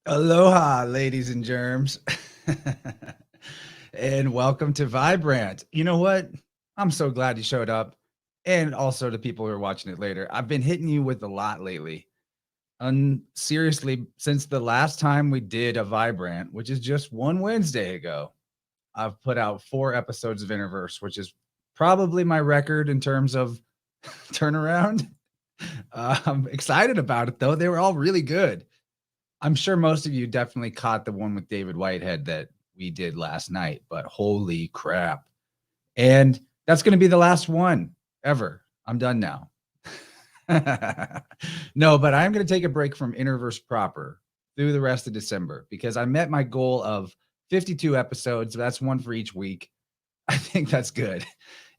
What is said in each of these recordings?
Aloha, ladies and germs. And welcome to Vibe Rant. You know what? I'm so glad you showed up. And also to people who are watching it later. I've been hitting you with a lot lately. Seriously, since the last time we did a Vibe Rant, which is just one Wednesday ago, I've put out 4 episodes of InnerVerse, which is probably my record in terms of turnaround. I'm excited about it, though. They were all really good. I'm sure most of you definitely caught the one with David Whitehead that we did last night, but holy crap. And that's going to be the last one ever. I'm done now. No, but I'm going to take a break from InnerVerse proper through the rest of December because I met my goal of 52 episodes. That's one for each week. I think that's good.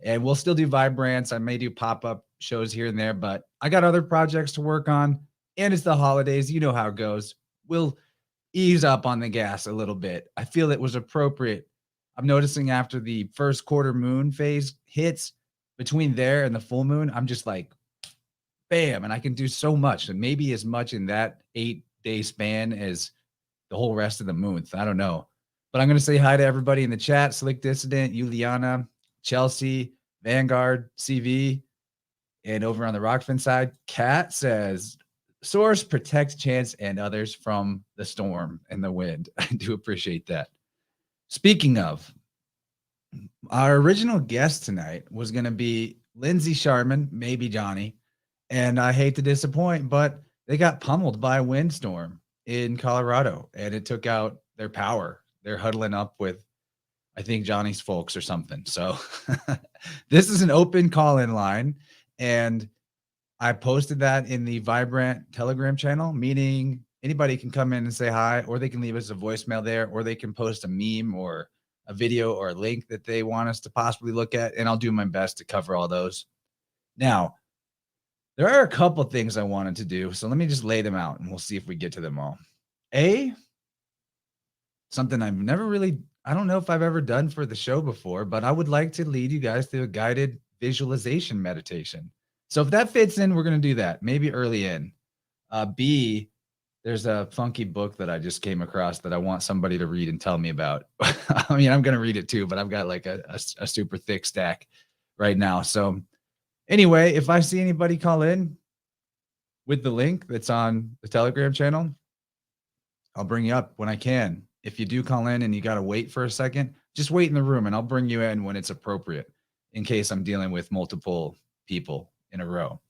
And we'll still do Vibrants. I may do pop-up shows here and there, but I got other projects to work on. And it's the holidays. You know how it goes. We'll ease up on the gas a little bit. I feel it was appropriate. I'm noticing after the first quarter moon phase hits, between there and the full moon, I'm just like, bam, and I can do so much, and maybe as much in that 8-day span as the whole rest of the month. I don't know. But I'm going to say hi to everybody in the chat: Slick Dissident, Juliana, Chelsea, Vanguard, CV, and over on the Rockfin side, Kat says, Source protects Chance and others from the storm and the wind. I do appreciate that. Speaking of, our original guest tonight was going to be Lindsay Sharman, maybe Johnny. And I hate to disappoint, but they got pummeled by a windstorm in Colorado and it took out their power. They're huddling up with, I think, Johnny's folks or something. So this is an open call in line. And I posted that in the Vibe Rant Telegram channel, meaning anybody can come in and say hi, or they can leave us a voicemail there, or they can post a meme or a video or a link that they want us to possibly look at. And I'll do my best to cover all those. Now, there are a couple things I wanted to do. So let me just lay them out and we'll see if we get to them all. Something I've never really, I don't know if I've ever done for the show before, but I would like to lead you guys through a guided visualization meditation. So if that fits in, we're going to do that, maybe early in. B, there's a funky book that I just came across that I want somebody to read and tell me about. I mean, I'm going to read it too, but I've got like a super thick stack right now. So anyway, if I see anybody call in with the link that's on the Telegram channel, I'll bring you up when I can. If you do call in and you got to wait for a second, just wait in the room and I'll bring you in when it's appropriate in case I'm dealing with multiple people in a row.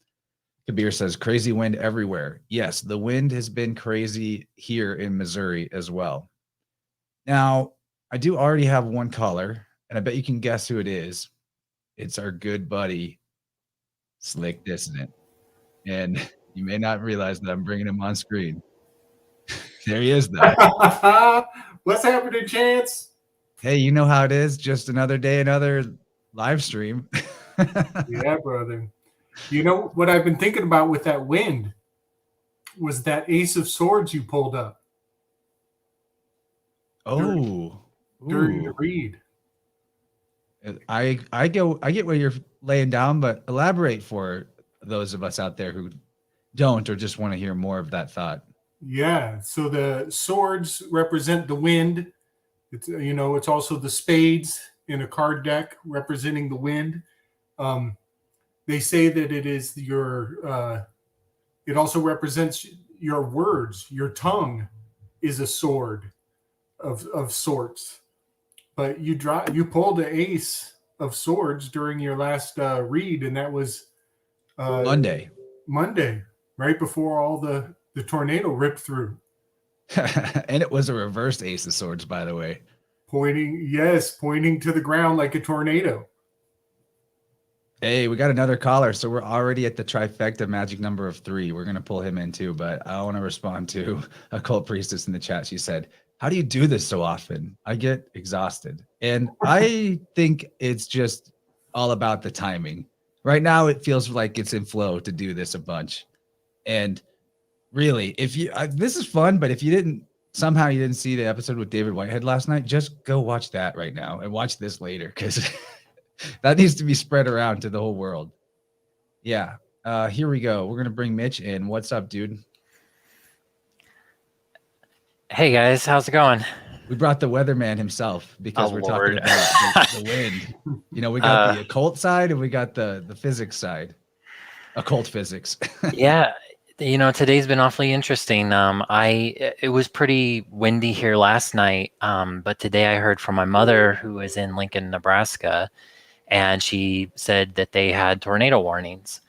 Kabir says, crazy wind everywhere. Yes, the wind has been crazy here in Missouri as well. Now, I do already have one caller, and I bet you can guess who it is. It's our good buddy, Slick Dissident. And you may not realize that I'm bringing him on screen. There he is, though. What's happening, Chance? Hey, you know how it is. Just another day, another live stream. Yeah, brother. You know what I've been thinking about with that wind was that Ace of Swords you pulled up during Oh, during the ooh. read. I get what you're laying down, but elaborate for those of us out there who don't or just want to hear more of that thought. Yeah. So the swords represent the wind. It's also the spades in a card deck representing the wind. Um, they say that it is your. It also represents your words. Your tongue is a sword of sorts. But you pulled the ace of swords during your last read, and that was uh, Monday. Monday, right before all the tornado ripped through. And it was a reversed ace of swords, by the way. Pointing to the ground like a tornado. Hey, we got another caller, so we're already at the trifecta magic number of 3. We're gonna pull him in too, but I want to respond to a cult priestess in the chat. She said, "How do you do this so often? I get exhausted," and I think it's just all about the timing. Right now, it feels like it's in flow to do this a bunch, and really, if you this is fun, but if you didn't somehow you didn't see the episode with David Whitehead last night, just go watch that right now and watch this later because that needs to be spread around to the whole world. Yeah. Here we go. We're gonna bring Mitch in. What's up, dude? Hey guys, how's it going? We brought the weatherman himself Oh because we're talking Lord. about the wind. You know, we got uh, the occult side and we got the physics side. Occult physics. yeah, today's been awfully interesting. It was pretty windy here last night, but today I heard from my mother who is in Lincoln, Nebraska, and she said that they had tornado warnings.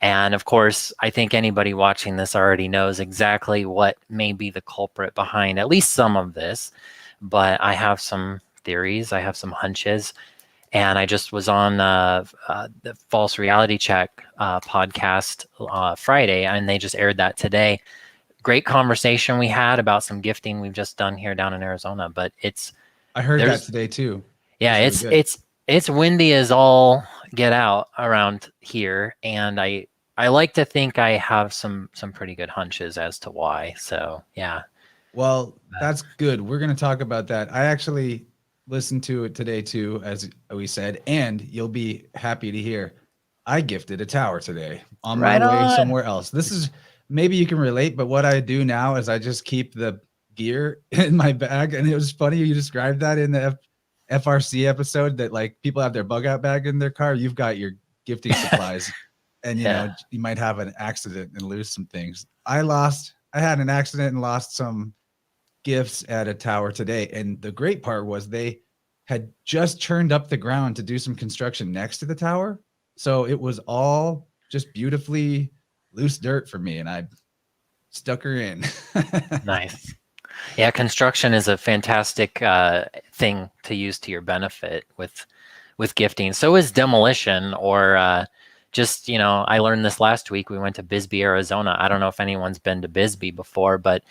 And of course, I think anybody watching this already knows exactly what may be the culprit behind at least some of this. But I have some theories, I have some hunches. And I just was on the False Reality Check podcast Friday, and they just aired that today. Great conversation we had about some gifting we've just done here down in Arizona. But I heard that there's today too. yeah, It's really good. it's windy as all get out around here, and I like to think I have some pretty good hunches as to why. So yeah. Well, that's good. We're going to talk about that. I actually listened to it today too, as we said, and you'll be happy to hear I gifted a tower today on my Right way on. somewhere else. This is maybe you can relate, but what I do now is I just keep the gear in my bag. And it was funny you described that in the FRC episode that like people have their bug out bag in their car. You've got your gifting supplies, and you Yeah. know, you might have an accident and lose some things. I had an accident and lost some gifts at a tower today. And the great part was they had just churned up the ground to do some construction next to the tower. So it was all just beautifully loose dirt for me. And I stuck her in. Nice. Yeah, construction is a fantastic thing to use to your benefit with gifting. So is demolition, or just I learned this last week. We went to Bisbee, Arizona. I don't know if anyone's been to Bisbee before, but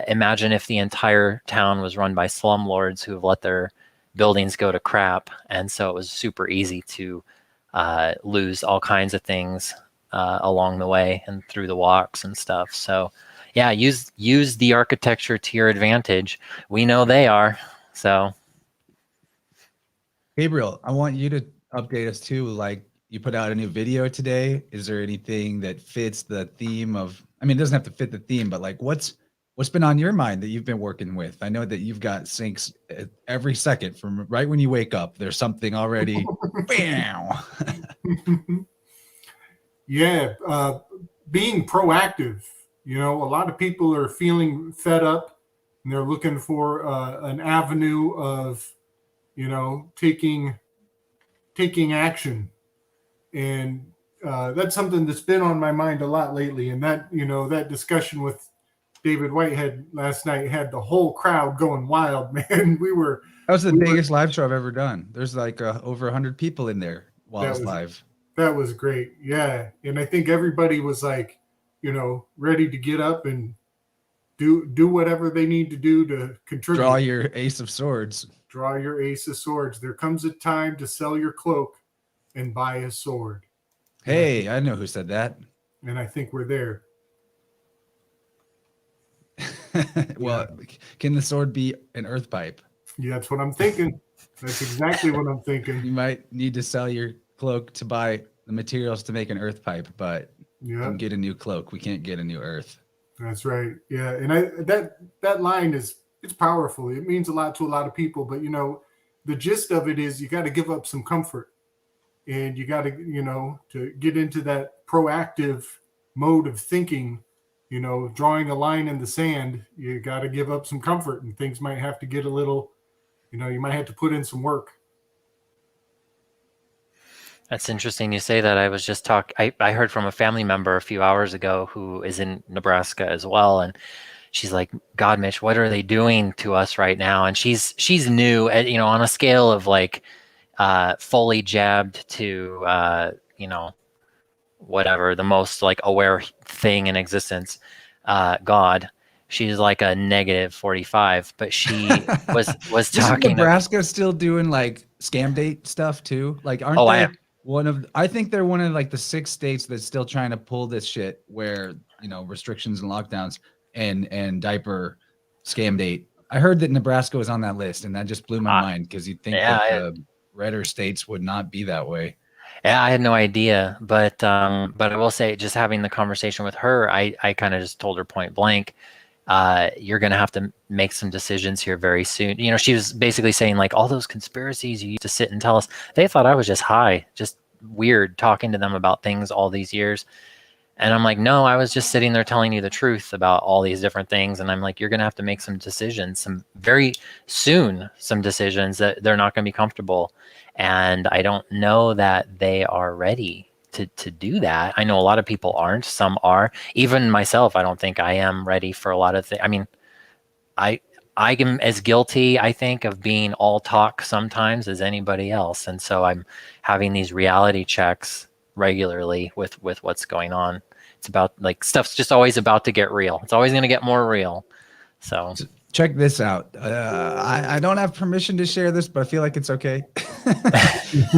imagine if the entire town was run by slumlords who have let their buildings go to crap, and so it was super easy to lose all kinds of things along the way and through the walks and stuff. So yeah, use the architecture to your advantage. We know they are. So Gabriel, I want you to update us too. Like you put out a new video today. Is there anything that fits the theme of, I mean, it doesn't have to fit the theme, but like what's been on your mind that you've been working with? I know that you've got syncs every second from right when you wake up. There's something already. Bam. Yeah, being proactive. You know, a lot of people are feeling fed up, and they're looking for an avenue of, taking action, and that's something that's been on my mind a lot lately. And that that discussion with David Whitehead last night had the whole crowd going wild. Man, That was the we were biggest live show I've ever done. There's like over 100 people in there while that it's was live. that was great. Yeah, and I think everybody was like, ready to get up and do whatever they need to do to contribute. Draw your ace of swords. Draw your ace of swords. There comes a time to sell your cloak and buy a sword. Hey, I know who said that. And I think we're there. Well, can the sword be an earth pipe? Yeah, that's what I'm thinking. That's exactly what I'm thinking. You might need to sell your cloak to buy the materials to make an earth pipe, but you can get a new cloak. We can't get a new earth. That's right. Yeah, and that line it's powerful. It means a lot to a lot of people. But the gist of it is you got to give up some comfort, and you got to to get into that proactive mode of thinking. Drawing a line in the sand, you got to give up some comfort, and things might have to get a little. You might have to put in some work. that's interesting you say that. I was just I heard from a family member a few hours ago who is in Nebraska as well, and she's like, God, Mitch, what are they doing to us right now? And she's new at, on a scale of like fully jabbed to whatever, the most like aware thing in existence, God. She's like a negative 45, but she was Isn't talking. Nebraska still doing like scam date stuff too? Like, aren't Oh, they I think they're one of like the 6 states that's still trying to pull this shit where, restrictions and lockdowns and diaper scam date. I heard that Nebraska was on that list, and that just blew my mind because you'd think that the redder states would not be that way. Yeah, I had no idea, but I will say, just having the conversation with her, I kind of just told her point blank, you're going to have to make some decisions here very soon. You know, she was basically saying like all those conspiracies you used to sit and tell us, they thought I was just high, just weird talking to them about things all these years. And I'm like, no, I was just sitting there telling you the truth about all these different things. And I'm like, you're going to have to make some decisions, some very soon, some decisions that they're not going to be comfortable. And I don't know that they are ready to do that. I know a lot of people aren't, some are. Even myself, I don't think I am ready for a lot of things. I mean, I am as guilty, I think, of being all talk sometimes as anybody else. And so I'm having these reality checks regularly with what's going on. It's about like stuff's just always about to get real. It's always going to get more real. So check this out. I don't have permission to share this, but I feel like it's okay.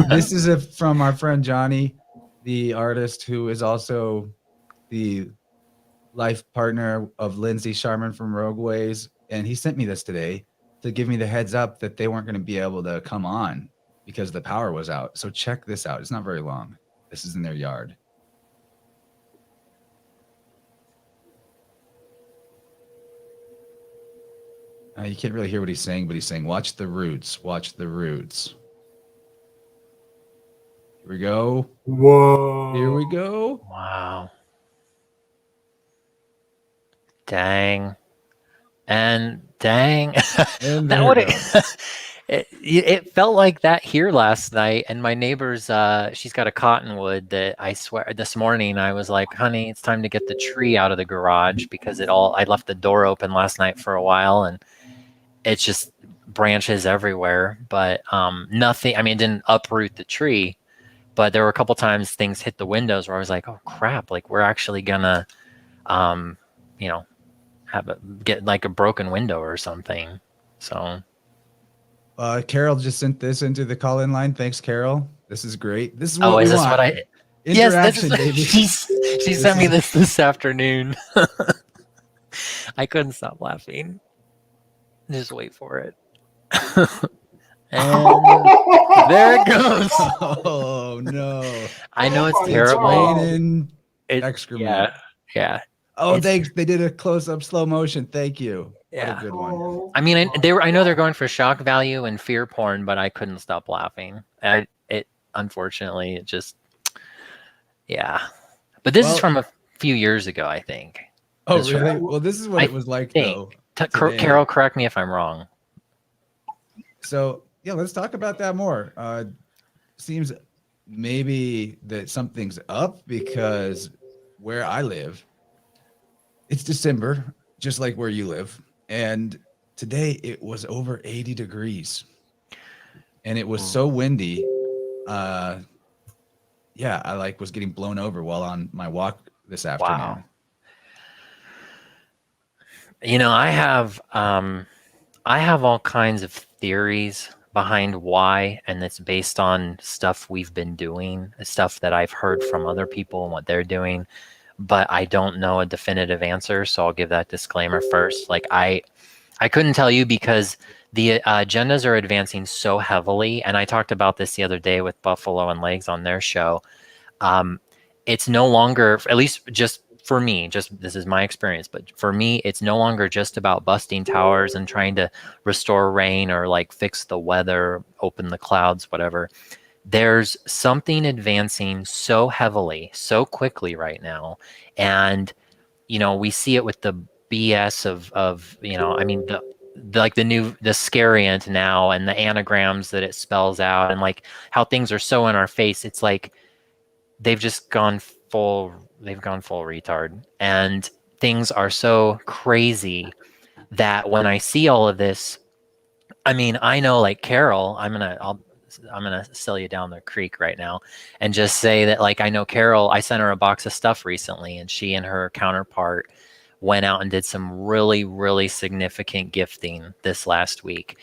This is from our friend Johnny, the artist who is also the life partner of Lindsay Sharman from Rogue Ways. And he sent me this today to give me the heads up that they weren't going to be able to come on because the power was out. So check this out. It's not very long. This is in their yard. You can't really hear what he's saying, but he's saying, watch the roots, watch the roots. Here we go. Whoa. Here we go. wow. Dang. And dang. And That there would it goes. it felt like that here last night. And my neighbor's she's got a cottonwood that I swear this morning I was like, honey, it's time to get the tree out of the garage because I left the door open last night for a while and it's just branches everywhere. But nothing, I mean, it didn't uproot the tree, but there were a couple times things hit the windows where I was like, oh crap, like we're actually gonna you know, get like a broken window or something. So Carol just sent this into the call-in line. Thanks, Carol. This is great. This is what we is this want. what I Interaction, yes, baby. she sent me this afternoon. I couldn't stop laughing. Just wait for it. And there it goes. Oh no. I know it's Oh my terrible. God. Raining It, excrement. yeah. Oh, It's- thanks. They did a close-up slow motion. Thank you. What Yeah. a good one. Oh. I mean, I know they're going for shock value and fear porn, but I couldn't stop laughing. Unfortunately, it just, yeah. But this is Well- from a few years ago, I think. Oh, That's right. really? Well, this is what I it was like, think. though. today. Carol, correct me if I'm wrong. So, yeah, let's talk about that more. Seems maybe that something's up because where I live, it's December, just like where you live. And today it was over 80 degrees. And it was so windy. Yeah, I was getting blown over while on my walk this afternoon. Wow. You know, I have all kinds of theories behind why, and it's based on stuff we've been doing, stuff that I've heard from other people and what they're doing, but I don't know a definitive answer, so I'll give that disclaimer first. Like I couldn't tell you because the agendas are advancing so heavily, and I talked about this the other day with Buffalo and Legs on their show. It's no longer, at least just for me, just this is my experience, but for me, it's no longer just about busting towers and trying to restore rain or like fix the weather, open the clouds, whatever. There's something advancing so heavily, so quickly right now. And, you know, we see it with the BS of you know, I mean, the scariant now and the anagrams that it spells out and like how things are so in our face. It's like they've gone full retard, and things are so crazy that when I see all of this, I mean, I know like Carol, I'm gonna sell you down the creek right now and just say that like I know Carol, I sent her a box of stuff recently and she and her counterpart went out and did some really, really significant gifting this last week.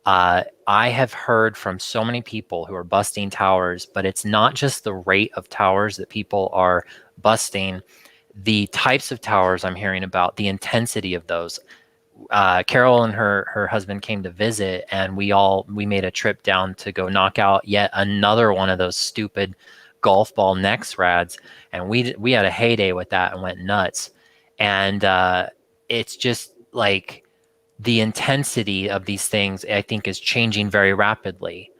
I have heard from so many people who are busting towers, but it's not just the rate of towers that people are busting, the types of towers I'm hearing about, the intensity of those. Carol and her husband came to visit, and we made a trip down to go knock out yet another one of those stupid golf ball Nex rads, and we had a heyday with that and went nuts. And it's just like the intensity of these things, I think, is changing very rapidly.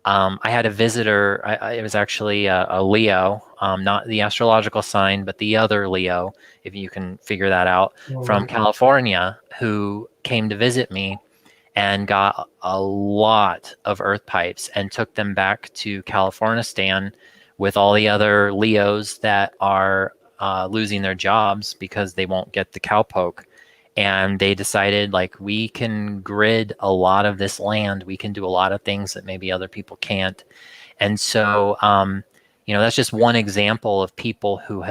I had a visitor. It was actually a Leo, not the astrological sign, but the other Leo, if you can figure that out, All from right. California, who came to visit me and got a lot of earth pipes and took them back to Californistan with all the other Leos that are losing their jobs because they won't get the cowpoke. And they decided, like, we can grid a lot of this land. We can do a lot of things that maybe other people can't. And so, that's just one example of people who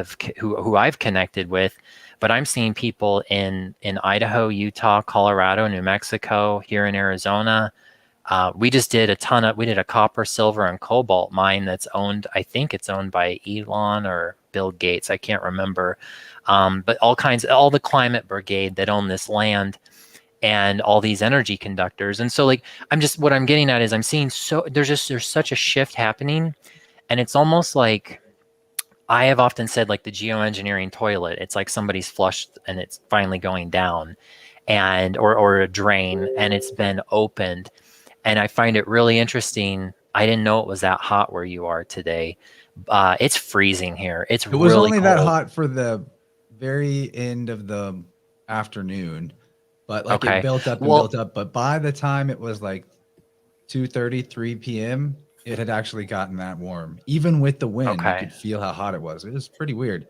I've connected with. But I'm seeing people in Idaho, Utah, Colorado, New Mexico, here in Arizona. We just did a copper, silver, and cobalt mine that's owned. I think it's owned by Elon or Bill Gates. I can't remember. But all the climate brigade that own this land and all these energy conductors. And so, like, what I'm getting at is I'm seeing there's such a shift happening. And it's almost like, I have often said, like the geoengineering toilet, it's like somebody's flushed and it's finally going down, or a drain, and it's been opened. And I find it really interesting. I didn't know it was that hot where you are today. It's freezing here. It was really only cold. that hot for the very end of the afternoon, but like Okay. it built up and Well, built up. But by the time it was like 2:30, 3 p.m., it had actually gotten that warm. Even with the wind, you okay. could feel how hot it was. It was pretty weird.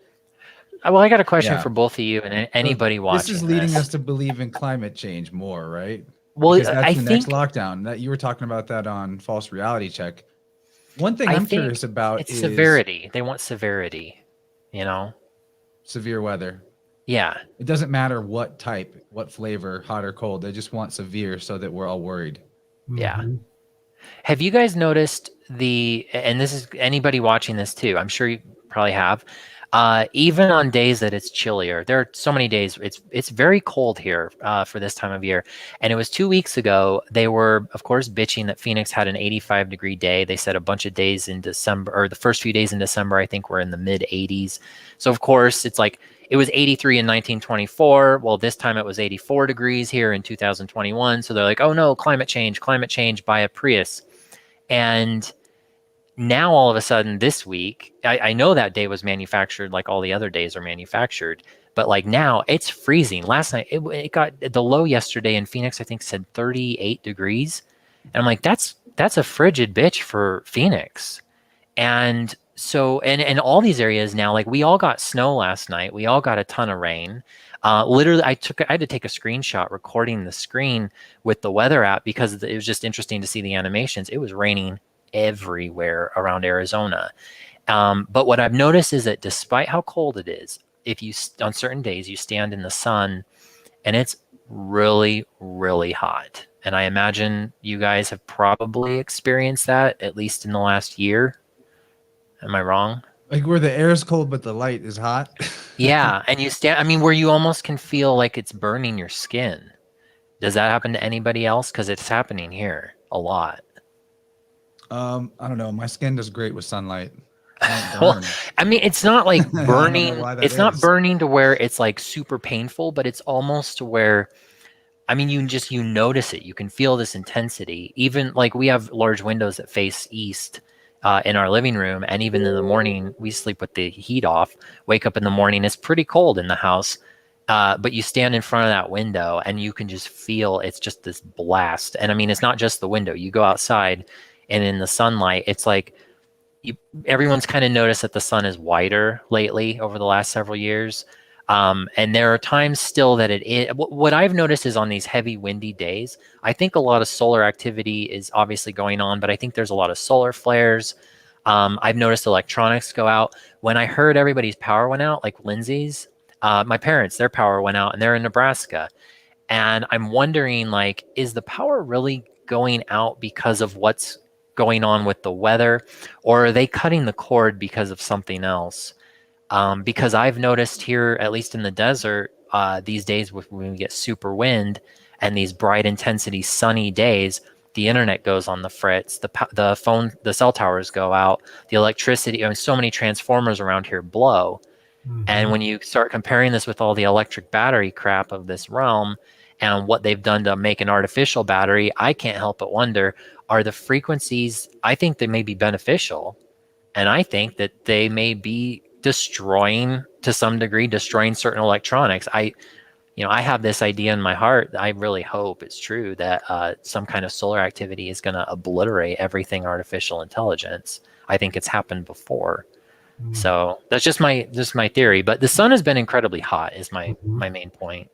Well, I got a question Yeah. for both of you and So anybody watching. this is leading us to believe in climate change more, right? Well, Because that's I the think next lockdown. That you were talking about that on False Reality Check. One thing I I'm think curious about it's is severity. They want severity, you know? severe weather. Yeah. It doesn't matter what type, what flavor, hot or cold. They just want severe so that we're all worried. Yeah. Mhm. Have you guys noticed and this is anybody watching this too, I'm sure you probably have, even on days that it's chillier, there are so many days it's very cold here for this time of year. And it was 2 weeks ago, they were, of course, bitching that Phoenix had an 85-degree day. They said a bunch of days in December, or the first few days in December, I think, were in the mid 80s. So, of course, it's like, it was 83 in 1924. Well, this time it was 84 degrees here in 2021. So they're like, oh no, climate change, buy a Prius. And now all of a sudden this week, I know that day was manufactured like all the other days are manufactured, but like now it's freezing. Last night it got the low yesterday in Phoenix, I think, said 38 degrees. And I'm like, that's a frigid bitch for Phoenix. And so, and all these areas now, like we all got snow last night. We all got a ton of rain. Literally, I had to take a screenshot recording the screen with the weather app because it was just interesting to see the animations. It was raining everywhere around Arizona. But what I've noticed is that despite how cold it is, if you on certain days you stand in the sun and it's really, really hot. And I imagine you guys have probably experienced that at least in the last year. Am I wrong? Like where the air is cold, but the light is hot. Yeah, and you stand, I mean, where you almost can feel like it's burning your skin. Does that happen to anybody else? Because it's happening here a lot. I don't know. My skin does great with sunlight. I don't Well, burn. I mean, it's not like I don't know burning. why that It's not is. burning to where it's like super painful, but it's almost to where, I mean, you notice it. You can feel this intensity. Even like we have large windows that face east in our living room, and even in the morning we sleep with the heat off. Wake up in the morning, it's pretty cold in the house, but you stand in front of that window and you can just feel it's just this blast. And I mean, it's not just the window. You go outside, and in the sunlight, it's like everyone's kind of noticed that the sun is whiter lately over the last several years. And there are times still that what I've noticed is on these heavy windy days, I think a lot of solar activity is obviously going on, but I think there's a lot of solar flares. I've noticed electronics go out. When I heard everybody's power went out, like Lindsay's, my parents, their power went out and they're in Nebraska. And I'm wondering, like, is the power really going out because of what's going on with the weather, or are they cutting the cord because of something else? Because I've noticed here, at least in the desert, these days when we get super wind and these bright intensity sunny days, the internet goes on the fritz, the phone, the cell towers go out, the electricity, I mean, so many transformers around here blow. And when you start comparing this with all the electric battery crap of this realm and what they've done to make an artificial battery, I can't help but wonder, are the frequencies, I think they may be beneficial. And I think that they may be destroying, to some degree, destroying certain electronics. I have this idea in my heart. I really hope it's true that some kind of solar activity is going to obliterate everything artificial intelligence. I think it's happened before. So that's just my theory. But the sun has been incredibly hot is my main point.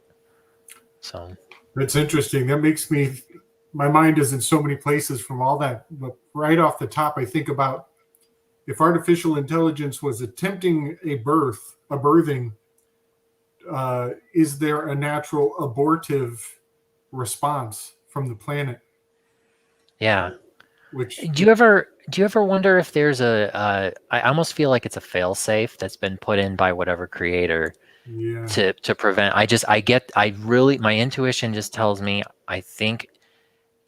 So that's interesting. That makes me, my mind is in so many places from all that. But right off the top, I think about if artificial intelligence was attempting a birthing, is there a natural abortive response from the planet? yeah. Which Do you ever wonder if there's I almost feel like it's a failsafe that's been put in by whatever creator yeah, to prevent. My intuition just tells me I think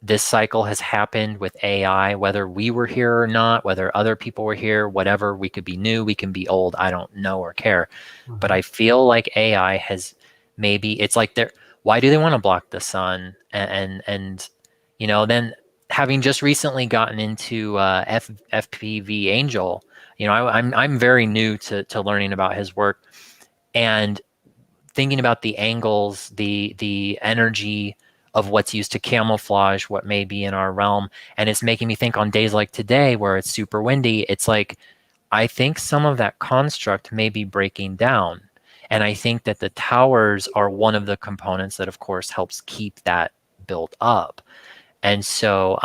this cycle has happened with AI, whether we were here or not, whether other people were here, whatever. We could be new, we can be old. I don't know or care. But I feel like AI has maybe, it's like why do they want to block the sun? And then having just recently gotten into FPV Angel, I'm very new to learning about his work and thinking about the angles, the energy of what's used to camouflage what may be in our realm. And it's making me think on days like today where it's super windy, it's like, I think some of that construct may be breaking down. And I think that the towers are one of the components that, of course, helps keep that built up. And so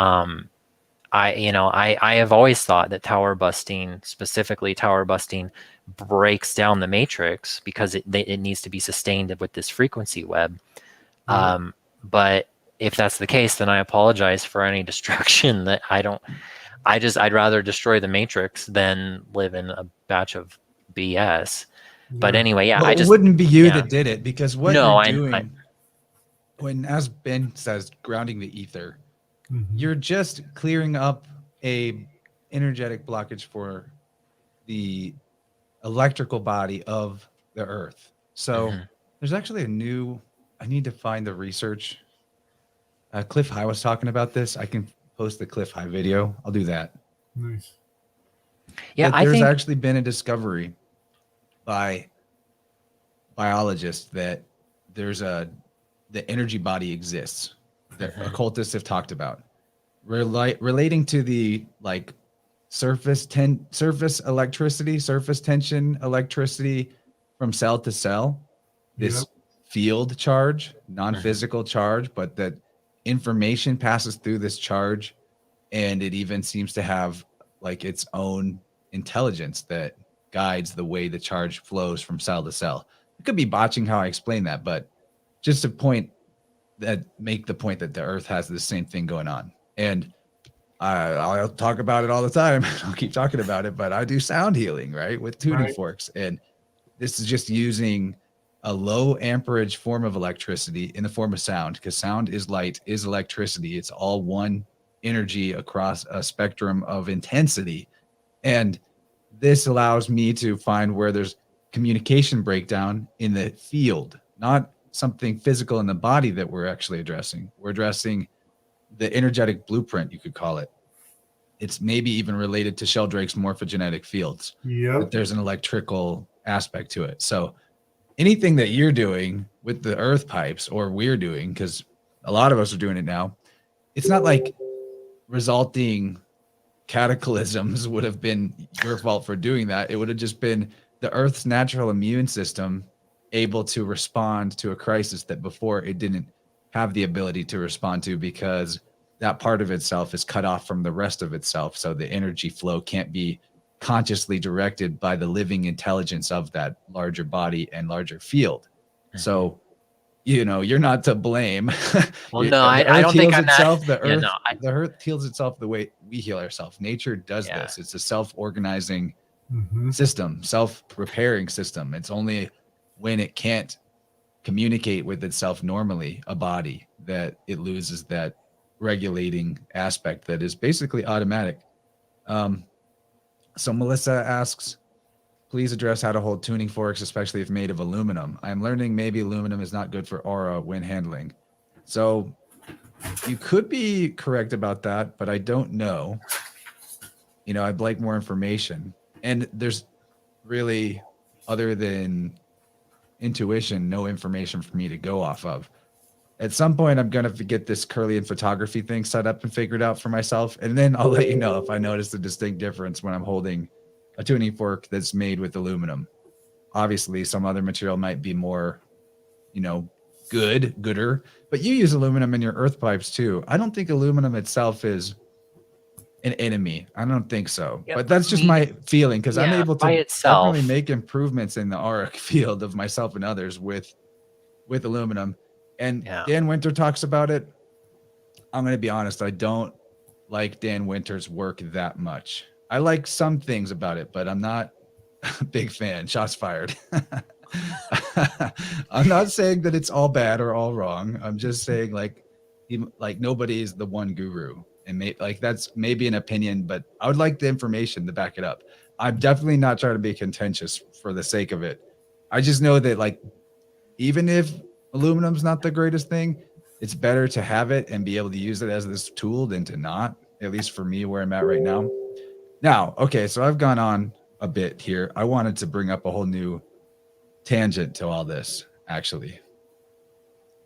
I have always thought that specifically tower busting, breaks down the matrix because it needs to be sustained with this frequency web. But if that's the case, then I apologize for any destruction that I'd rather destroy the matrix than live in a batch of BS. But anyway, yeah, well, it wouldn't be you that did it, because what you're doing, when, as Ben says, grounding the ether, you're just clearing up a energetic blockage for the electrical body of the earth. So there's actually I need to find the research. Cliff High was talking about this. I can post the Cliff High video. I'll do that. nice. Yeah, But there's actually been a discovery by biologists that the energy body exists that occultists have talked about, relating to the surface tension electricity from cell to cell, this field charge, non-physical charge, but that information passes through this charge, and it even seems to have its own intelligence that guides the way the charge flows from cell to cell. I could be botching how I explain that, but just make the point that the earth has the same thing going on. And I'll talk about it all the time. I'll keep talking about it, but I do sound healing, right, with tuning forks. And this is just using a low amperage form of electricity in the form of sound, because sound is light, is electricity. It's all one energy across a spectrum of intensity. And this allows me to find where there's communication breakdown in the field, not something physical in the body that we're actually addressing. We're addressing the energetic blueprint, you could call it. It's maybe even related to Sheldrake's morphogenetic fields. But there's an electrical aspect to it. So anything that you're doing with the earth pipes, or we're doing, because a lot of us are doing it now, it's not like resulting cataclysms would have been your fault for doing that. It would have just been the earth's natural immune system able to respond to a crisis that before it didn't have the ability to respond to, because that part of itself is cut off from the rest of itself. So the energy flow can't be consciously directed by the living intelligence of that larger body and larger field. So, you're not to blame. Well, no, I don't think I'm itself, not. The earth heals itself the way we heal ourselves. Nature does this. It's a self-organizing system, self-repairing system. It's only when it can't communicate with itself normally, a body, that it loses that regulating aspect that is basically automatic. So Melissa asks, Please address how to hold tuning forks, especially if made of aluminum. I'm learning maybe aluminum is not good for aura when handling. So you could be correct about that, but I don't know. You know, I'd like more information. And there's really, other than intuition, no information for me to go off of. At some point, I'm going to get this Curlian photography thing set up and figured out for myself. And then I'll let you know if I notice a distinct difference when I'm holding a tuning fork that's made with aluminum. Obviously, some other material might be more, you know, gooder, but you use aluminum in your earth pipes too. I don't think aluminum itself is an enemy. I don't think so. Yeah, but that's just my feeling, because I'm able to by itself, definitely make improvements in the auric field of myself and others with aluminum. And Dan Winter talks about it. I'm going to be honest, I don't like Dan Winter's work that much. I like some things about it, but I'm not a big fan. Shots fired. I'm not saying that it's all bad or all wrong. I'm just saying like nobody is the one guru, and like that's maybe an opinion, but I would like the information to back it up. I'm definitely not trying to be contentious for the sake of it. I just know that like even if aluminum's not the greatest thing, it's better to have it and be able to use it as this tool than to not, at least for me where I'm at right now. Now, okay, so I've gone on a bit here. I wanted to bring up a whole new tangent to all this, actually.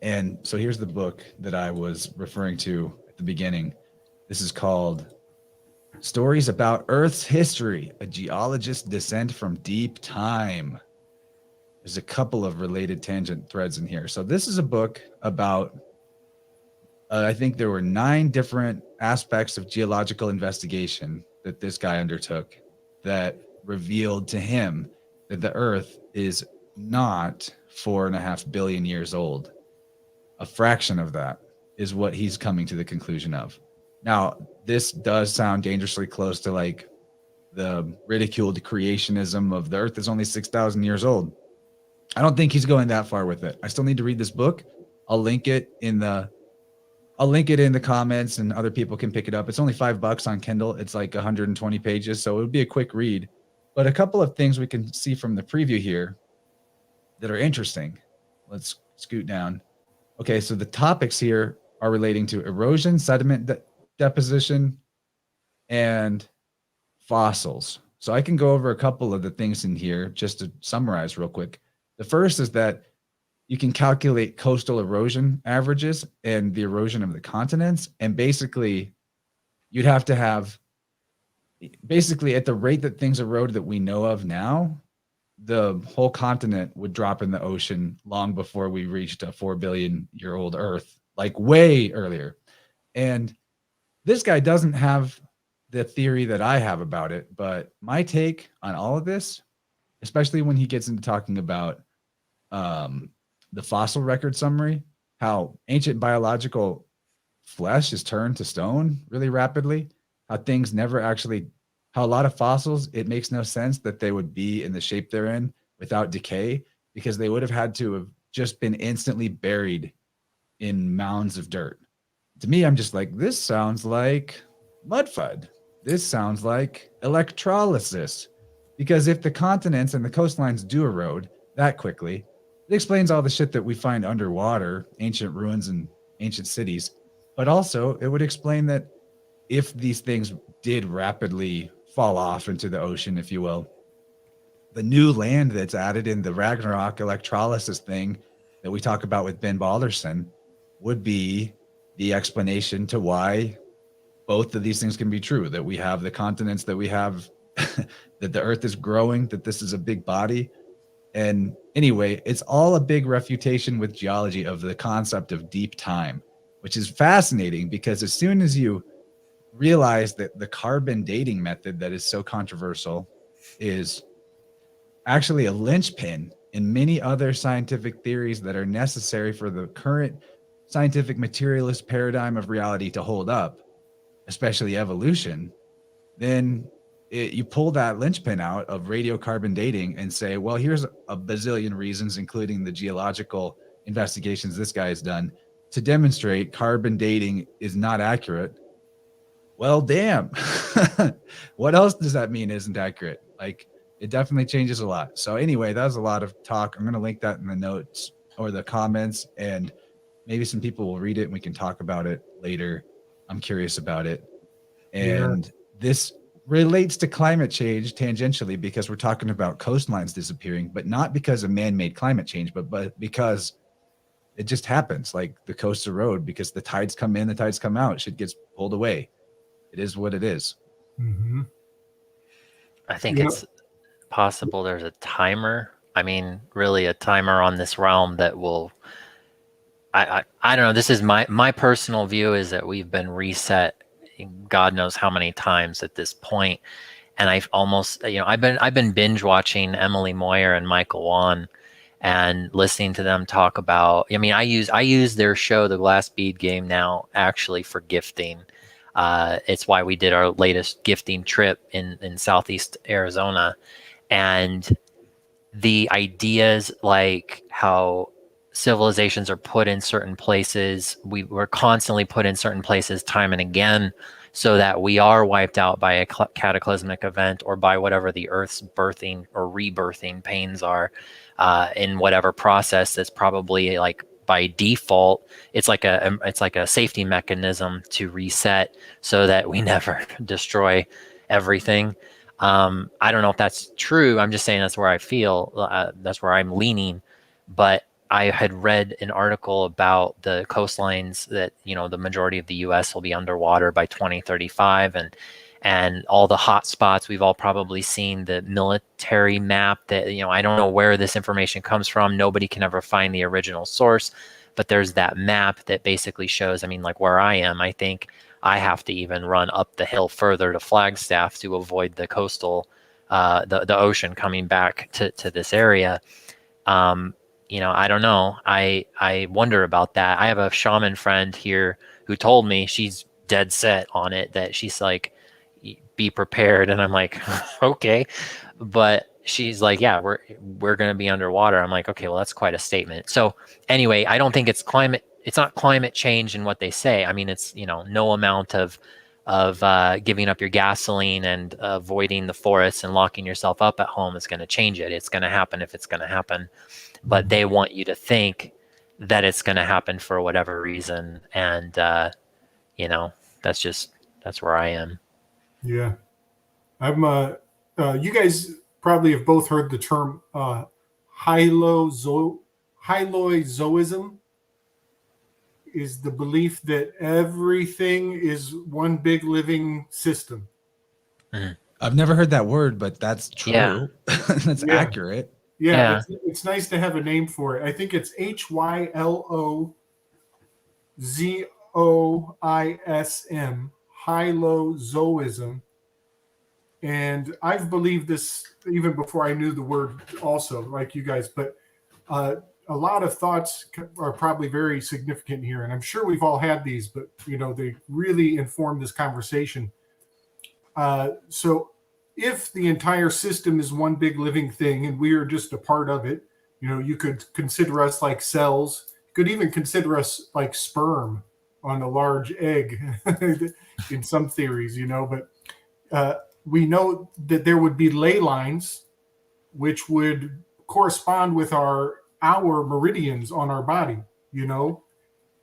And so here's the book that I was referring to at the beginning. This is called Stories About Earth's History, a Geologist's Descent from Deep Time. There's a couple of related tangent threads in here. So this is a book about, I think there were 9 different aspects of geological investigation that this guy undertook that revealed to him that the Earth is not 4.5 billion years old. A fraction of that is what he's coming to the conclusion of. Now, this does sound dangerously close to like the ridiculed creationism of the Earth is only 6,000 years old. I don't think he's going that far with it. I still need to read this book. I'll link it in the comments, and other people can pick it up. It's only $5 on Kindle. It's like 120 pages, so it would be a quick read. But a couple of things we can see from the preview here that are interesting. Let's scoot down. Okay, so the topics here are relating to erosion, sediment deposition, and fossils. So I can go over a couple of the things in here just to summarize real quick. The first is that you can calculate coastal erosion averages and the erosion of the continents. And basically, you'd have to have, basically at the rate that things erode that we know of now, the whole continent would drop in the ocean long before we reached a 4 billion year old Earth, like way earlier. And this guy doesn't have the theory that I have about it, but my take on all of this, especially when he gets into talking about the fossil record summary, how ancient biological flesh is turned to stone really rapidly, how things never actually, how a lot of fossils, it makes no sense that they would be in the shape they're in without decay, because they would have had to have just been instantly buried in mounds of dirt. To me, I'm just like, this sounds like mud FUD. This sounds like electrolysis. Because if the continents and the coastlines do erode that quickly, it explains all the shit that we find underwater, ancient ruins and ancient cities. But also, it would explain that if these things did rapidly fall off into the ocean, if you will, the new land that's added in the Ragnarok electrolysis thing that we talk about with Ben Balderson would be the explanation to why both of these things can be true, that we have the continents that we have, that the Earth is growing, that this is a big body. And anyway, it's all a big refutation with geology of the concept of deep time, which is fascinating because as soon as you realize that the carbon dating method that is so controversial is actually a linchpin in many other scientific theories that are necessary for the current scientific materialist paradigm of reality to hold up, especially evolution, then you pull that linchpin out of radiocarbon dating and say, well, here's a bazillion reasons, including the geological investigations this guy has done, to demonstrate carbon dating is not accurate. Well, damn. What else does that mean isn't accurate? Like, It definitely changes a lot. So anyway, that was a lot of talk. I'm going to link that in the notes or the comments, and maybe some people will read it and we can talk about it later. I'm curious about it. And this relates to climate change tangentially because we're talking about coastlines disappearing, but not because of man-made climate change, but because it just happens. Like the coasts erode because the tides come in, the tides come out. Shit gets pulled away. It is what it is. Mm-hmm. I think it's possible there's a timer. I mean, really a timer on this realm that will. I don't know. This is my personal view is that we've been reset. God knows how many times at this point, and I've almost I've been binge watching Emily Moyer and Michael Wan, and listening to them talk about. I mean, I use their show, The Glass Bead Game, now actually for gifting. It's why we did our latest gifting trip in Southeast Arizona, and the ideas like how civilizations are put in certain places, we're constantly put in certain places time and again, so that we are wiped out by a cataclysmic event or by whatever the Earth's birthing or rebirthing pains are, in whatever process that's probably like by default. It's like a safety mechanism to reset so that we never destroy everything. I don't know if that's true. I'm just saying that's where I feel, that's where I'm leaning. But I had read an article about the coastlines that, the majority of the US will be underwater by 2035, and all the hot spots. We've all probably seen the military map that, I don't know where this information comes from. Nobody can ever find the original source, but there's that map that basically shows, I mean, like where I am, I think I have to even run up the hill further to Flagstaff to avoid the coastal, the ocean coming back to this area. I don't know. I wonder about that. I have a shaman friend here who told me she's dead set on it, that she's like, be prepared. And I'm like, okay. But she's like, yeah, we're going to be underwater. I'm like, okay, well, that's quite a statement. So anyway, I don't think it's not climate change in what they say. I mean, it's, no amount of giving up your gasoline and avoiding the forests and locking yourself up at home is going to change it. It's going to happen if it's going to happen. But they want you to think that it's going to happen for whatever reason. And, that's where I am. Yeah. You guys probably have both heard the term Hylozoism. Is the belief that everything is one big living system. Mm. I've never heard that word, but that's true. Yeah. That's accurate. Yeah. It's nice to have a name for it. I think it's Hylozoism, Hylozoism. And I've believed this even before I knew the word also, like you guys. But a lot of thoughts are probably very significant here. And I'm sure we've all had these, but, they really inform this conversation. So if the entire system is one big living thing and we are just a part of it, you could consider us like cells. You could even consider us like sperm on a large egg in some theories, but we know that there would be ley lines which would correspond with our meridians on our body,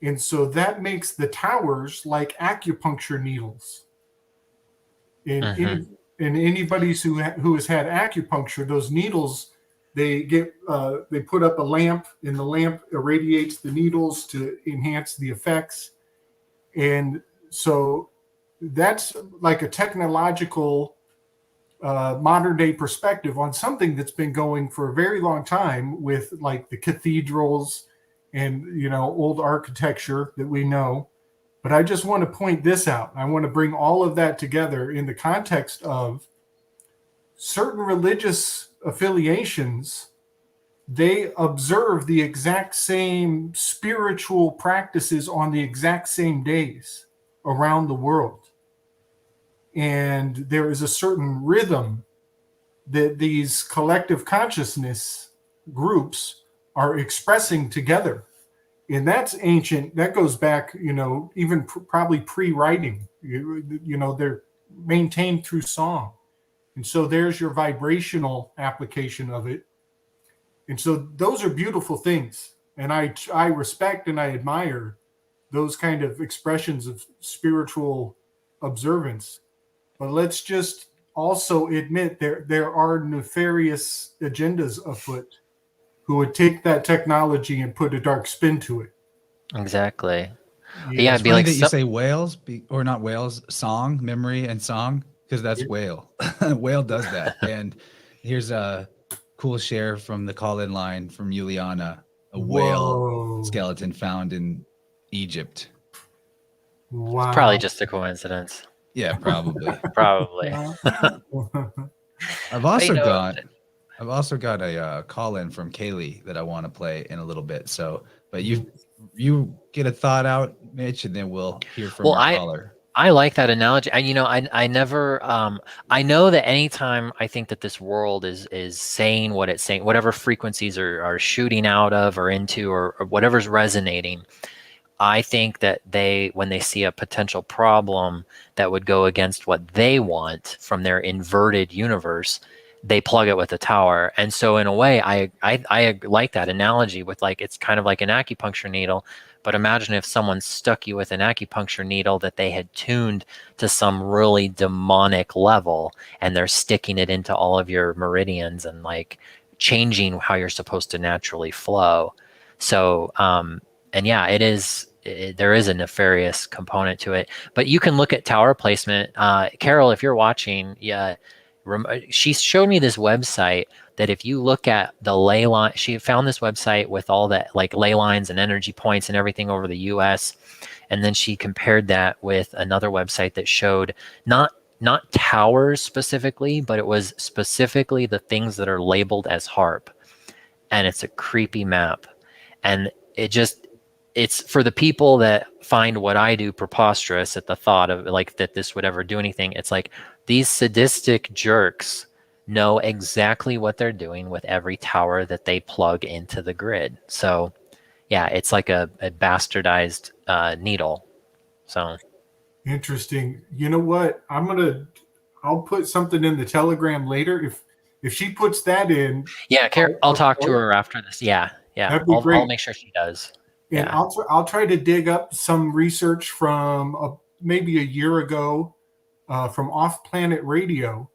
and so that makes the towers like acupuncture needles. And anybody who has had acupuncture, those needles, they put up a lamp, and the lamp irradiates the needles to enhance the effects. And so that's like a technological modern day perspective on something that's been going for a very long time, with like the cathedrals and old architecture that we know. But I just want to point this out. I want to bring all of that together in the context of certain religious affiliations. They observe the exact same spiritual practices on the exact same days around the world. And there is a certain rhythm that these collective consciousness groups are expressing together. And that's ancient. That goes back, even probably pre-writing. They're maintained through song. And so there's your vibrational application of it. And so those are beautiful things. And I respect and I admire those kind of expressions of spiritual observance. But let's just also admit there are nefarious agendas afoot who would take that technology and put a dark spin to it. Exactly. Yeah. Yeah, It's it'd be funny like that you say whales, or not whales, song, memory, and song, because that's Yeah. whale. Whale does that. And here's a cool share from the call-in line from Juliana, a whale Whoa. skeleton found in Egypt. it's probably Wow. just a coincidence. Yeah, probably. Probably. I've But, also got a call in from Kaylee that I want to play in a little bit. So, but you get a thought out, Mitch, and then we'll hear from well, our caller. I like that analogy. I never I know that anytime I think that this world is saying what it's saying, whatever frequencies are shooting out of or into or whatever's resonating, I think that when they see a potential problem that would go against what they want from their inverted universe, they plug it with a tower. And so in a way, I like that analogy with like, it's kind of like an acupuncture needle. But imagine if someone stuck you with an acupuncture needle that they had tuned to some really demonic level, and they're sticking it into all of your meridians and like changing how you're supposed to naturally flow. So, and yeah, there is a nefarious component to it. But you can look at tower placement. Carol, if you're watching, yeah, she showed me this website that if you look at the ley line, she found this website with all that like ley lines and energy points and everything over the US. And then she compared that with another website that showed not towers specifically, but it was specifically the things that are labeled as HARP. And it's a creepy map. And it's for the people that find what I do preposterous at the thought of like that this would ever do anything. It's like these sadistic jerks know exactly what they're doing with every tower that they plug into the grid. So yeah, it's like a bastardized needle. So Interesting. You know what? I'll put something in the Telegram later. If she puts that in, yeah, I'll talk to her after this. Yeah, that'd be I'll great. make sure she does. And Yeah. I'll try to dig up some research from maybe a year ago from Off Planet Radio.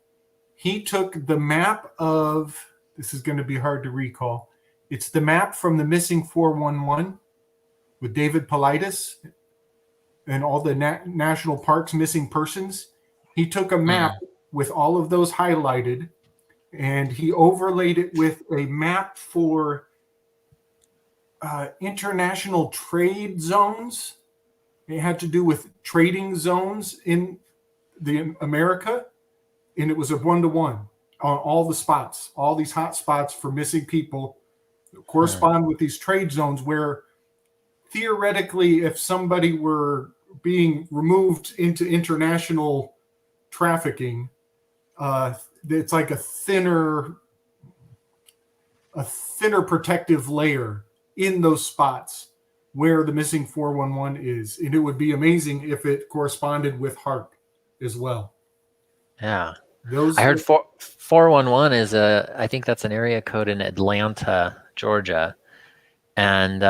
He took the map of, this is going to be hard to recall. It's the map from the Missing 411 with David Paulides and all the national parks missing persons. He took a map with all of those highlighted, and he overlaid it with a map for international trade zones. It had to do with trading zones in the America, and it was a 1-to-1 on all the spots. All these hot spots for missing people correspond with these trade zones where theoretically, if somebody were being removed into international trafficking, it's like a thinner protective layer in those spots where the Missing 411 is. And it would be amazing if it corresponded with HARP as well. Yeah. I heard 411 is I think that's an area code in Atlanta, Georgia. And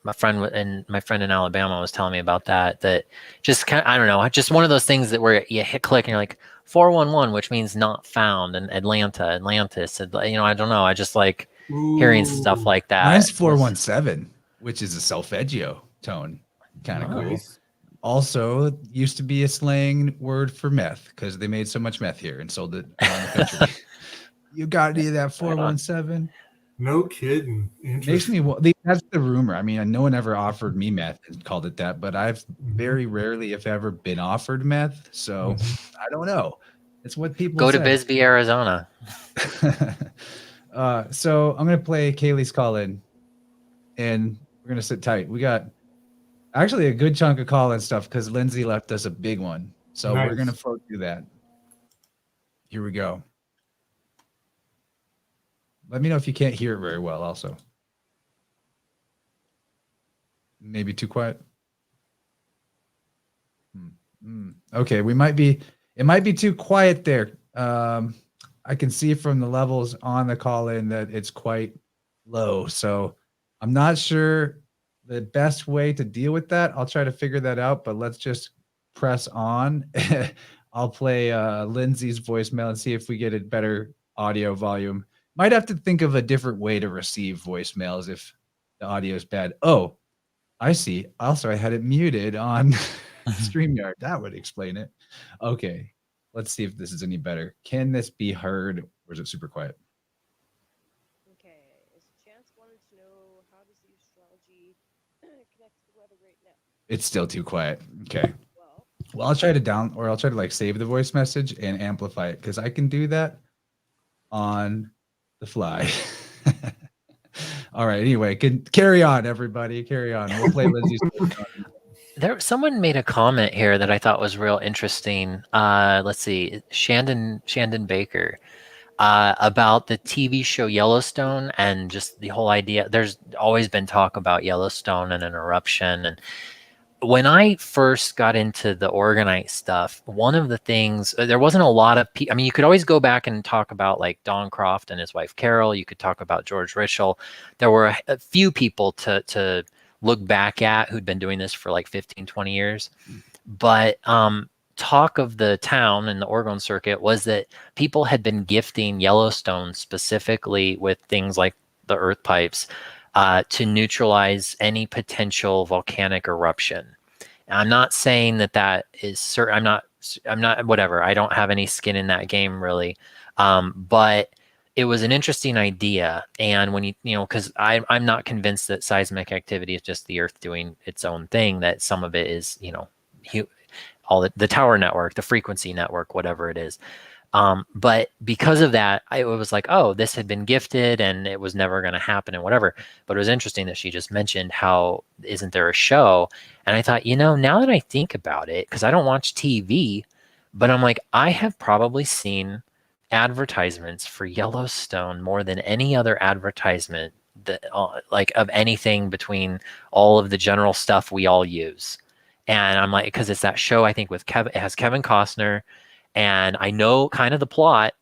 my friend in Alabama was telling me about that. That just kind of, I don't know, just one of those things that where you hit click and you're like 411, which means not found, and Atlantis. You know, I don't know. I just like hearing stuff like that. Mine's 417, which is a solfeggio tone. Kind of cool. Also, used to be a slang word for meth because they made so much meth here and sold it around the country. You got any of that 417? No kidding. Makes me. That's the rumor. I mean, no one ever offered me meth and called it that, but I've very rarely, if ever, been offered meth. So I don't know. It's what people go say. To Bisbee, Arizona. So I'm gonna play Kaylee's call in, and we're gonna sit tight. We got actually a good chunk of call in stuff because Lindsay left us a big one. So we're gonna float through that. Here we go. Let me know if you can't hear it very well also. Maybe too quiet. Okay, it might be too quiet there, I can see from the levels on the call in that it's quite low. So I'm not sure the best way to deal with that. I'll try to figure that out, but let's just press on. I'll play Lindsay's voicemail and see if we get a better audio volume. Might have to think of a different way to receive voicemails if the audio is bad. Oh, I see. Also, I had it muted on StreamYard. That would explain it. Okay. Let's see if this is any better. Can this be heard, or is it super quiet? Okay. Is Chance wanted to know how does the astrology connect to the weather right now? It's still too quiet. Okay. Well, I'll try to like save the voice message and amplify it because I can do that on the fly. All right. Anyway, carry on, everybody. Carry on. We'll play Lindsay's. Someone made a comment here that I thought was real interesting. Let's see, Shandon Baker, about the TV show Yellowstone and just the whole idea. There's always been talk about Yellowstone and an eruption. And when I first got into the organite stuff, one of the things, there wasn't a lot of people. I mean, you could always go back and talk about like Don Croft and his wife Carol. You could talk about George Ritschel. There were a few people to look back at who'd been doing this for like 15, 20 years. But talk of the town and the Oregon circuit was that people had been gifting Yellowstone specifically with things like the earth pipes to neutralize any potential volcanic eruption. I'm not saying that is certain. I'm not, whatever. I don't have any skin in that game really. But it was an interesting idea. And when because I'm not convinced that seismic activity is just the earth doing its own thing, that some of it is, all the tower network, the frequency network, whatever it is. But because of that, it was like, oh, this had been gifted and it was never going to happen and whatever. But it was interesting that she just mentioned how isn't there a show? And I thought, now that I think about it, because I don't watch TV, but I'm like, I have probably seen advertisements for Yellowstone more than any other advertisement that like of anything between all of the general stuff we all use. And I'm like, because it's that show, I think with it has Kevin Costner, and I know kind of the plot,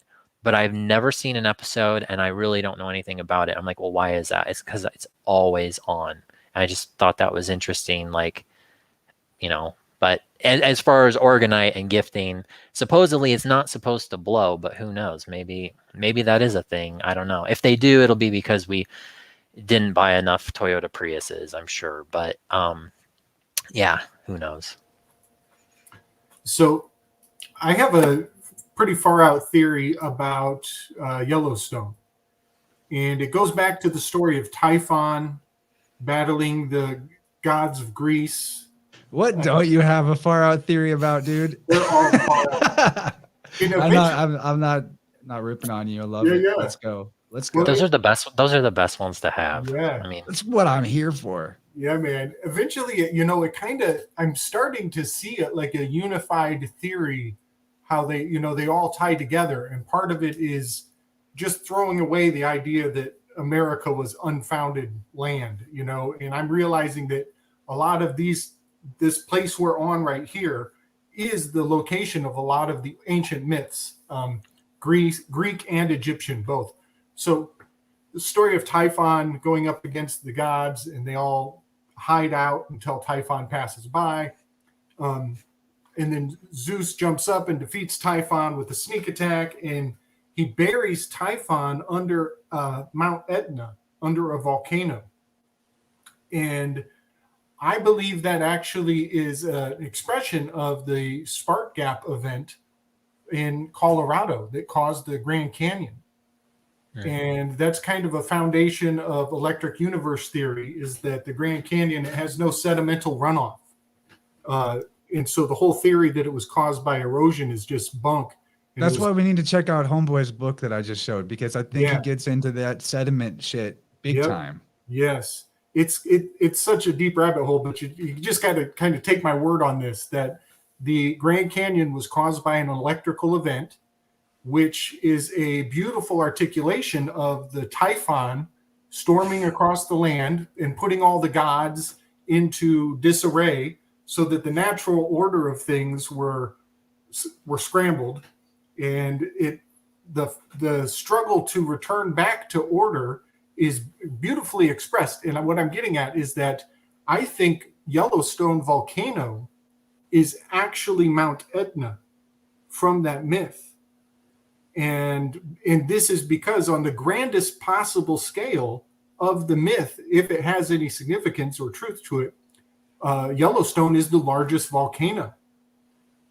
but I've never seen an episode and I really don't know anything about it. I'm like, well, why is that? It's because it's always on. And I just thought that was interesting. Like, but as far as organite and gifting, supposedly it's not supposed to blow, but who knows? Maybe that is a thing. I don't know. If they do, it'll be because we didn't buy enough Toyota Priuses, I'm sure. But yeah, who knows? So I have a pretty far out theory about Yellowstone. And it goes back to the story of Typhon battling the gods of Greece. What don't you have a far out theory about, dude? They're all far out. I'm not ripping on you. I love it. Yeah. Let's go. Those are the best. Those are the best ones to have. Yeah. I mean, that's what I'm here for. Yeah, man. Eventually, it kind of, I'm starting to see it like a unified theory, how they, they all tie together. And part of it is just throwing away the idea that America was unfounded land, and I'm realizing that a lot of this place we're on right here is the location of a lot of the ancient myths, Greek and Egyptian both. So the story of Typhon going up against the gods, and they all hide out until Typhon passes by. And then Zeus jumps up and defeats Typhon with a sneak attack, and he buries Typhon under Mount Etna, under a volcano. And I believe that actually is an expression of the spark gap event in Colorado that caused the Grand Canyon. Mm-hmm. And that's kind of a foundation of electric universe theory, is that the Grand Canyon has no sedimental runoff. And so the whole theory that it was caused by erosion is just bunk. And that's why we need to check out Homeboy's book that I just showed, because I think he gets into that sediment shit big time. Yes. It's such a deep rabbit hole, but you just got to kind of take my word on this, that the Grand Canyon was caused by an electrical event, which is a beautiful articulation of the Typhon storming across the land and putting all the gods into disarray so that the natural order of things were scrambled. and the struggle to return back to order is beautifully expressed. And what I'm getting at is that I think Yellowstone volcano is actually Mount Etna from that myth. And this is because on the grandest possible scale of the myth, if it has any significance or truth to it, Yellowstone is the largest volcano.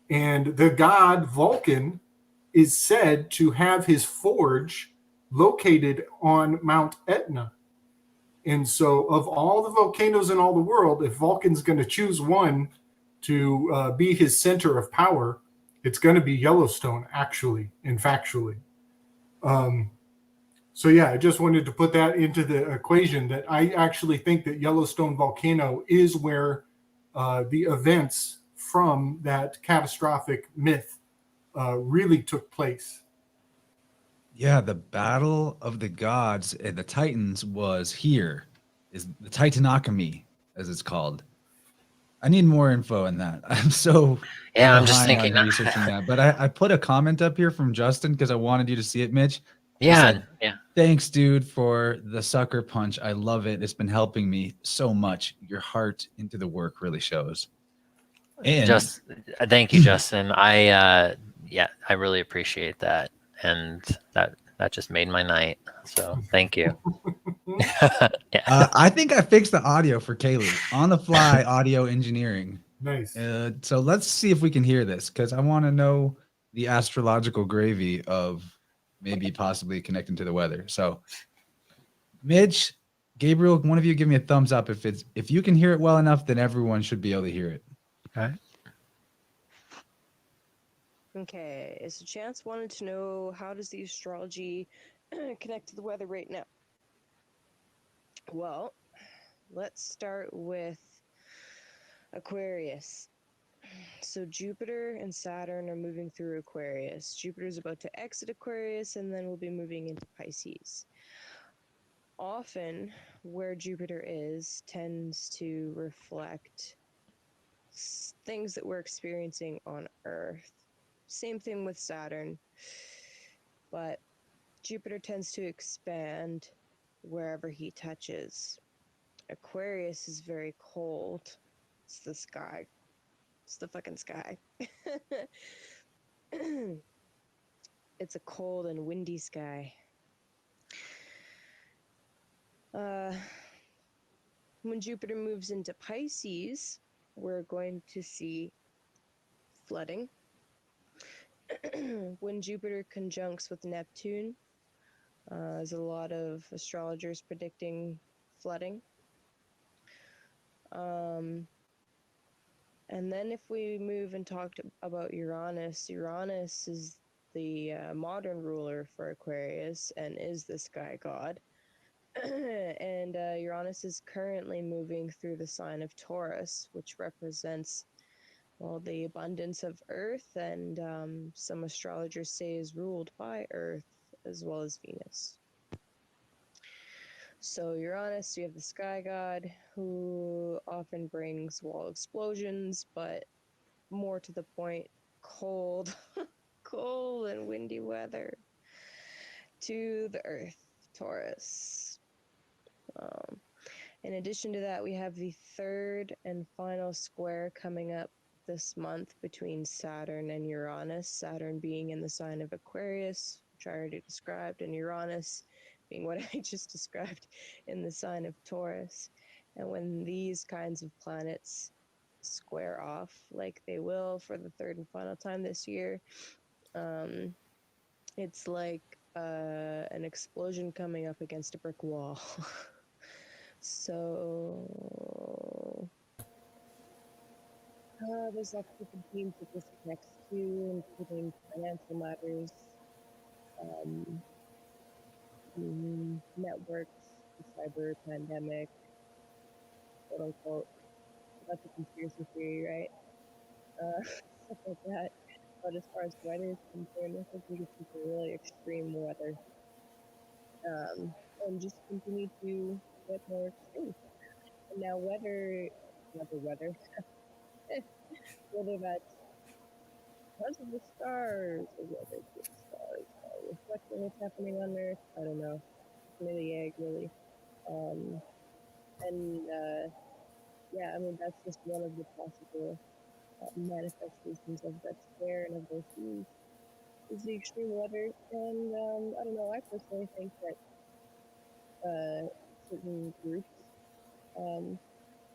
And the god Vulcan is said to have his forge located on Mount Etna. And so, of all the volcanoes in all the world, if Vulcan's going to choose one to be his center of power, it's going to be Yellowstone, actually and factually. So yeah, I just wanted to put that into the equation, that I actually think that Yellowstone volcano is where the events from that catastrophic myth really took place. Yeah, the battle of the gods and the Titans was here, is the Titanokami, as it's called. I need more info on that. I'm so Yeah, I'm just behind on thinking. researching that. But I put a comment up here from Justin because I wanted you to see it, Mitch. He Yeah, said, yeah. thanks, dude, for the sucker punch. I love it. It's been helping me so much. Your heart into the work really shows. And Just thank you, Justin. I really appreciate that, and that just made my night. So thank you. Yeah. I think I fixed the audio for Kaylee on the fly audio engineering. Nice. So let's see if we can hear this, because I want to know the astrological gravy of maybe possibly connecting to the weather. So Mitch, Gabriel, one of you give me a thumbs up if you can hear it well enough, then everyone should be able to hear it. All right. Okay, so Chance wanted to know, how does the astrology connect to the weather right now? Well, let's start with Aquarius. So Jupiter and Saturn are moving through Aquarius. Jupiter's about to exit Aquarius and then we'll be moving into Pisces. Often, where Jupiter is tends to reflect things that we're experiencing on Earth. Same thing with Saturn, but Jupiter tends to expand wherever he touches. Aquarius is very cold. It's the sky. It's the fucking sky. It's a cold and windy sky. When Jupiter moves into Pisces, we're going to see flooding. When Jupiter conjuncts with Neptune, there's a lot of astrologers predicting flooding. And then if we move and talk about Uranus, Uranus is the modern ruler for Aquarius and is the sky god. And Uranus is currently moving through the sign of Taurus, which represents, well, the abundance of Earth, and some astrologers say is ruled by Earth as well as Venus. So Uranus, you have the sky god, who often brings wall explosions, but more to the point, cold, cold and windy weather to the Earth, Taurus. In addition to that, we have the third and final square coming up this month between Saturn and Uranus. Saturn being in the sign of Aquarius, which I already described, and Uranus being what I just described in the sign of Taurus. And when these kinds of planets square off, like they will for the third and final time this year, it's like an explosion coming up against a brick wall. So there's lots of different themes that this connects to, including financial matters, networks, the cyber pandemic, quote unquote. That's a conspiracy theory, right? Stuff like that. But as far as weather is concerned, I think we could see some really extreme weather, and just continue to get more extreme. And now whether that's because of the stars, or whether it's the stars are reflecting what's happening on Earth. I don't know. Maybe egg, really. Um, and yeah, I mean that's just one of the possible manifestations of that square and of those themes is the extreme weather. And I don't know. I personally think that certain groups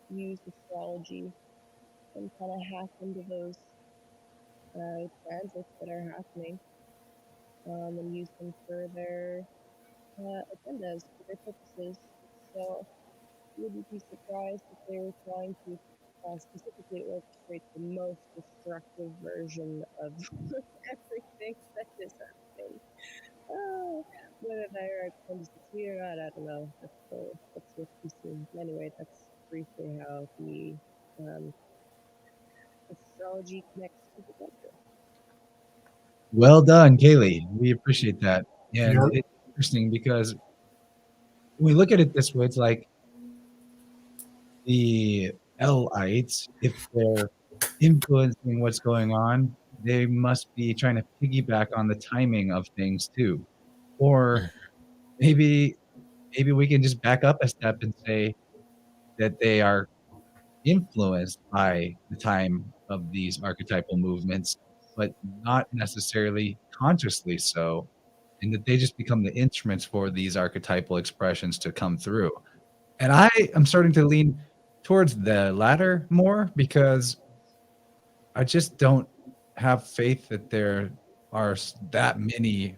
use astrology and kind of hack into those transits that are happening and use them for their agendas, for their purposes. So you wouldn't be surprised if they were trying to specifically orchestrate the most destructive version of everything that is happening. Whether they're going to succeed or not, I don't know. That's yet to be seen. Anyway, that's briefly how the astrology connects to the weather. Well done, Kaylee. We appreciate that. And Yeah. it's interesting because when we look at it this way, it's like the Lites, if they're influencing what's going on, they must be trying to piggyback on the timing of things too. Or maybe we can just back up a step and say that they are influenced by the time of these archetypal movements, but not necessarily consciously so, and that they just become the instruments for these archetypal expressions to come through. And I am starting to lean towards the latter more because I just don't have faith that there are that many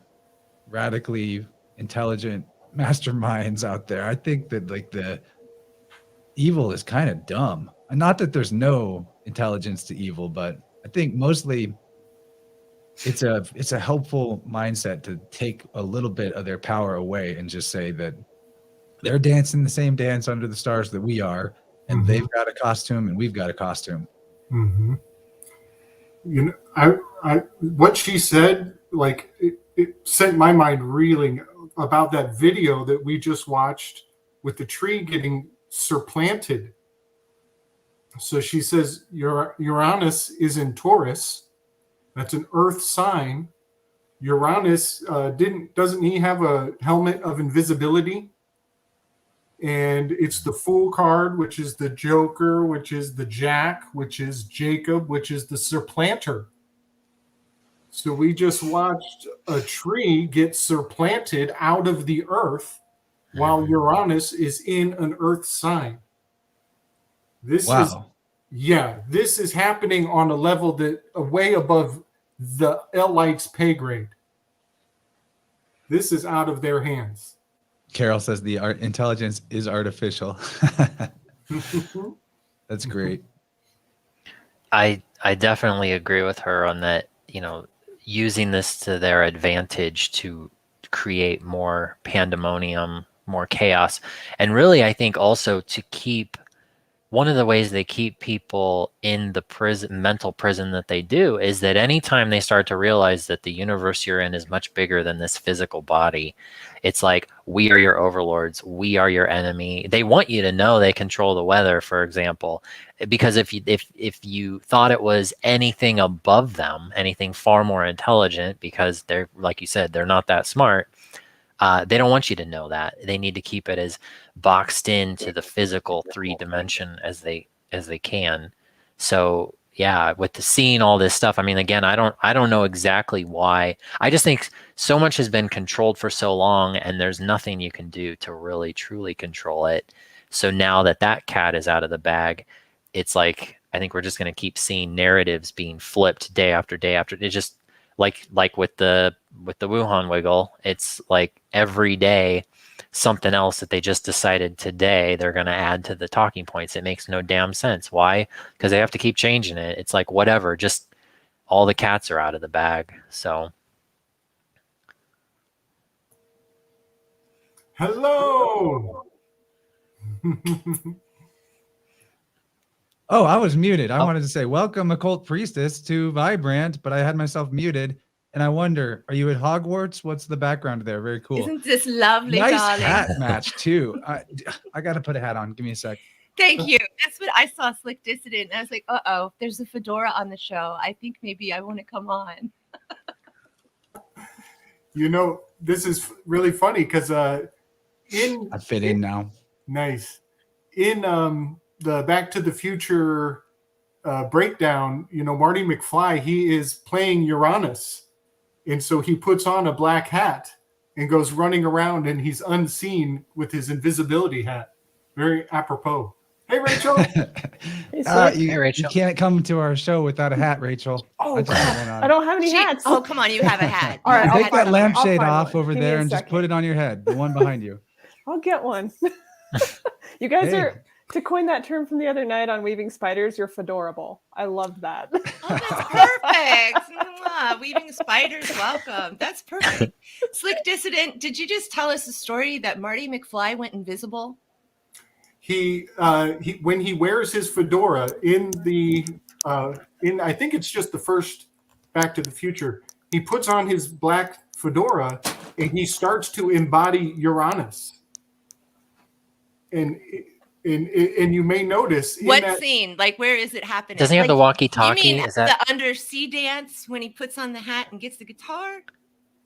radically intelligent masterminds out there. I think that like the evil is kind of dumb. And not that there's no intelligence to evil, but I think mostly it's a helpful mindset to take a little bit of their power away and just say that they're dancing the same dance under the stars that we are, and they've got a costume and we've got a costume. Mm-hmm. You know, I what she said, like it sent my mind reeling about that video that we just watched with the tree getting supplanted. So she says Uranus is in Taurus. That's an Earth sign. Uranus doesn't he have a helmet of invisibility? And it's the Fool card, which is the Joker, which is the Jack, which is Jacob, which is the supplanter. So we just watched a tree get supplanted out of the earth while Uranus is in an earth sign. This is happening on a level that way above the Lites pay grade. This is out of their hands. Carol says the intelligence is artificial. That's great. I definitely agree with her on that, using this to their advantage to create more pandemonium, more chaos. And really, I think also to keep, one of the ways they keep people in the mental prison that they do is that anytime they start to realize that the universe you're in is much bigger than this physical body, it's like, we are your overlords, we are your enemy. They want you to know they control the weather, for example, because if you thought it was anything above them, anything far more intelligent, because they're, like you said, they're not that smart, they don't want you to know that. They need to keep it as boxed into the physical 3D as they can. So yeah, with the seeing all this stuff, I mean, again, I don't know exactly why. I just think so much has been controlled for so long, and there's nothing you can do to really truly control it. So now that cat is out of the bag, it's like, I think we're just going to keep seeing narratives being flipped day after day after. It just like with the Wuhan wiggle, it's like every day something else that they just decided today they're going to add to the talking points. It makes no damn sense. Why? Because they have to keep changing it. It's like, whatever, just all the cats are out of the bag. So hello. Oh, I was muted. I wanted to say welcome, Occult Priestess, to Vibe Rant, but I had myself muted. And I wonder, are you at Hogwarts? What's the background there? Very cool. Isn't this lovely, nice darling? hat match too. I got to put a hat on. Give me a sec. Thank you. That's what I saw, Slick Dissident. And I was like, uh-oh, there's a fedora on the show. I think maybe I want to come on. You know, this is really funny because I fit in now. Nice. In the Back to the Future breakdown, you know, Marty McFly, he is playing Uranus. And so he puts on a black hat and goes running around, and he's unseen with his invisibility hat. Very apropos. Hey, Rachel. You Rachel. can't come to our show without a hat, Rachel. Oh, That's what's going on. I don't have any hats. Oh, come on. You have a hat. All right, Take that lampshade find off one. over Give me there a and just second. put it on your head, the one behind you. I'll get one. You guys Hey. are, to coin that term from the other night on Weaving Spiders, you're fedorable. I love that. Oh, that's perfect. Mwah. Weaving spiders, welcome. That's perfect. Slick Dissident, did you just tell us a story that Marty McFly went invisible? He when he wears his fedora in I think it's just the first Back to the Future, he puts on his black fedora and he starts to embody Uranus. And you may notice What scene? Like, where is it happening? Doesn't he have Like, the walkie-talkie? You mean Is that the undersea dance when he puts on the hat and gets the guitar?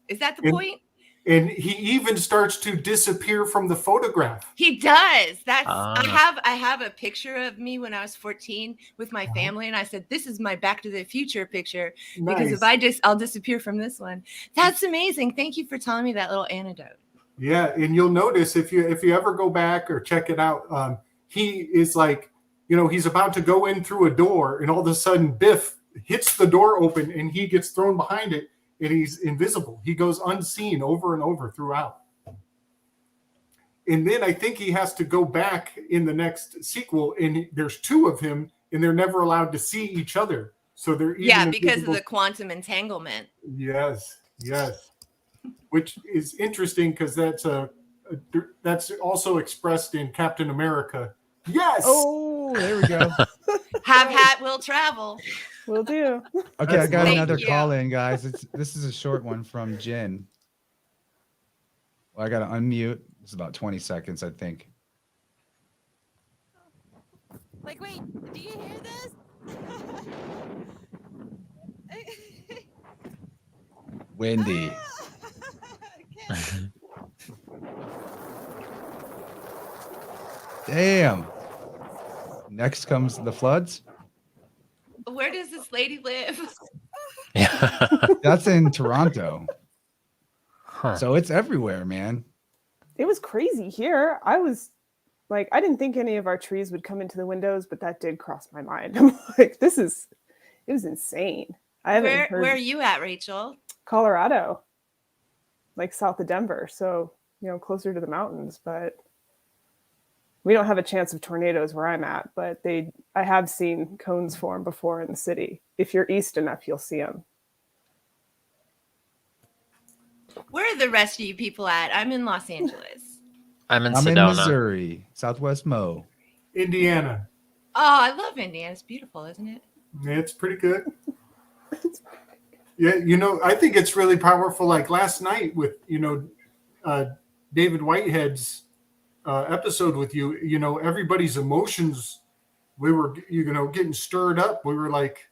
Is that the point? And he even starts to disappear from the photograph. He does. That's Ah. I have a picture of me when I was 14 with my family, and I said, "This is my Back to the Future picture because Nice. I'll disappear from this one." That's amazing. Thank you for telling me that little anecdote. Yeah, and you'll notice if you ever go back or check it out, he is like, you know, he's about to go in through a door, and all of a sudden Biff hits the door open, and he gets thrown behind it, and he's invisible. He goes unseen over and over throughout. And then I think he has to go back in the next sequel, and there's two of him, and they're never allowed to see each other. So they're even Because of invisible. the quantum entanglement. Yes. Which is interesting because that's also expressed in Captain America. Yes. Oh, there we go. Have hat will travel. Will do. Okay, I got Thank another you. call in, guys. This is a short one from Jen. Well, I got to unmute. It's about 20 seconds, I think. Like, wait, do you hear this? Wendy. Okay. Damn. Next comes the floods. Where does this lady live? Yeah. That's in Toronto. Huh. So it's everywhere, man. It was crazy here. I was like, I didn't think any of our trees would come into the windows, but that did cross my mind. I'm like, it was insane. I haven't heard Where are you at, Rachel? Colorado, like south of Denver. So, you know, closer to the mountains, but we don't have a chance of tornadoes where I'm at, but I have seen cones form before in the city. If you're east enough, you'll see them. Where are the rest of you people at? I'm in Los Angeles. I'm in I'm in Sedona. Missouri, Southwest Mo. Indiana. Oh, I love Indiana. It's beautiful, isn't it? Yeah, it's pretty good. Yeah, you know, I think it's really powerful. Like last night with, you know, David Whitehead's episode with you, you know, everybody's emotions, we were, you know, getting stirred up. We were like,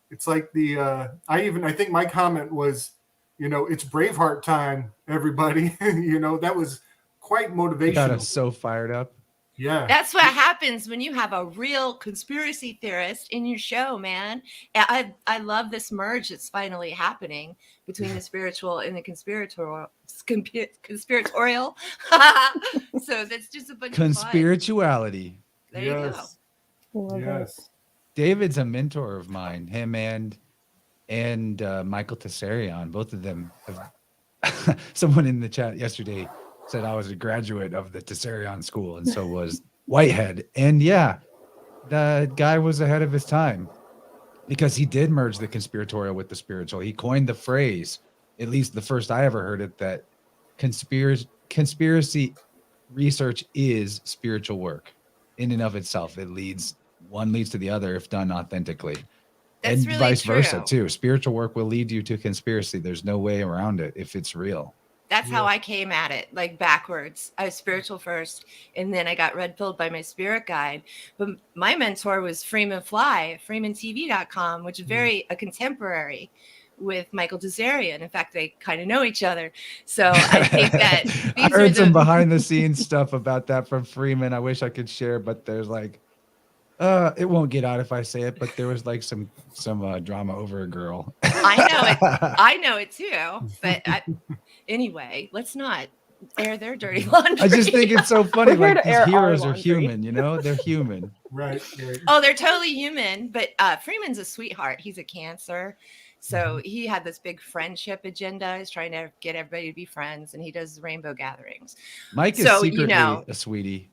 it's like I think my comment was, you know, it's Braveheart time, everybody. You know, that was quite Got motivational. us so fired up. Yeah. That's what happens when you have a real conspiracy theorist in your show, man. I love this merge that's finally happening between the spiritual and the conspiratorial. So that's just a bunch of fun. Conspirituality. There you go. Love it. Yes. David's a mentor of mine. Him and Michael Tessarion, both of them have someone in the chat yesterday said I was a graduate of the Tessarion school, and so was Whitehead. And yeah, the guy was ahead of his time because he did merge the conspiratorial with the spiritual. He coined the phrase, at least the first I ever heard it, that conspiracy research is spiritual work in and of itself. One leads to the other if done authentically. That's and really vice versa true. too. Spiritual work will lead you to conspiracy. There's no way around it if it's real. That's how I came at it, like backwards. I was spiritual first, and then I got red pilled by my spirit guide. But my mentor was Freeman Fly, freemantv.com, which is very a contemporary with Michael Dzarian. In fact, they kind of know each other. So I think that I these are heard some the behind the scenes stuff about that from Freeman. I wish I could share, but there's like, it won't get out if I say it, but there was like some drama over a girl. I know it too. But anyway, let's not air their dirty laundry. I just think it's so funny. We're here Like to these air our heroes are laundry. human, you know, they're human. Right. Oh, they're totally human. But Freeman's a sweetheart. He's a Cancer. So he had this big friendship agenda. He's trying to get everybody to be friends, and he does rainbow gatherings. Mike is So, secretly you know, a sweetie.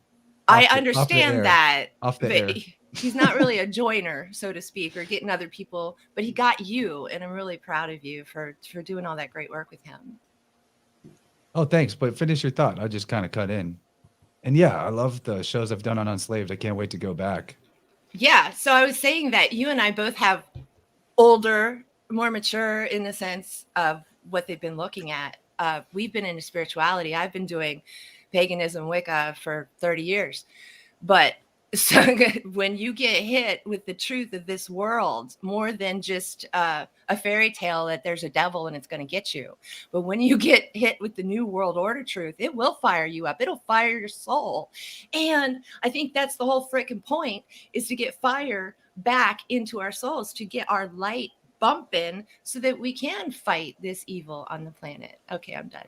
I Off the understand air. that. Off the but air. He's not really a joiner, so to speak, or getting other people, but he got you, and I'm really proud of you for doing all that great work with him. Oh, thanks. But finish your thought. I just kind of cut in. And yeah, I love the shows I've done on Unslaved. I can't wait to go back. Yeah. So I was saying that you and I both have older, more mature in the sense of what they've been looking at. We've been into spirituality. I've been doing paganism, Wicca for 30 years. But so when you get hit with the truth of this world, more than just a fairy tale that there's a devil and it's going to get you, but when you get hit with the new world order truth, it will fire you up. It'll fire your soul. And I think that's the whole freaking point, is to get fire back into our souls, to get our light bumping so that we can fight this evil on the planet. Okay, I'm done.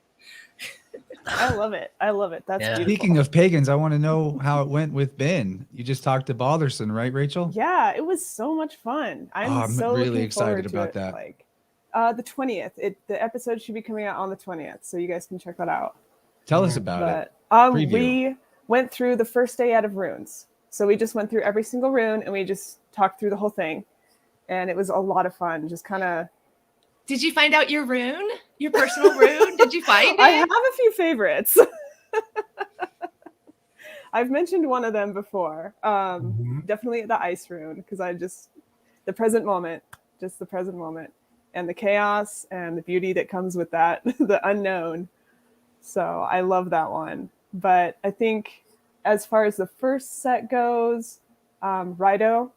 I love it. That's beautiful. Speaking of pagans, I want to know how it went with Ben. You just talked to Balderson, right, Rachel? Yeah, it was so much fun. I'm so really looking excited forward about to it. that. Like the 20th. The episode should be coming out on the 20th, so you guys can check that out. Tell us about it. We went through the first day out of runes. So we just went through every single rune and we just talked through the whole thing. And it was a lot of fun. Just kind of. Did you find out your rune? Your personal rune? Did you find it? I have a few favorites. I've mentioned one of them before. Definitely the ice rune, because the present moment, and the chaos and the beauty that comes with that, the unknown. So I love that one. But I think as far as the first set goes, Rido.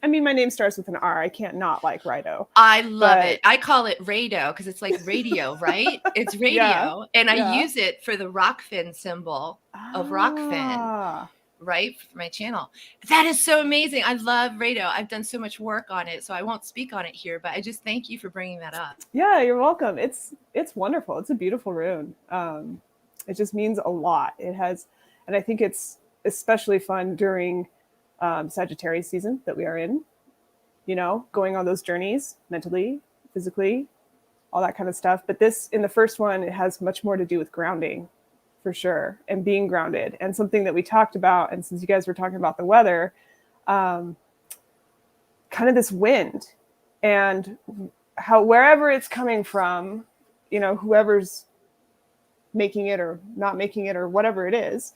I mean, my name starts with an R. I can't not like Rido. I love it. I call it Rado because it's like radio, right? It's radio. Yeah, and I use it for the Rockfin symbol of Rockfin, right? For my channel. That is so amazing. I love Rado. I've done so much work on it, so I won't speak on it here, but I just thank you for bringing that up. Yeah, you're welcome. It's wonderful. It's a beautiful rune. It just means a lot. It has, and I think it's especially fun during Sagittarius season that we are in, you know, going on those journeys mentally, physically, all that kind of stuff. But this, in the first one, it has much more to do with grounding, for sure, and being grounded. And something that we talked about, and since you guys were talking about the weather, kind of this wind and how wherever it's coming from, you know, whoever's making it or not making it or whatever it is,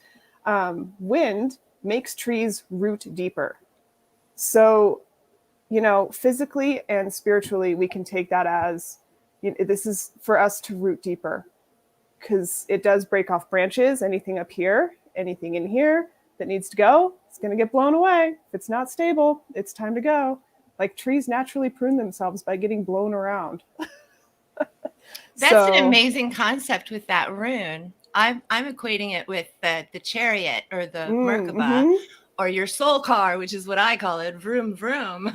wind makes trees root deeper. So, you know, physically and spiritually, we can take that as, you know, this is for us to root deeper, because it does break off branches. Anything up here, anything in here that needs to go, it's going to get blown away. If it's not stable, it's time to go. Like trees naturally prune themselves by getting blown around. That's an amazing concept with that rune. I'm equating it with the chariot or the Merkaba or your soul car, which is what I call it, vroom vroom.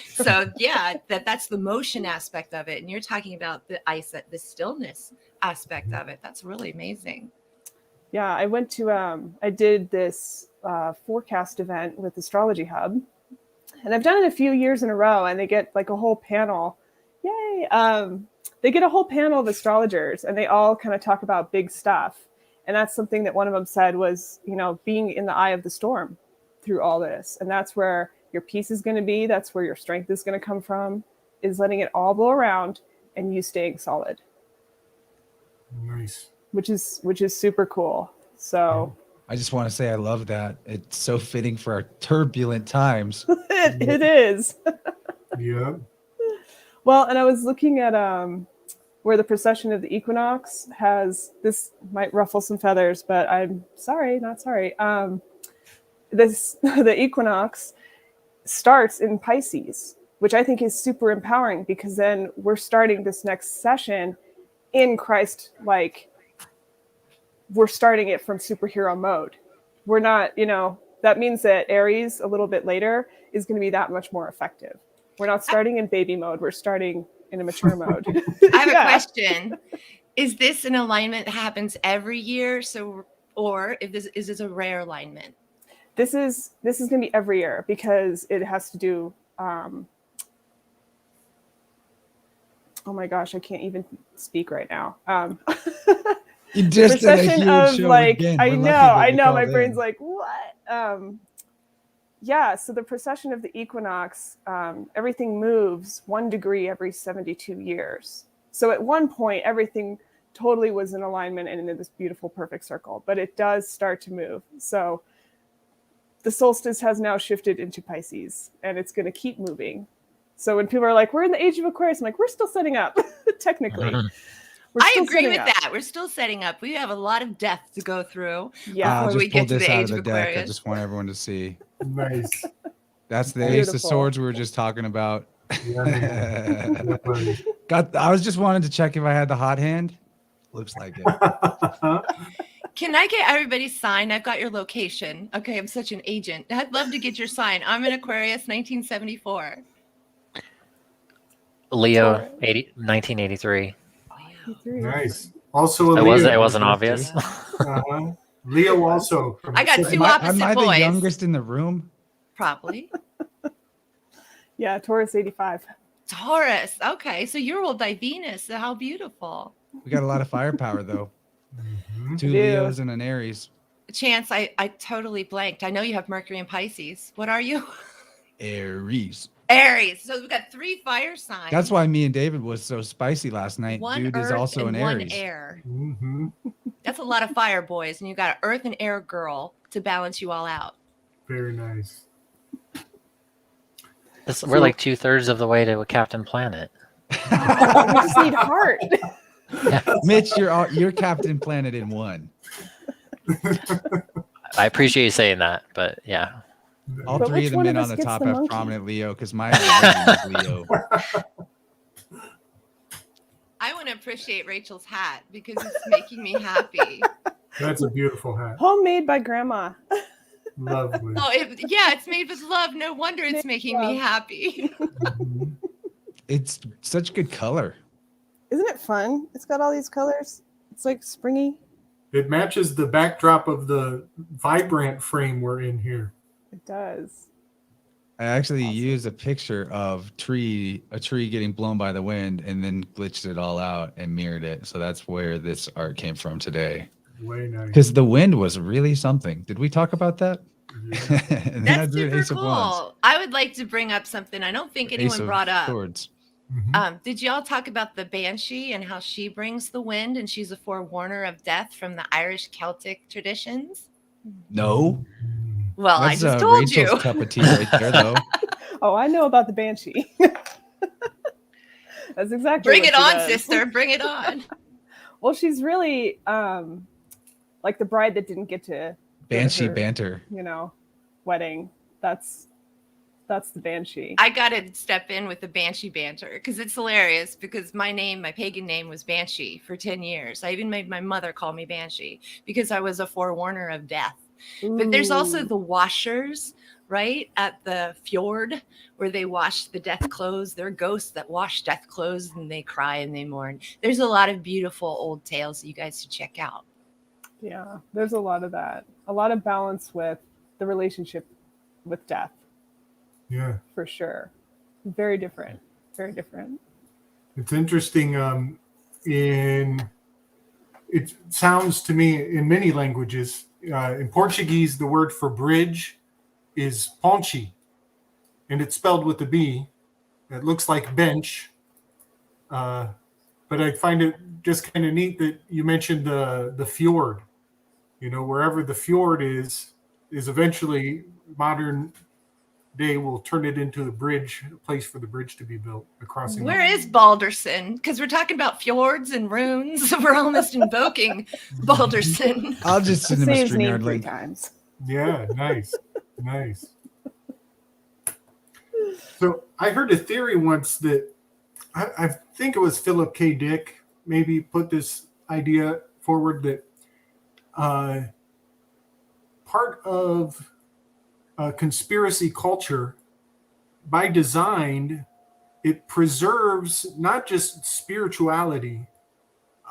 So yeah, that's the motion aspect of it, and you're talking about the the stillness aspect of it. That's really amazing. Yeah, I went to I did this forecast event with Astrology Hub, and I've done it a few years in a row, and they get like a whole panel. Yay! They get a whole panel of astrologers, and they all kind of talk about big stuff. And that's something that one of them said was, you know, being in the eye of the storm through all this. And that's where your peace is going to be. That's where your strength is going to come from, is letting it all blow around and you staying solid. Nice. Which is super cool. So I just want to say I love that. It's so fitting for our turbulent times. it is. Yeah. Well, and I was looking at where the precession of the equinox has, this might ruffle some feathers, but I'm sorry, not sorry. The equinox starts in Pisces, which I think is super empowering, because then we're starting this next session in Christ, like we're starting it from superhero mode. We're not, that means that Aries a little bit later is going to be that much more effective. We're not starting in baby mode. We're starting in a mature mode. I have a question. Is this an alignment that happens every year? Or is this a rare alignment? This is going to be every year, because it has to do. Oh my gosh, I can't even speak right now. You just did a Procession huge of show like, again. I We're know, lucky that you my called brain's in. like, what? Yeah, so the precession of the equinox, everything moves 1 degree every 72 years. So at one point, everything totally was in alignment and in this beautiful, perfect circle, but it does start to move. So the solstice has now shifted into Pisces, and it's going to keep moving. So when people are like, we're in the age of Aquarius, I'm like, we're still setting up, technically. I agree with that. We're still setting up. We have a lot of death to go through Yeah. before we get to the age of deck. I Aquarius. just want everyone to see. Nice. That's the Ace of Swords we were just talking about. Yeah. I was just wanting to check if I had the hot hand. Looks like it. Can I get everybody's sign? I've got your location. Okay, I'm such an agent. I'd love to get your sign. I'm an Aquarius, 1974. Leo, 1983. Nice. Also, a It Leo. wasn't obvious. Leo also. I got two Am opposite I the boys. youngest in the room? Probably. Yeah, Taurus 85. Taurus. Okay, so you're ruled by Venus. So how beautiful. We got a lot of firepower though. Mhm. 2 Leos and an Aries. Chance, I totally blanked. I know you have Mercury and Pisces. What are you? Aries. Aries. So we've got 3 fire signs. That's why me and David was so spicy last night. One Dude earth is also and an one Aries. air. Mhm. That's a lot of fire, boys, and you got an earth and air girl to balance you all out. Very nice. We're like 2/3 of the way to a Captain Planet. We just need heart. Mitch, you're Captain Planet in one. I appreciate you saying that, but yeah. All But 3 which of the one men of on us the gets top the have monkey? prominent Leo because my rising is Leo. I want to appreciate Rachel's hat because it's making me happy. That's a beautiful hat. Homemade by grandma. Lovely. Oh, it's made with love. No wonder it's making me happy. Mhm. It's such good color. Isn't it fun? It's got all these colors. It's like springy. It matches the backdrop of the Vibe Rant frame we're in here. It does. I actually used a picture of a tree getting blown by the wind and then glitched it all out and mirrored it. So that's where this art came from today. Way nice. Because the wind was really something. Did we talk about that? Yeah. And then I That's drew an super Ace of Wands. cool. I would like to bring up something I don't think Ace anyone of brought up. Swords. Mhm. Did y'all talk about the Banshee and how she brings the wind and she's a forewarner of death from the Irish Celtic traditions? No. Well, That's I just told Rachel's you. cup of tea right there, though. Oh, I know about the Banshee. That's exactly Bring what it she on, does. sister. Bring it on. Well, she's really like the bride that didn't get to go to Banshee her, banter. wedding. That's the Banshee. I got to step in with the Banshee banter because it's hilarious because my pagan name was Banshee for 10 years. I even made my mother call me Banshee because I was a forewarner of death. But there's also Ooh. the washers, right, at the fjord where they wash the death clothes. There are ghosts that wash death clothes and they cry and they mourn. There's a lot of beautiful old tales that you guys should check out. Yeah, there's a lot of that. A lot of balance with the relationship with death, Yeah. for sure. Very different. Very different. It's interesting. It sounds to me in many languages. In Portuguese, the word for bridge is ponte, and it's spelled with a B. It looks like bench, but I find it just kind of neat that you mentioned the fjord. Wherever the fjord is eventually modern day we'll turn it into a bridge, a place for the bridge to be built, a crossing. Where is Balderson? Because we're talking about fjords and runes. We're almost invoking Balderson. I'll just send him a Say his name StreamYard 3 link. times. Yeah, nice, nice. So I heard a theory once that I think it was Philip K. Dick maybe put this idea forward that part of conspiracy culture, by design, it preserves not just spirituality,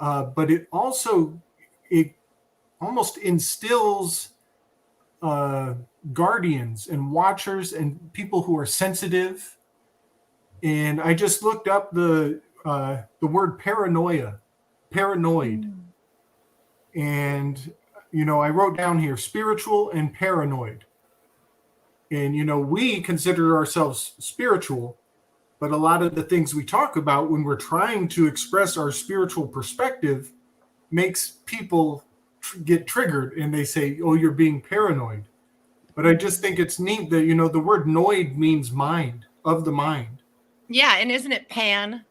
but it almost instills guardians and watchers and people who are sensitive. And I just looked up the word paranoid, and I wrote down here spiritual and paranoid. And we consider ourselves spiritual, but a lot of the things we talk about when we're trying to express our spiritual perspective makes people get triggered, and they say, "Oh, you're being paranoid." But I just think it's neat that the word "noid" means mind, of the mind. Yeah, and isn't it pan,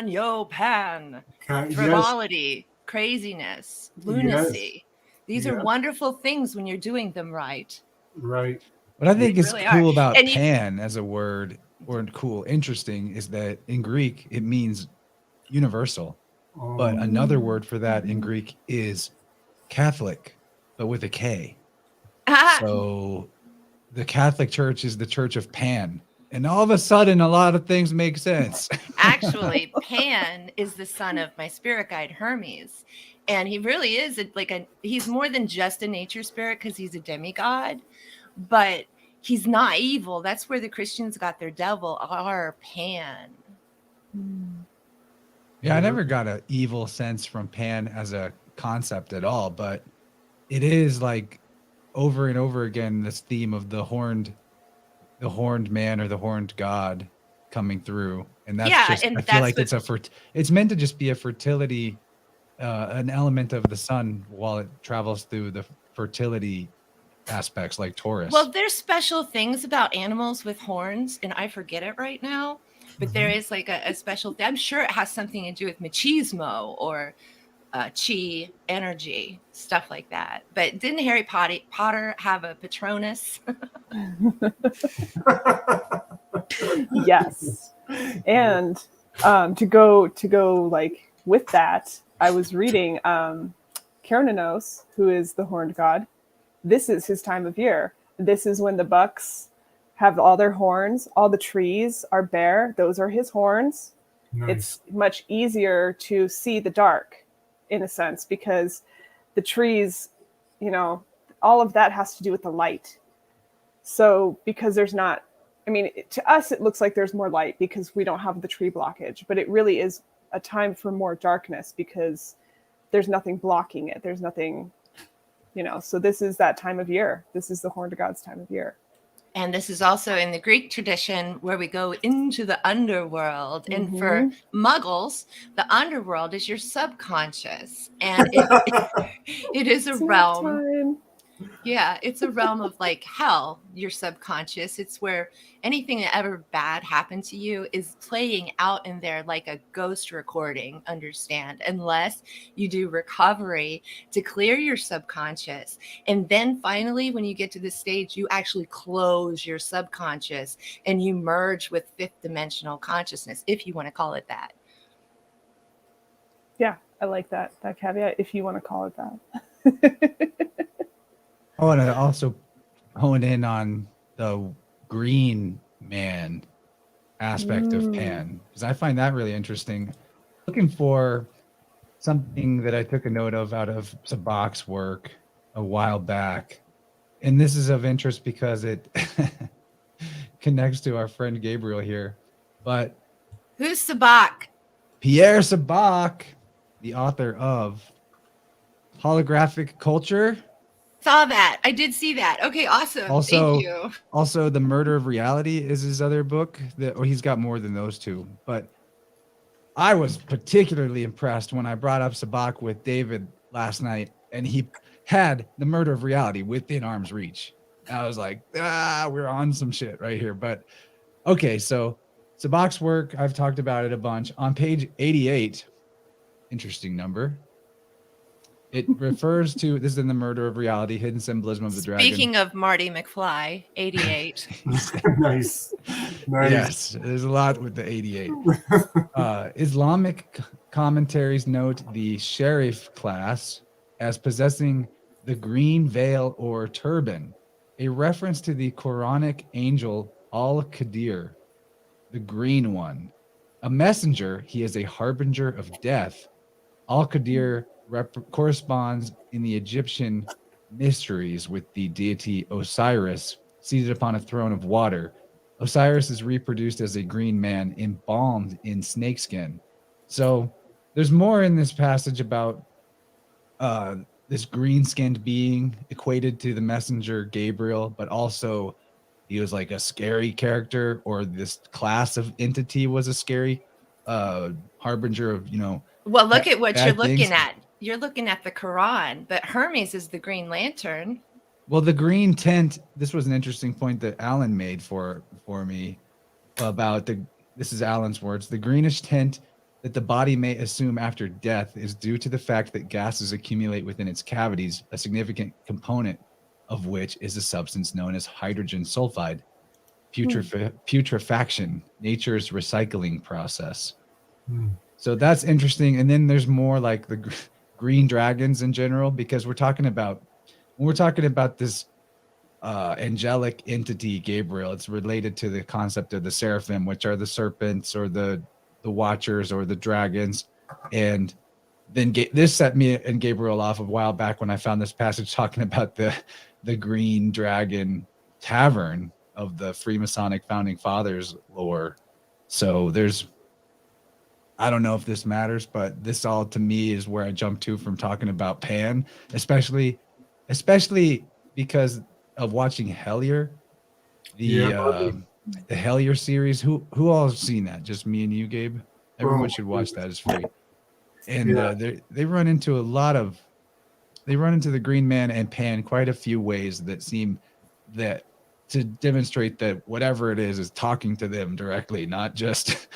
yo, pan? Yes. Frivolity, craziness, lunacy. These are Yeah. wonderful things when you're doing them right. Right. What I think They is really cool are. about And you- pan as a word, or cool, interesting, is that in Greek it means universal. But another word for that in Greek is Catholic, but with a K. So the Catholic Church is the Church of Pan. And all of a sudden, a lot of things make sense. Actually, Pan is the son of my spirit guide Hermes. And he really is he's more than just a nature spirit because he's a demigod, but he's not evil. That's where the Christians got their devil, our Pan. Yeah, I never got an evil sense from Pan as a concept at all, but it is like over and over again this theme of the horned man or the horned god coming through, and that's I feel like it's meant to just be a fertility, an element of the sun while it travels through the fertility aspects like Taurus. Well, there's special things about animals with horns, and I forget it right now. But there is like a special thing. I'm sure it has something to do with machismo or chi energy, stuff like that. But didn't Harry Potter have a Patronus? Yes. And to go like with that, I was reading Cernunnos, who is the horned god. This is his time of year. This is when the bucks have all their horns. All the trees are bare. Those are his horns. Nice. It's much easier to see the dark, in a sense, because the trees, all of that has to do with the light. So because there's not, to us, it looks like there's more light because we don't have the tree blockage, but it really is a time for more darkness because there's nothing blocking it. There's nothing, so this is that time of year. This is the horned god's time of year. And this is also in the Greek tradition where we go into the underworld. And for Muggles, the underworld is your subconscious. And it is a realm. Yeah, it's a realm of like hell, your subconscious. It's where anything that ever bad happened to you is playing out in there like a ghost recording, understand, unless you do recovery to clear your subconscious. And then finally, when you get to this stage, you actually close your subconscious and you merge with fifth dimensional consciousness, if you want to call it that. Yeah, I like that caveat, if you want to call it that. I want to also hone in on the green man aspect of Pan, because I find that really interesting. Looking for something that I took a note of out of Sabak's work a while back. And this is of interest because it connects to our friend Gabriel here. But Who's Sabak? Pierre Sabak, the author of Holographic Culture. Saw that. I did see that. Okay, awesome. Thank you. Also, The Murder of Reality is his other book. He's got more than those two. But I was particularly impressed when I brought up Sabak with David last night, and he had The Murder of Reality within arm's reach. I was like, we're on some shit right here. But okay, so Sabac's work, I've talked about it a bunch. On page 88, interesting number. It refers to, this is in The Murder of Reality, Hidden Symbolism of the Dragon. Speaking of Marty McFly, 88. Nice. Yes, there's a lot with the 88. Islamic commentaries note the Sharif class as possessing the green veil or turban, a reference to the Quranic angel Al-Qadir, the green one. A messenger, he is a harbinger of death. Al-Qadir corresponds in the Egyptian mysteries with the deity Osiris, seated upon a throne of water. Osiris is reproduced as a green man embalmed in snakeskin. So there's more in this passage about this green-skinned being equated to the messenger Gabriel, but also he was like a scary character, or this class of entity was a scary harbinger of, Well, look at what bad you're looking things. at. You're looking at the Quran, but Hermes is the Green Lantern. Well, the green tent, this was an interesting point that Alan made for me about this is Alan's words, the greenish tint that the body may assume after death is due to the fact that gases accumulate within its cavities, a significant component of which is a substance known as hydrogen sulfide. Putrefaction, nature's recycling process. So that's interesting. And then there's more like the green dragons in general, because when we're talking about this angelic entity, Gabriel, it's related to the concept of the seraphim, which are the serpents or the watchers or the dragons. And then this set me and Gabriel off a while back when I found this passage talking about the green dragon tavern of the Freemasonic founding fathers lore. So I don't know if this matters, but this all to me is where I jump to from talking about Pan, especially because of watching Hellier, the Hellier series. Who all have seen that? Just me and you, Gabe? Everyone should watch that. It's free. And they run into the Green Man and Pan quite a few ways that seem that to demonstrate that whatever it is talking to them directly, not just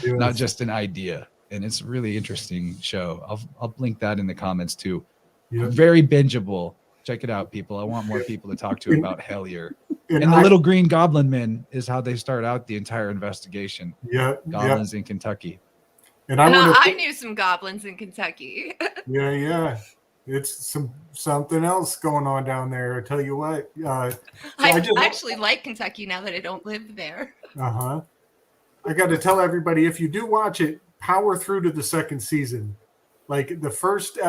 not just an idea. And it's a really interesting show. I'll link that in the comments too. Very bingeable. Check it out, people. I want more people to talk to about Hellier. And the Little Green Goblin Men is how they start out the entire investigation. Goblins in Kentucky. And I knew some goblins in Kentucky. It's something else going on down there. I tell you what. I actually like Kentucky now that I don't live there. I got to tell everybody, if you do watch it, power through to the second season. Like the first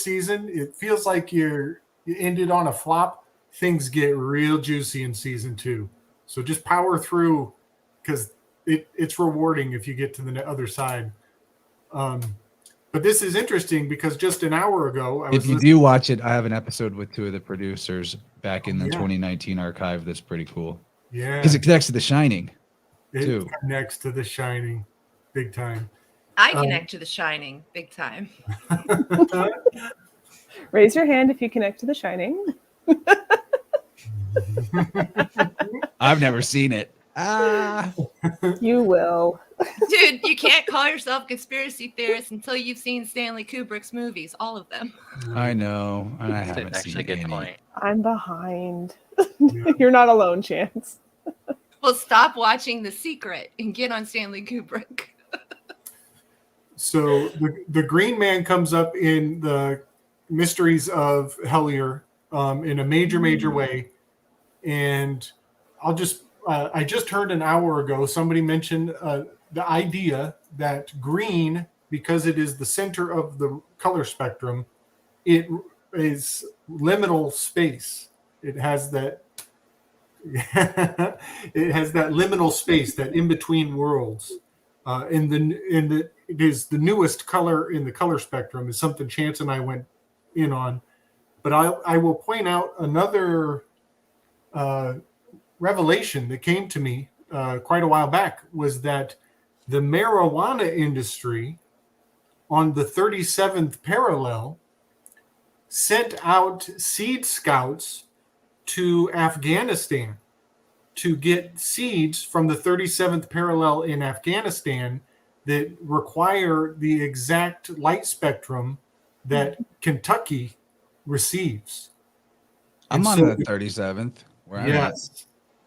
season, it feels like you ended on a flop. Things get real juicy in season 2. So just power through, because it's rewarding if you get to the other side. But this is interesting because just an hour ago, if you do watch it, I have an episode with 2 of the producers back in the 2019 archive. That's pretty cool. Yeah, because it connects to The Shining. It connects to The Shining, big time. I connect to The Shining, big time. Raise your hand if you connect to The Shining. I've never seen it. You will. Dude, you can't call yourself a conspiracy theorist until you've seen Stanley Kubrick's movies, all of them. I know. And I haven't That's seen a good any. point. I'm behind. You're not alone, Chance. Well, stop watching The Secret and get on Stanley Kubrick. So the Green Man comes up in the Mysteries of Hellier in a major way. And I just heard an hour ago somebody mentioned the idea that green, because it is the center of the color spectrum, it is liminal space. It has that liminal space, that in between worlds. It is the newest color in the color spectrum, is something Chance and I went in on. But I will point out another revelation that came to me quite a while back, was that the marijuana industry on the 37th parallel sent out seed scouts to Afghanistan to get seeds from the 37th parallel in Afghanistan that require the exact light spectrum that Kentucky receives. I'm And on so- the 37th. Where I'm at.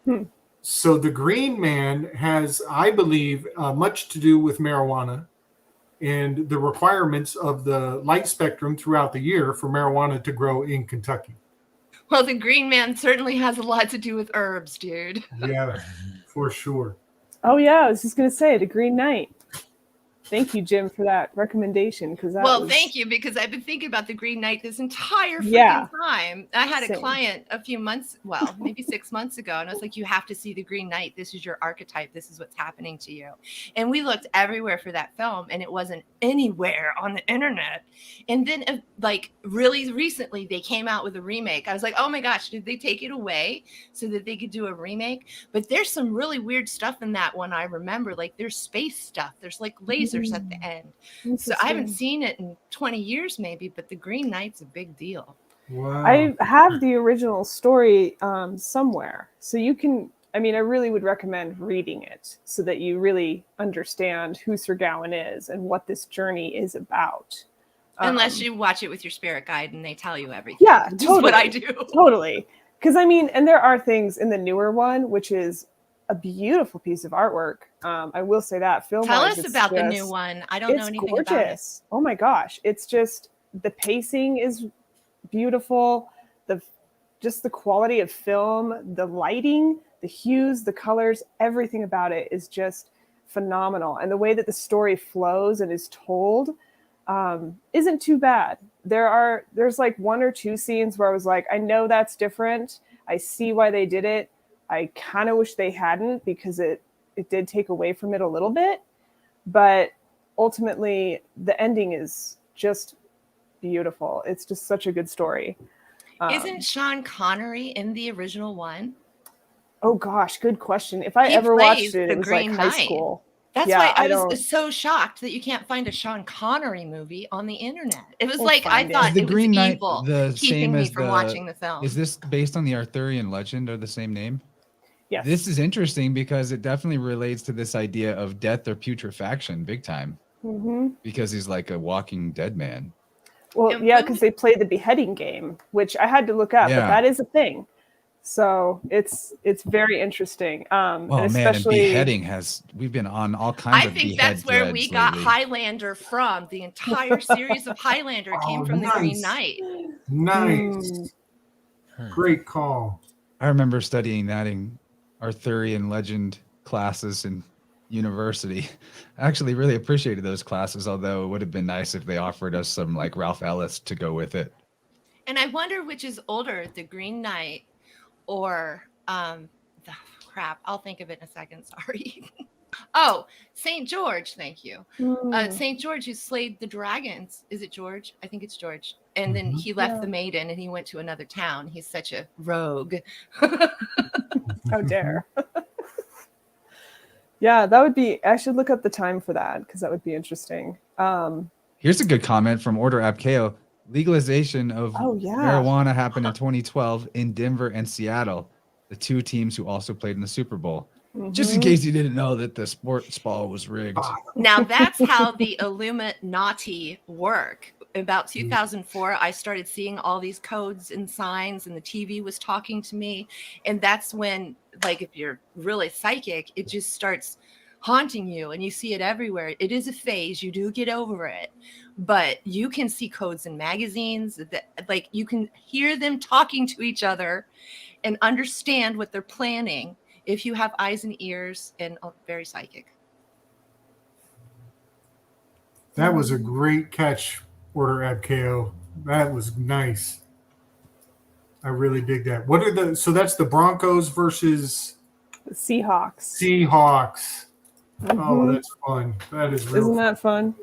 Yes. So the green man has, I believe, much to do with marijuana and the requirements of the light spectrum throughout the year for marijuana to grow in Kentucky. Well, the green man certainly has a lot to do with herbs, dude. Yeah, for sure. Oh yeah, I was just gonna say the Green Knight. Thank you, Jim, for that recommendation. Because that Well, was... thank you, because I've been thinking about the Green Knight this entire freaking Yeah. time. I had a Same. client a few months, well, maybe 6 months ago, and I was like, you have to see the Green Knight. This is your archetype. This is what's happening to you. And we looked everywhere for that film, and it wasn't anywhere on the internet. And then, like, really recently, they came out with a remake. I was like, oh my gosh, did they take it away so that they could do a remake? But there's some really weird stuff in that one, I remember. Like, there's space stuff. There's, like, lasers at the end. So I haven't seen it in 20 years maybe, but the Green Knight's a big deal. Wow. I have the original story somewhere. So you can, I mean, I really would recommend reading it so that you really understand who Sir Gawain is and what this journey is about. Unless you watch it with your spirit guide and they tell you everything. Yeah, Which is what I do. Totally. Because, I mean, and there are things in the newer one, which is a beautiful piece of artwork. I will say that. Tell us about the new one. I don't know anything about it. Oh my gosh. It's just, the pacing is beautiful. Just the quality of film, the lighting, the hues, the colors, everything about it is just phenomenal. And the way that the story flows and is told isn't too bad. There's like one or two scenes where I was like, I know that's different. I see why they did it. I kind of wish they hadn't, because it did take away from it a little bit. But ultimately, the ending is just beautiful. It's just such a good story. Isn't Sean Connery in the original one? Oh gosh, good question. If I He ever plays watched it, the it was like Green high Knight. school. That's Yeah, why I don't- was so shocked that you can't find a Sean Connery movie on the internet. It was We'll like I find it. thought Is the it Green was Knight evil, the keeping same me as from the- watching the film. Is this based on the Arthurian legend or the same name? Yes. This is interesting because it definitely relates to this idea of death or putrefaction big time, Mm-hmm. because he's like a walking dead man. Well, And yeah, when because they play the beheading game, which I had to look up, Yeah. but that is a thing. So it's very interesting. Oh And man, and especially, beheading we've been on all kinds I of think behead that's where we threads got lately. Highlander from. The entire series of Highlander came Oh, from the Green nice. Knight. Nice. Hmm. Great call. I remember studying that in Arthurian legend classes in university. I actually really appreciated those classes, although it would have been nice if they offered us some like Ralph Ellis to go with it. And I wonder which is older, the Green Knight or crap. I'll think of it in a second. Sorry. Oh, St. George. Thank you. Hmm. St. George, who slayed the dragons. Is it George? I think it's George. And then Mhm. he left Yeah. the maiden and he went to another town. He's such a rogue. How dare. Yeah, that would be, I should look up the time for that, because that would be interesting. Here's a good comment from Order Abkeo. Legalization of Oh, yeah. marijuana happened in 2012 in Denver and Seattle, the two teams who also played in the Super Bowl. Just in Mhm. case you didn't know that the sports ball was rigged. Now that's how the Illuminati work. About 2004, I started seeing all these codes and signs, and the TV was talking to me. And that's when, like, if you're really psychic, it just starts haunting you and you see it everywhere. It is a phase. You do get over it. But you can see codes in magazines that, like, you can hear them talking to each other and understand what they're planning if you have eyes and ears and are very psychic. That was a great catch, Order Abkeo. That was nice. I really dig that. What are so that's the Broncos versus The Seahawks. Seahawks. Oh, Mhm. that's fun. That is real Isn't fun. that fun?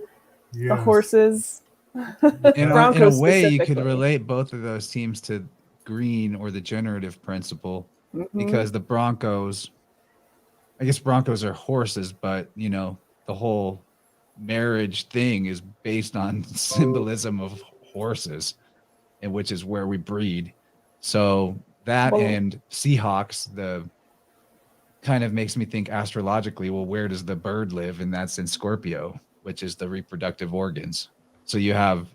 Yes. The horses. In a Broncos way, you could specifically. relate both of those teams to green or the generative principle, Mhm. because the Broncos, I guess Broncos are horses, but you know, the whole marriage thing is based on symbolism of horses, and which is where we breed. So That Well- and Seahawks, the kind of makes me think astrologically, well, where does the bird live? And that's in Scorpio, which is the reproductive organs. So you have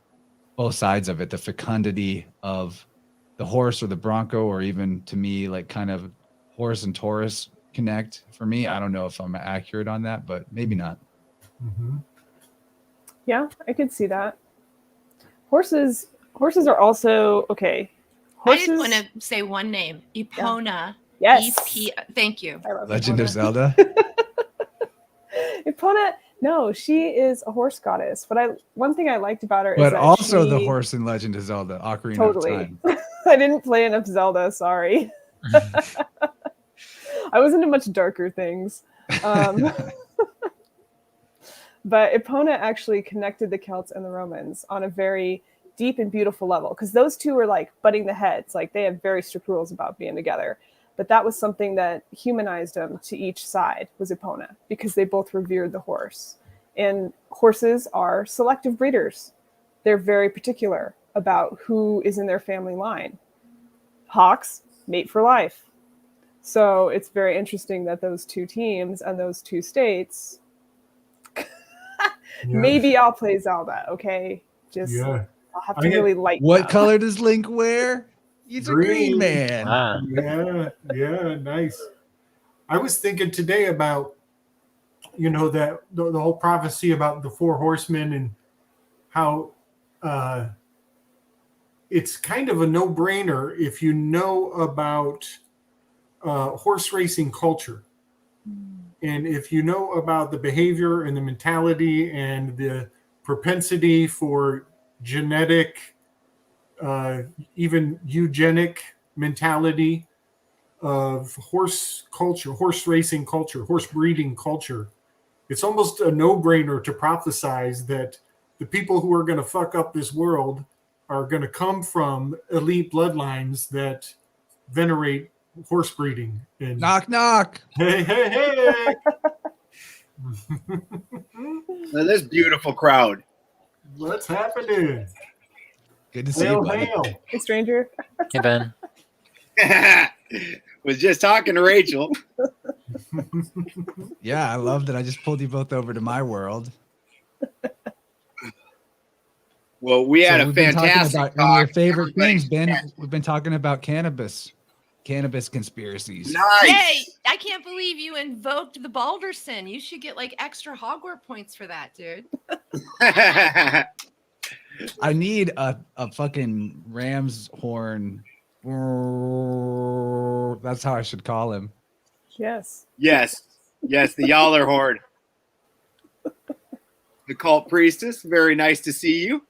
both sides of it, the fecundity of the horse or the bronco, or even to me, like kind of horse and Taurus connect for me. I don't know if I'm accurate on that, but maybe not. Mhm. Yeah, I could see that. Horses are also okay. I Horses. just want to say one name, Epona. Yes. Thank you. I love Legend of Epona. Zelda. Epona, no, she is a horse goddess. But one thing I liked about her is But that also the she- horse in Legend of Zelda, Ocarina Totally. of Time. I didn't play enough Zelda. Sorry. I was into much darker things. But Epona actually connected the Celts and the Romans on a very deep and beautiful level, because those two were like butting the heads. Like they have very strict rules about being together. But that was something that humanized them to each side, was Epona, because they both revered the horse. And horses are selective breeders. They're very particular about who is in their family line. Hawks mate for life. So it's very interesting that those two teams and those two states. Yeah. Maybe I'll play Zelda, okay? Just Yeah. I'll have I to get- really lighten What up. color does Link wear? He's a green Green. man. Ah. Yeah, nice. I was thinking today about, that the whole prophecy about the four horsemen and how it's kind of a no-brainer if you know about horse racing culture. And if you know about the behavior and the mentality and the propensity for genetic, even eugenic mentality of horse culture, horse racing culture, horse breeding culture, it's almost a no-brainer to prophesize that the people who are going to fuck up this world are going to come from elite bloodlines that venerate horse breeding. And Knock, knock. hey, hey, hey! Now, this beautiful crowd. What's happening? Good to see you, Hail, buddy. hail! Hey, stranger. Hey, Ben. Was just talking to Rachel. Yeah, I love that I just pulled you both over to my world. Well, we had a we've been talking fantastic about one of your talk. favorite Everybody- things, Ben. We've been talking about cannabis conspiracies. Nice. Yay! I can't believe you invoked the Balderson. You should get like extra Hogwarts points for that, dude. I need a fucking ram's horn. That's how I should call him. Yes. Yes, the Yaller Horde. The cult priestess. Very nice to see you.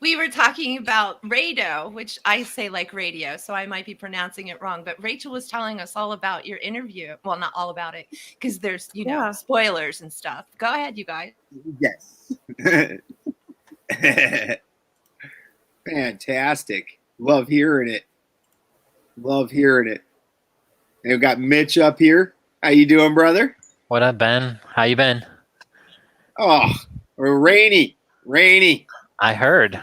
We were talking about radio, which I say like radio, so I might be pronouncing it wrong. But Rachel was telling us all about your interview. Well, not all about it, because there's, Yeah. spoilers and stuff. Go ahead, you guys. Yes. Fantastic. Love hearing it. And we've got Mitch up here. How you doing, brother? What up, Ben? How you been? Oh, rainy. I heard.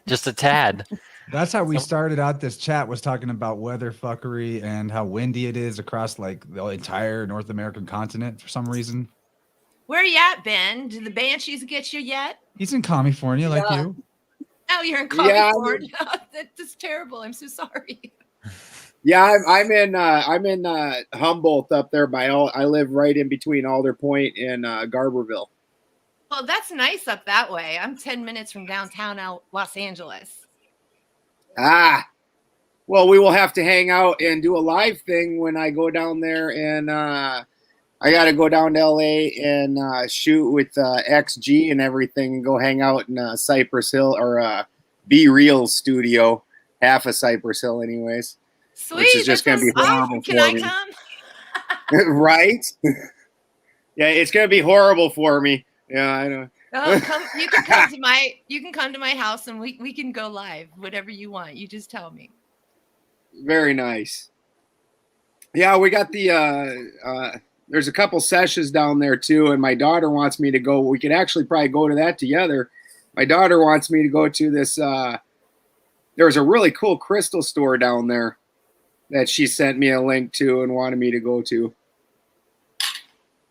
Just a tad. That's how we started out this chat, was talking about weather fuckery and how windy it is across like the entire North American continent for some reason. Where are you at, Ben? Did the Banshees get you yet? He's in California like Yeah. you. Oh, you're in Yeah, California. That's terrible. I'm so sorry. Yeah, I'm in Humboldt up there by I live right in between Alder Point and Garberville. Well, that's nice up that way. I'm 10 minutes from downtown Los Angeles. Ah, well, we will have to hang out and do a live thing when I go down there, and I got to go down to LA and shoot with XG and everything, and go hang out in Cypress Hill or Be Real studio, half of Cypress Hill, anyways. Sweet. Which is just that gonna be sounds horrible awesome. Can for I me. come? Right? Yeah, it's gonna be horrible for me. Yeah, I know. Oh, you can come to my house and we can go live, whatever you want. You just tell me. Very nice. Yeah, we got the there's a couple sessions down there too, and my daughter wants me to go. We could actually probably go to that together. My daughter wants me to go to this there's a really cool crystal store down there. that she sent me a link to and wanted me to go to.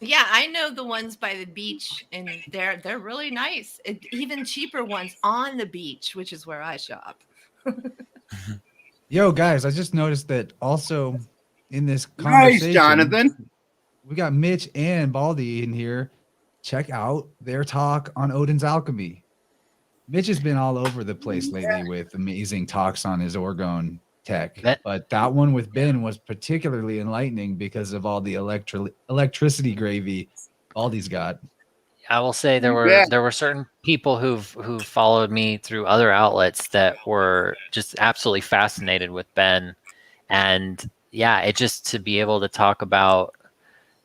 Yeah, I know the ones by the beach, and they're really nice. Even cheaper ones on the beach, which is where I shop. Yo, guys, I just noticed that also in this Nice, conversation, Jonathan. we got Mitch and Baldy in here. Check out their talk on Odin's alchemy. Mitch has been all over the place lately with amazing talks on his orgone tech, but that one with Ben was particularly enlightening because of all the electricity gravy Baldy's got. I will say there were certain people who've followed me through other outlets that were just absolutely fascinated with Ben, and yeah, it just to be able to talk about,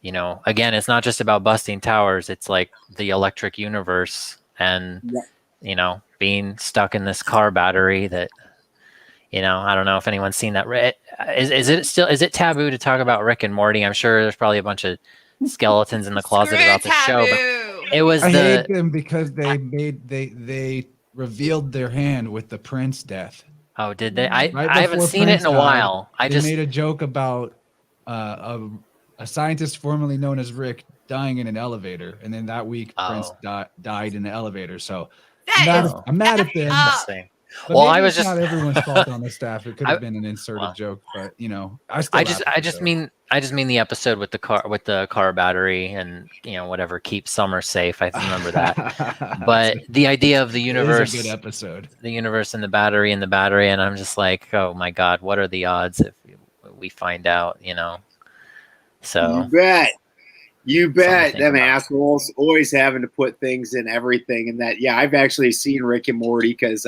you know, again, it's not just about busting towers. It's like the electric universe and, you know, being stuck in this car battery that, you know, I don't know if anyone's seen that. Is it taboo to talk about Rick and Morty? I'm sure there's probably a bunch of skeletons in the closet about the show. But it was I hate them because they revealed their hand with the Prince death. Oh, did they? I haven't before seen Prince it in a died, while. They made a joke about a scientist formerly known as Rick dying in an elevator, and then that week Prince died in the elevator. So I'm mad at them. But well, maybe I was it's just not everyone's fault on the staff. It could have been an inserted joke, but you know, I just mean the episode with the car battery and, you know, whatever keeps summer safe. I remember that. But the idea of the universe, it is a good episode. The universe and the battery, and I'm just like, oh my God, what are the odds if we find out? You know, so you bet. Them assholes always having to put things in everything, and that I've actually seen Rick and Morty because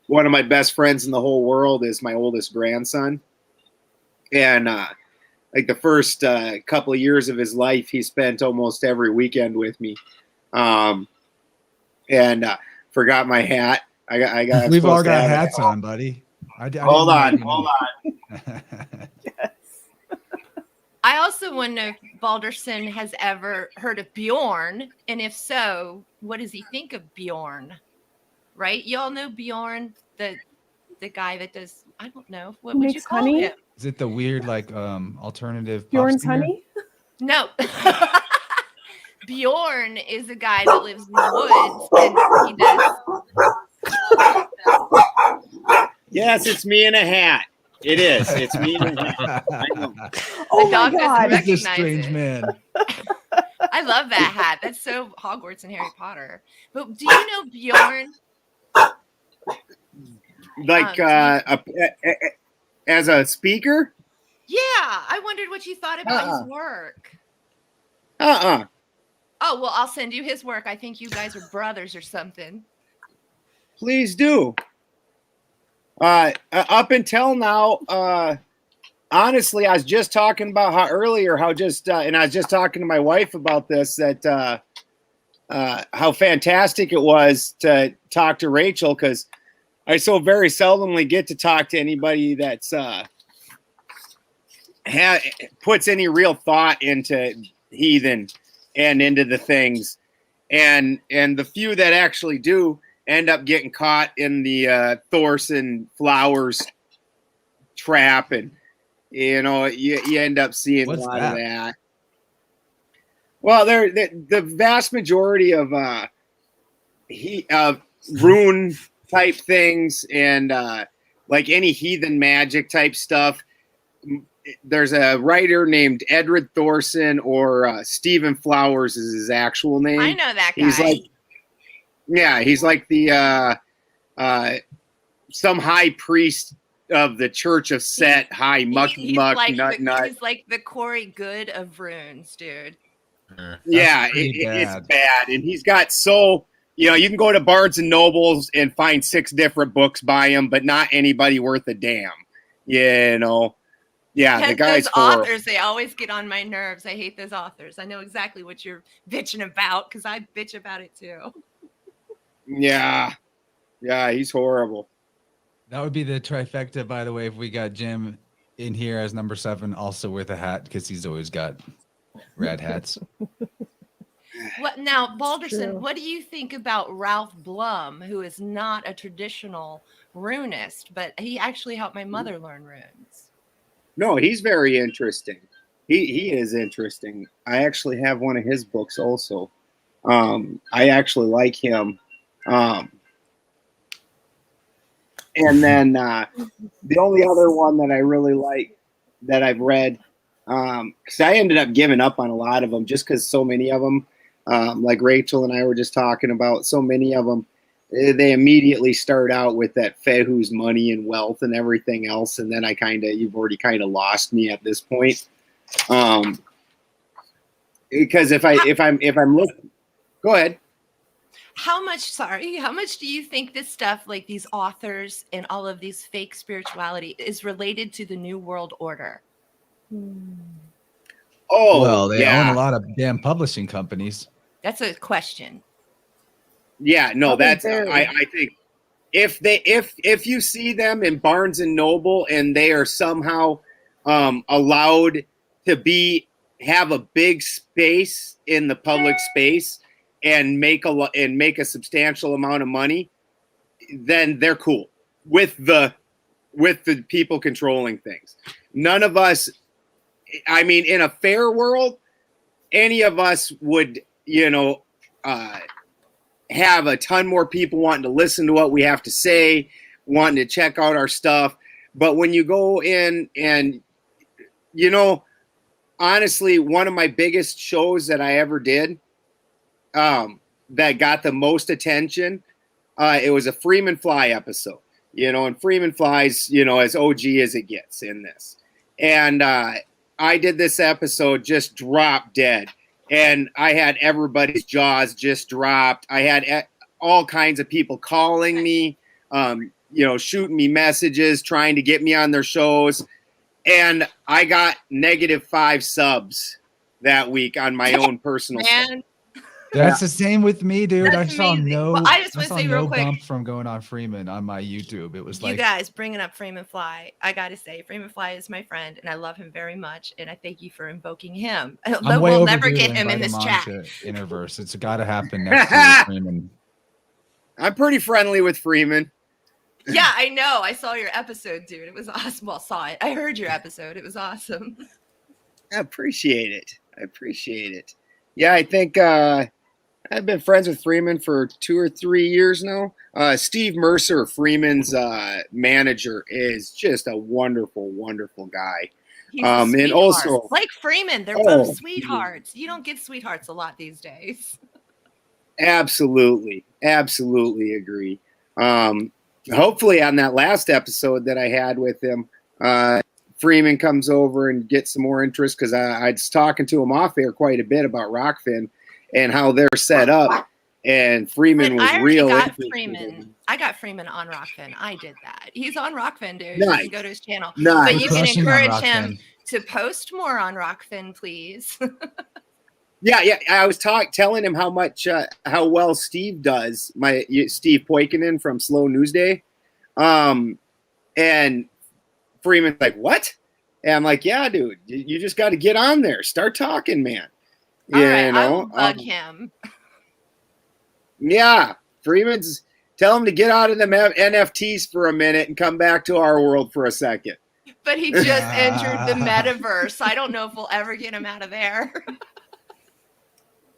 one of my best friends in the whole world is my oldest grandson. And like the first couple of years of his life, he spent almost every weekend with me. And forgot my hat. I got. We've all got hats on, buddy. Hold on. Yes. I also want to know if Balderson has ever heard of Bjorn, and if so, what does he think of Bjorn? Right? Y'all know Bjorn, the guy that does, I don't know, what would you call him? Is it the weird like alternative Bjorn's honey? No. Bjorn is a guy that lives in the woods, and he does. Yes, it's me in a hat. It is. It's me in a hat. I know. Oh my God. He's a strange man. I love that hat. That's so Hogwarts and Harry Potter. But do you know Bjorn? Like as a speaker? Yeah, I wondered what you thought about his work. Oh, well, I'll send you his work. I think you guys are brothers or something. Please do. Up until now, honestly, I was just talking about how and I was just talking to my wife about this, that how fantastic it was to talk to Rachel, because I so very seldomly get to talk to anybody that's puts any real thought into heathen and into the things, and the few that actually do end up getting caught in the Thorson flowers trap, and you know you end up seeing a lot of that. Well, the vast majority of rune type things and like any heathen magic type stuff. There's a writer named Edred Thorson, or Stephen Flowers is his actual name. I know that guy. He's like the some high priest of the Church of Set, nut. He's like the Corey Good of runes, dude. It's bad, and he's got you can go to Barnes and Nobles and find 6 different books by him, but not anybody worth a damn. You know. Yeah, the guy's those authors, they always get on my nerves. I hate those authors. I know exactly what you're bitching about because I bitch about it too. Yeah, he's horrible. That would be the trifecta, by the way, if we got Jim in here as number 7, also with a hat, because he's always got rad hats. What now, true. Balderson? What do you think about Ralph Blum, who is not a traditional runist, but he actually helped my mother learn runes? No, he's very interesting. He is interesting. I actually have one of his books also. I actually like him. And then the only other one that I really like that I've read, because I ended up giving up on a lot of them just because so many of them, like Rachel and I were just talking about, so many of them, they immediately start out with that Fehu's money and wealth and everything else, and then you've already kind of lost me at this point. Because if I'm looking, go ahead. How much do you think this stuff, like these authors and all of these fake spirituality, is related to the New World Order? Oh, well, they own yeah. a lot of damn publishing companies. That's a question. Yeah, no, Probably that's barely. I think if you see them in Barnes and Noble and they are somehow allowed to have a big space in the public space and make a substantial amount of money, then they're cool with the people controlling things. None of us, I mean, in a fair world, any of us would, have a ton more people wanting to listen to what we have to say, wanting to check out our stuff. But when you go in and, honestly, one of my biggest shows that I ever did that got the most attention, it was a Freeman Fly episode, and Freeman Fly's, as OG as it gets in this. And I did this episode, just drop dead. And I had everybody's jaws just dropped. I had all kinds of people calling me, shooting me messages, trying to get me on their shows. And I got -5 subs that week on my own personal stuff. Man, That's the same with me, dude. That's I saw amazing. no, Well, I just I wanna saw say no real quick- bump from going on Freeman on my YouTube. It was you like, guys bringing up Freeman Fly. I got to say, Freeman Fly is my friend, and I love him very much. And I thank you for invoking him. I'm way We'll overdue never to get him in invite this on chat. to InnerVerse. It's got to happen next year, Freeman. I'm pretty friendly with Freeman. Yeah, I know. I saw your episode, dude. It was awesome. Well, saw it. I heard your episode. It was awesome. I appreciate it. Yeah, I think I've been friends with Freeman for 2 or 3 years now. Steve Mercer, Freeman's manager, is just a wonderful, wonderful guy. He's a And sweetheart. also- like Freeman, they're Oh, both sweethearts. You don't get sweethearts a lot these days. Absolutely agree. Hopefully on that last episode that I had with him, Freeman comes over and gets some more interest, because I was talking to him off air quite a bit about Rockfin and how they're set up. And Freeman But was I already real got interested. Freeman. I got Freeman on Rockfin. I did that. He's on Rockfin, dude. Nice. You can go to his channel. Nice. But you can Crushing on encourage him Rockfin. to post more on Rockfin, please. Yeah. I was telling him how much, how well Steve does. Steve Poikinen from Slow News Day, and Freeman's like, "What?" And I'm like, "Yeah, dude, you just got to get on there, start talking, man." All right, I will bug him. Yeah, Freeman's tell him to get out of the NFTs for a minute and come back to our world for a second. But he just entered the metaverse. I don't know if we'll ever get him out of there.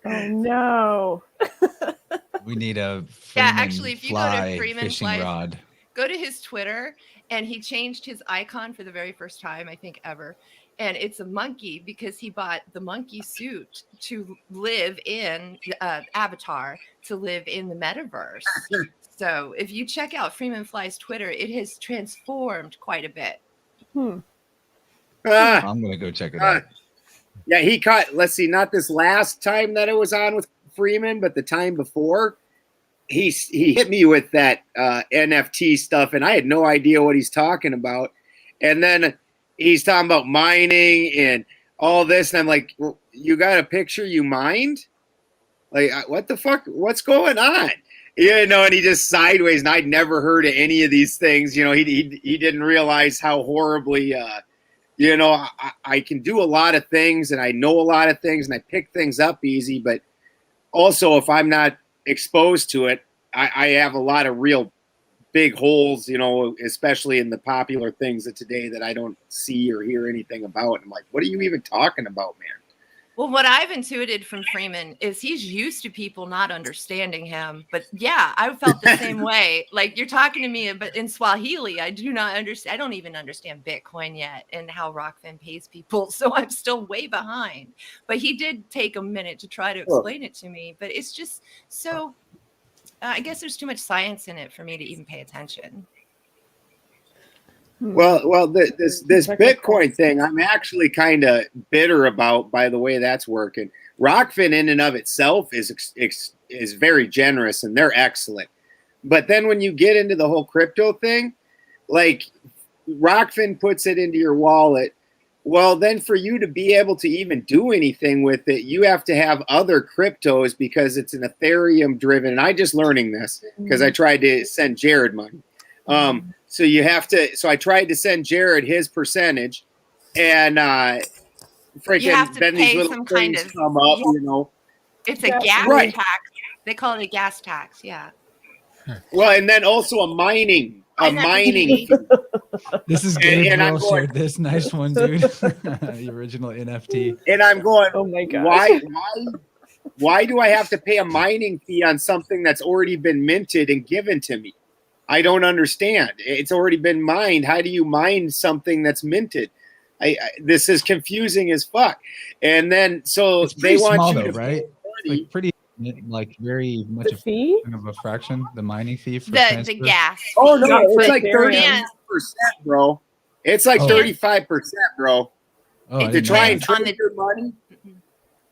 Oh no. We need a Yeah, Freeman actually, if you go to Fly Freeman fishing Fly- rod. Go to his Twitter, and he changed his icon for the very first time, I think, ever. And it's a monkey, because he bought the monkey suit to live in Avatar, to live in the metaverse. So if you check out Freeman Fly's Twitter, it has transformed quite a bit. I'm gonna go check it out. Yeah, he caught. Let's see, not this last time that it was on with Freeman, but the time before, he hit me with that NFT stuff, and I had no idea what he's talking about. And then he's talking about mining and all this, and I'm like, well, "You got a picture you mined? Like, what the fuck? What's going on?" And he just sideways, and I'd never heard of any of these things. He didn't realize how horribly. I can do a lot of things, and I know a lot of things, and I pick things up easy, but also, if I'm not exposed to it, I have a lot of real big holes, you know, especially in the popular things of today that I don't see or hear anything about. And I'm like, what are you even talking about, man? Well, what I've intuited from Freeman is he's used to people not understanding him. But yeah, I felt the same way. Like you're talking to me, but in Swahili, I do not understand. I don't even understand Bitcoin yet and how Rockfin pays people. So I'm still way behind. But he did take a minute to try to explain it to me. But it's just so, I guess there's too much science in it for me to even pay attention. Well, this Bitcoin thing, I'm actually kind of bitter about by the way that's working. Rockfin in and of itself is very generous and they're excellent. But then when you get into the whole crypto thing, like Rockfin puts it into your wallet. Well, then for you to be able to even do anything with it, you have to have other cryptos because it's an Ethereum driven. And I just learning this because I tried to send Jared money. So you have to. So I tried to send Jared his percentage, and freaking then these little things come up. You know, it's a gas tax. They call it a gas tax. Yeah. Well, and then also a mining fee. This is Gabriel shared this nice one, dude. The original NFT. And I'm going, oh my god, why do I have to pay a mining fee on something that's already been minted and given to me? I don't understand. It's already been mined. How do you mine something that's minted? This is confusing as fuck. And then so they want small, you though, to right? Like pretty, like very much the fee of a fraction, the mining fee for the gas. Oh no, it's like 30%, bro. It's like 35%, bro. Oh, to try and trade your money.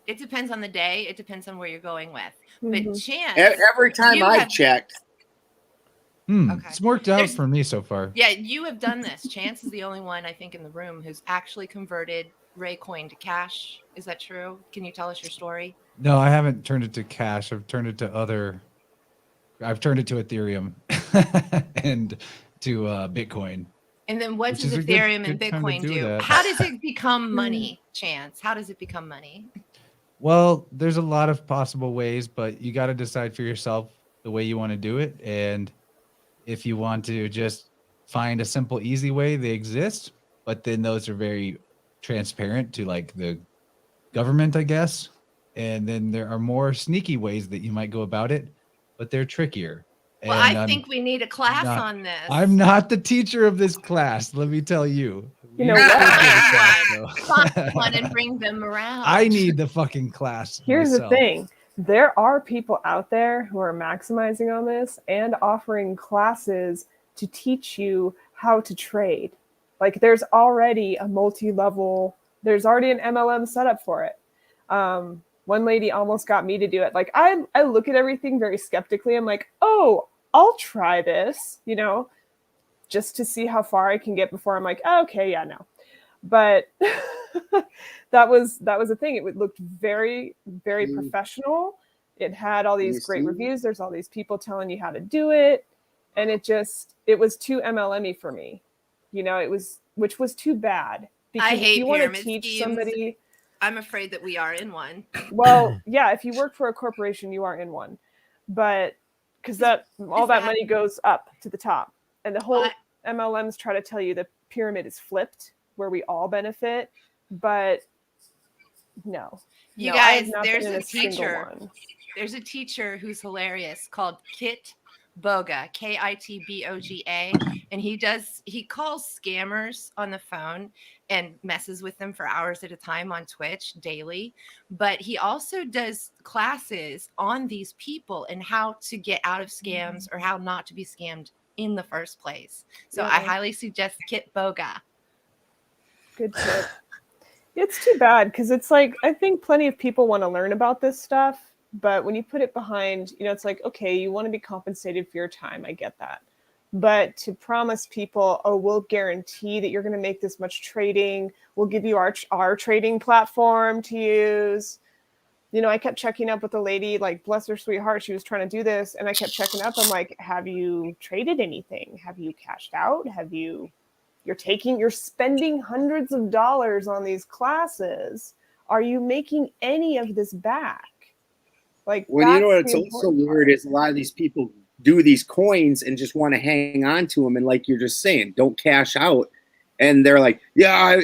It depends on the day. It depends on where you're going with. But Chance, every time I've checked. It's worked out for me so far. Yeah, you have done this. Chance is the only one I think in the room who's actually converted Raycoin to cash. Is that true? Can you tell us your story? No, I haven't turned it to cash. I've turned it to Ethereum and to Bitcoin. And then what does Ethereum and Bitcoin do? How does it become money, Chance? How does it become money? Well, there's a lot of possible ways, but you got to decide for yourself the way you want to do it. And if you want to just find a simple, easy way, they exist. But then those are very transparent to like the government, I guess. And then there are more sneaky ways that you might go about it, but they're trickier. Well, I think we need a class on this. I'm not the teacher of this class, let me tell you. You know, find one and bring them around. I need the fucking class. Here's the thing. There are people out there who are maximizing on this and offering classes to teach you how to trade. Like there's already a multi-level, there's already an MLM setup for it. One lady almost got me to do it. Like I look at everything very skeptically. I'm like, oh, I'll try this, you know, just to see how far I can get before I'm like, oh, okay, yeah, no. But that was a thing. It looked very, very professional. It had all these great reviews. There's all these people telling you how to do it. And it was too MLM-y for me. You know, which was too bad. Because I hate if you want to pyramid teach schemes. somebody. I'm afraid that we are in one. Well, yeah, if you work for a corporation, you are in one. But because that money goes up to the top. And the whole MLMs try to tell you the pyramid is flipped, where we all benefit. But no. You guys, there's a teacher. There's a teacher who's hilarious called Kit Boga, Kitboga, and he calls scammers on the phone and messes with them for hours at a time on Twitch daily. But he also does classes on these people and how to get out of scams or how not to be scammed in the first place. So I highly suggest Kit Boga. Good tip. It's too bad because it's like, I think plenty of people want to learn about this stuff. But when you put it behind, you know, it's like, okay, you want to be compensated for your time. I get that. But to promise people, oh, we'll guarantee that you're going to make this much trading. We'll give you our trading platform to use. You know, I kept checking up with the lady, like, bless her sweet heart. She was trying to do this. And I kept checking up. I'm like, have you traded anything? Have you cashed out? You're spending hundreds of dollars on these classes. Are you making any of this back? Like, Well, you know that's what's the also important weird part. is a lot of these people do these coins and just want to hang on to them, and like you're just saying, don't cash out. And they're like, yeah,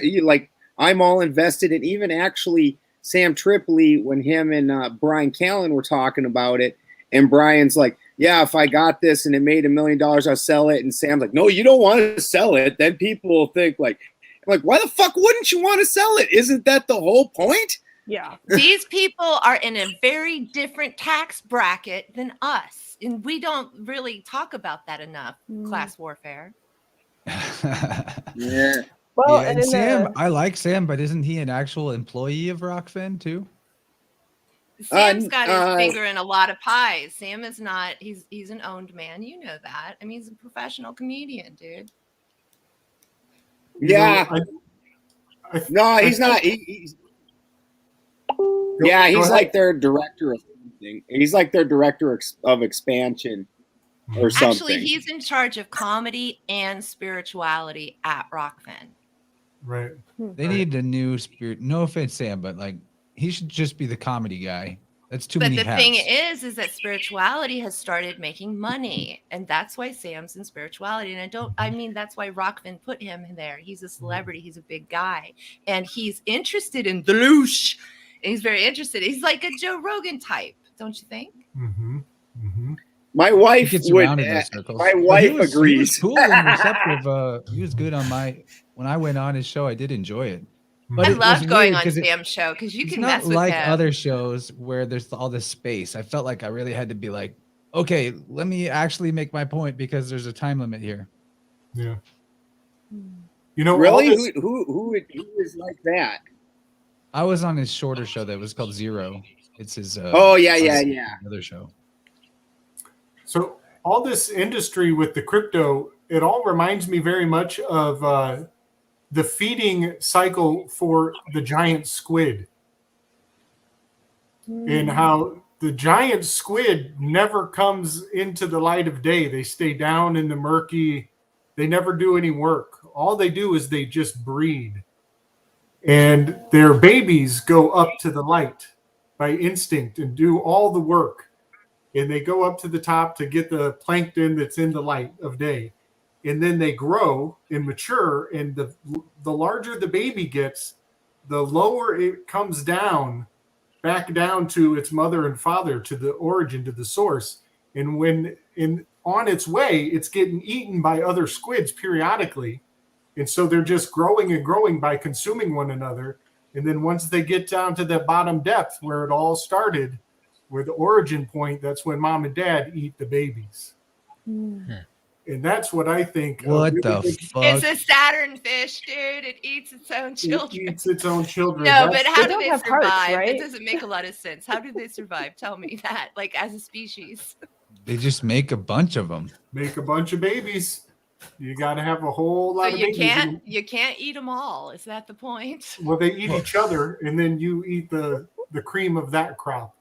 I'm all invested. And even actually, Sam Tripoli, when him and Brian Callen were talking about it, and Brian's like, yeah, if I got this and it made $1 million, I'll sell it. And Sam's like, no, you don't want to sell it. Then people will think like, why the fuck wouldn't you want to sell it? Isn't that the whole point? Yeah. These people are in a very different tax bracket than us. And we don't really talk about that enough, class warfare. Yeah. Well, Yeah, and and in Sam, I like Sam, but isn't he an actual employee of Rockfin too? Sam's got his finger in a lot of pies. Sam is not, he's an owned man. You know that. I mean, he's a professional comedian, dude. Yeah. No, he's not. He's yeah, he's like their director of something. He's like their director of expansion or something. Actually, he's in charge of comedy and spirituality at Rockfin. Right. They need a new spirit. No offense, Sam, but like he should just be the comedy guy. That's too But many the hats. thing is that spirituality has started making money, and that's why Sam's in spirituality. And I mean, that's why Rockfin put him in there. He's a celebrity. He's a big guy, and he's interested in the loosh. And he's very interested. He's like a Joe Rogan type, don't you think? Mm-hmm. Mm-hmm. My wife He gets would. around in those circles. My But wife he was agrees. cool and receptive. He was good on when I went on his show. I did enjoy it. But I it was love going weird on 'cause Sam's show because you it's can not mess with like him. other shows where there's all this space. I felt like I really had to be like, okay, let me actually make my point because there's a time limit here. Yeah. You know, Really? all this- Who is like that? I was on his shorter show that was called Zero. It's his. Oh, yeah. Another show. So all this industry with the crypto, it all reminds me very much of the feeding cycle for the giant squid, and how the giant squid never comes into the light of day. They stay down in the murky. They never do any work. All they do is they just breed. And their babies go up to the light by instinct and do all the work. And they go up to the top to get the plankton that's in the light of day. And then they grow and mature. And the larger the baby gets, the lower it comes down, back down to its mother and father, to the origin, to the source. And when on its way, it's getting eaten by other squids periodically. And so they're just growing and growing by consuming one another. And then once they get down to the bottom depth where it all started, where the origin point, that's when mom and dad eat the babies. And that's what I think. What the fuck? It's a Saturn fish, dude. It eats its own children. It eats its own children. No, but how They do don't they have survive? hearts, right? It doesn't make a lot of sense. How do they survive? Tell me that, like as a species. They just make a bunch of them. Make a bunch of babies. You got to have a whole lot So of you babies. you can't eat them all. Is that the point? Well, they eat each other, and then you eat the cream of that crop.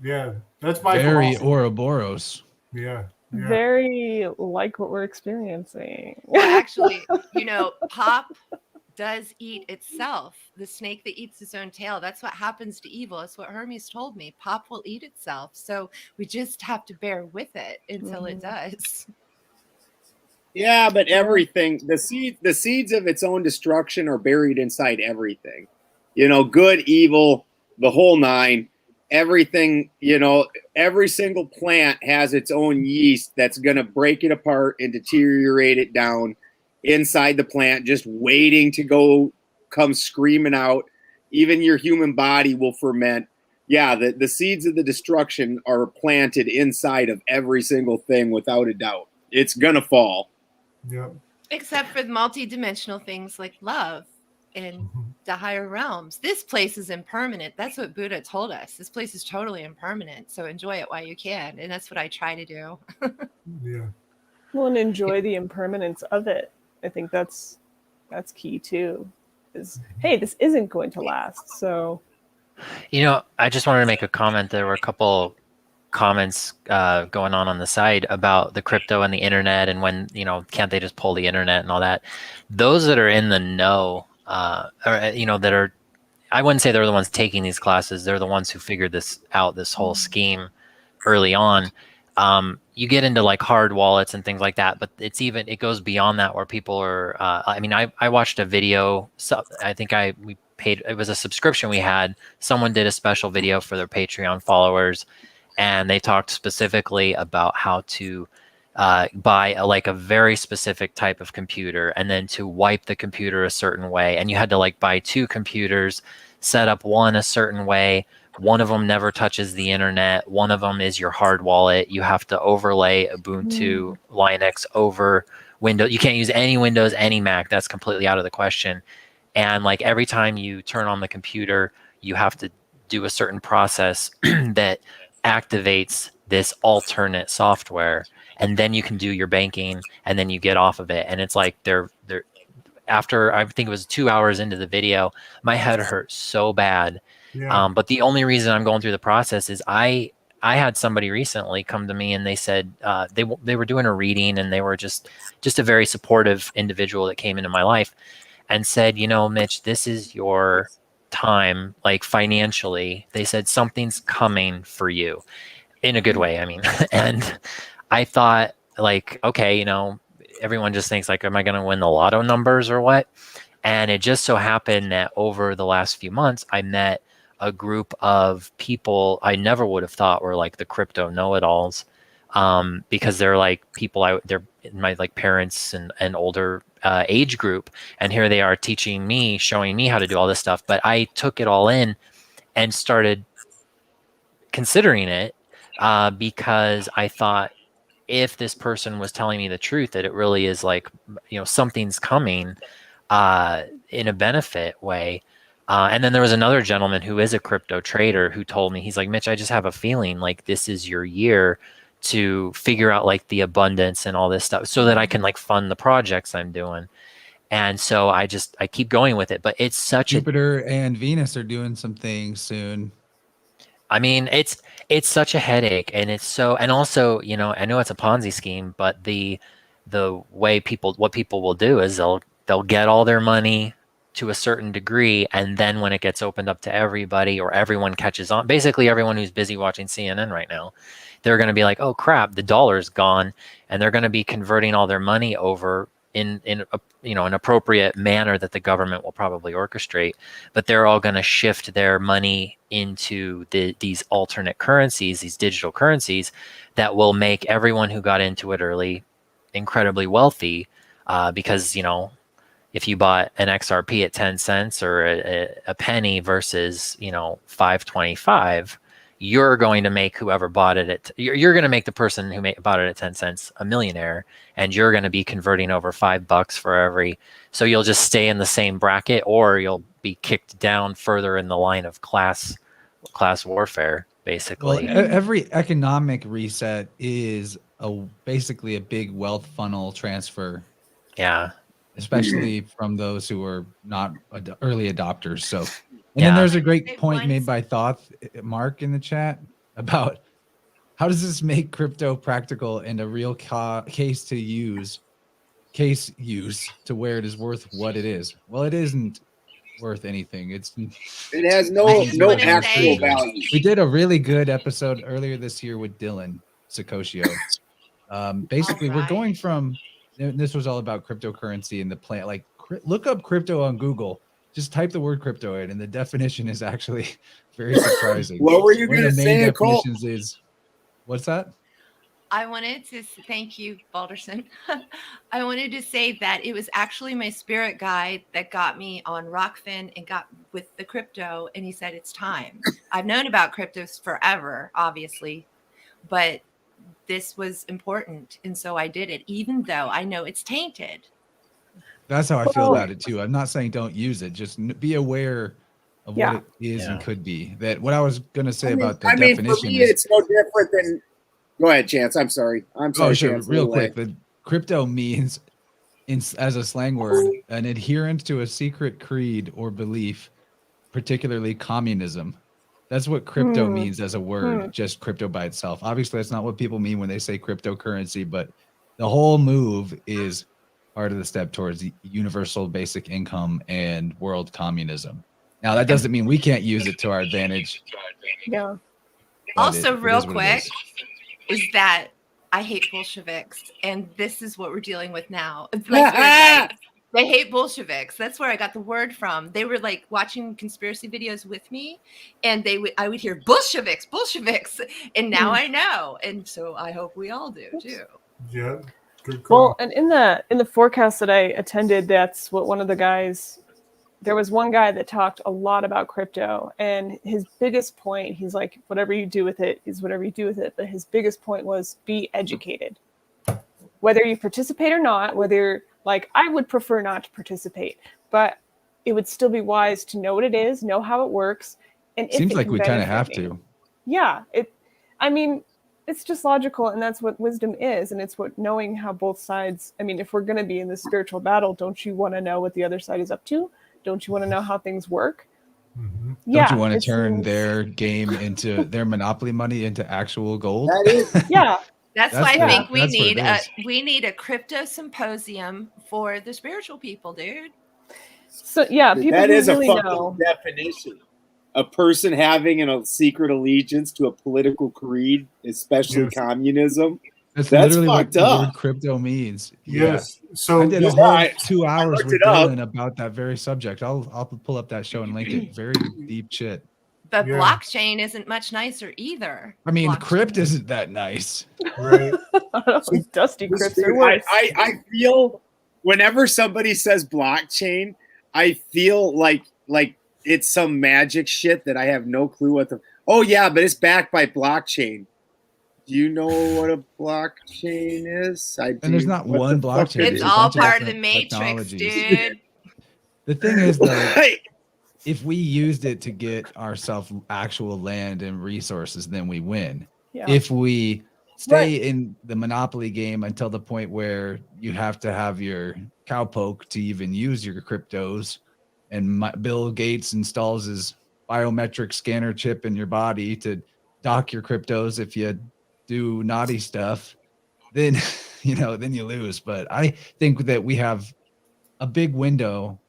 Yeah, that's my Very philosophy. Ouroboros. Yeah. Very like what we're experiencing. Well, actually, Pop does eat itself. The snake that eats its own tail. That's what happens to evil. That's what Hermes told me. Pop will eat itself. So we just have to bear with it until it does. Yeah, but everything, the seeds of its own destruction are buried inside everything. Good, evil, the whole nine. Everything, every single plant has its own yeast that's going to break it apart and deteriorate it down inside the plant, just waiting to come screaming out. Even your human body will ferment. Yeah, the seeds of the destruction are planted inside of every single thing without a doubt. It's going to fall. Yeah. Except for the multi-dimensional things like love and the higher realms. This place is impermanent. That's what Buddha told us. This place is totally impermanent. So enjoy it while you can. And that's what I try to do. Yeah. Well, and enjoy the impermanence of it. I think that's key too. Is hey, this isn't going to last. So I just wanted to make a comment. There were a couple comments going on the side about the crypto and the internet, and when can't they just pull the internet and all that. Those that are in the know, or that are I wouldn't say they're the ones taking these classes. They're the ones who figured this out, this whole scheme early on. You get into like hard wallets and things like that, but it goes beyond that where people are, I mean, I watched a video. So I think we paid, it was a subscription we had. Someone did a special video for their Patreon followers, and they talked specifically about how to buy a very specific type of computer, and then to wipe the computer a certain way. And you had to like buy 2 computers, set up one a certain way. One of them never touches the internet. One of them is your hard wallet. You have to overlay Ubuntu Linux over Windows. You can't use any Windows, any Mac. That's completely out of the question. And like every time you turn on the computer, you have to do a certain process that activates this alternate software, and then you can do your banking, and then you get off of it. And it's like they're after, I think it was 2 hours into the video, my head hurt so bad. Yeah. But the only reason I'm going through the process is I had somebody recently come to me, and they said they were doing a reading, and they were just a very supportive individual that came into my life and said, you know, Mitch, this is your time, like financially. They said something's coming for you in a good way. I mean, and I thought like, okay, you know, everyone just thinks like, am I going to win the lotto numbers or what? And it just so happened that over the last few months, I met a group of people I never would have thought were like the crypto know-it-alls, because they're like people they're my like parents and older age group, and here they are teaching me, showing me how to do all this stuff. But I took it all in and started considering it because I thought, if this person was telling me the truth, that it really is like, you know, something's coming in a benefit way. And then there was another gentleman who is a crypto trader who told me, he's like, Mitch, I just have a feeling like this is your year to figure out like the abundance and all this stuff so that I can like fund the projects I'm doing. And so I keep going with it, but it's such Jupiter and Venus are doing some things soon. I mean, it's such a headache, and it's so, and also, you know, I know it's a Ponzi scheme, but the way what people will do is they'll get all their money to a certain degree, and then when it gets opened up to everybody, or everyone catches on, basically everyone who's busy watching CNN right now, they're going to be like, oh crap, the dollar's gone, and they're going to be converting all their money over in a, you know, an appropriate manner that the government will probably orchestrate, but they're all going to shift their money into these alternate currencies, these digital currencies that will make everyone who got into it early incredibly wealthy, because, you know, if you bought an XRP at 10 cents or a penny versus, you know, 5.25, you're going to make whoever bought it you're going to make the person who bought it at 10 cents a millionaire, and you're going to be converting over $5 for every. So you'll just stay in the same bracket, or you'll be kicked down further in the line of class warfare, basically. Well, every economic reset is basically a big wealth funnel transfer. Yeah. Especially from those who are not early adopters. So, and then there's a great point made by Thoth Mark in the chat about how does this make crypto practical and a real case use to where it is worth what it is. Well, it isn't worth anything. It has no actual value. We did a really good episode earlier this year with Dylan Sakosio. Basically, we're going from. This was all about cryptocurrency and the plan. Like, look up crypto on Google. Just type the word crypto in, and the definition is actually very surprising. What were you going to say, Nicole? What's that? I wanted to thank you, Balderson. I wanted to say that it was actually my spirit guide that got me on Rockfin and got with the crypto, and he said it's time. I've known about cryptos forever, obviously, but this was important, and so I did it, even though I know it's tainted. That's how I feel about it too. I'm not saying don't use it, just be aware of what it is and could be. That what I was going to say about the definition. For me, it's no different than. Go ahead, Chance. I'm sorry. Oh, sure. Chance, real quick, the crypto means, as a slang word, an adherent to a secret creed or belief, particularly communism. That's what crypto means as a word, just crypto by itself. Obviously, that's not what people mean when they say cryptocurrency, but the whole move is part of the step towards the universal basic income and world communism. Now that doesn't mean we can't use it to our advantage. Yeah. but Also, it real is what it quick, is. is that I hate Bolsheviks, and this is what we're dealing with now. My spirit guide, they hate Bolsheviks. That's where I got the word from. They were like watching conspiracy videos with me, and I would hear Bolsheviks, Bolsheviks, and now I know. And so I hope we all do too. Yeah. Good call. Well, and in the forecast that I attended, that's what one of the guys. There was one guy that talked a lot about crypto, and his biggest point, he's like, whatever you do with it is whatever you do with it. But his biggest point was be educated. Whether you participate or not, whether like I would prefer not to participate, but it would still be wise to know what it is, know how it works. And if Seems it like can we kind of benefit have me. to. Yeah. I mean, it's just logical, and that's what wisdom is. And it's what knowing how both sides, I mean, if we're going to be in this spiritual battle, don't you want to know what the other side is up to? Don't you want to know how things work? Mm-hmm. Don't you want to it turn seems- their game into their monopoly money into actual gold? That is Yeah. That's why I the- think that's what it is. we need a crypto symposium for the spiritual people, dude. So yeah, people that who is really a fucking know. definition. A person having a secret allegiance to a political creed, especially Yes. communism. That's That's literally what fucked the up. word crypto means. Yes. Yeah. So I did a this- whole I- 2 hours looked with it up. Dylan about that very subject. I'll pull up that show and link it. Very deep shit. But Yeah. blockchain isn't much nicer either. I mean, Blockchain. crypt isn't that nice. right. Dusty this crypts are Dude, worse. I feel whenever somebody says blockchain, I feel like it's some magic shit that I have no clue what the. Oh yeah, but it's backed by blockchain. Do you know what a blockchain is? I do. And there's not What one the fuck blockchain. it It's is? a all bunch of part of the different matrix, technologies. dude. The thing is, though, Right. if we used it to get ourselves actual land and resources, then we win. Yeah. If we stay in the monopoly game until the point where you have to have your cowpoke to even use your cryptos, and Bill Gates installs his biometric scanner chip in your body to dock your cryptos if you do naughty stuff, then then you lose. But I think that we have a big window,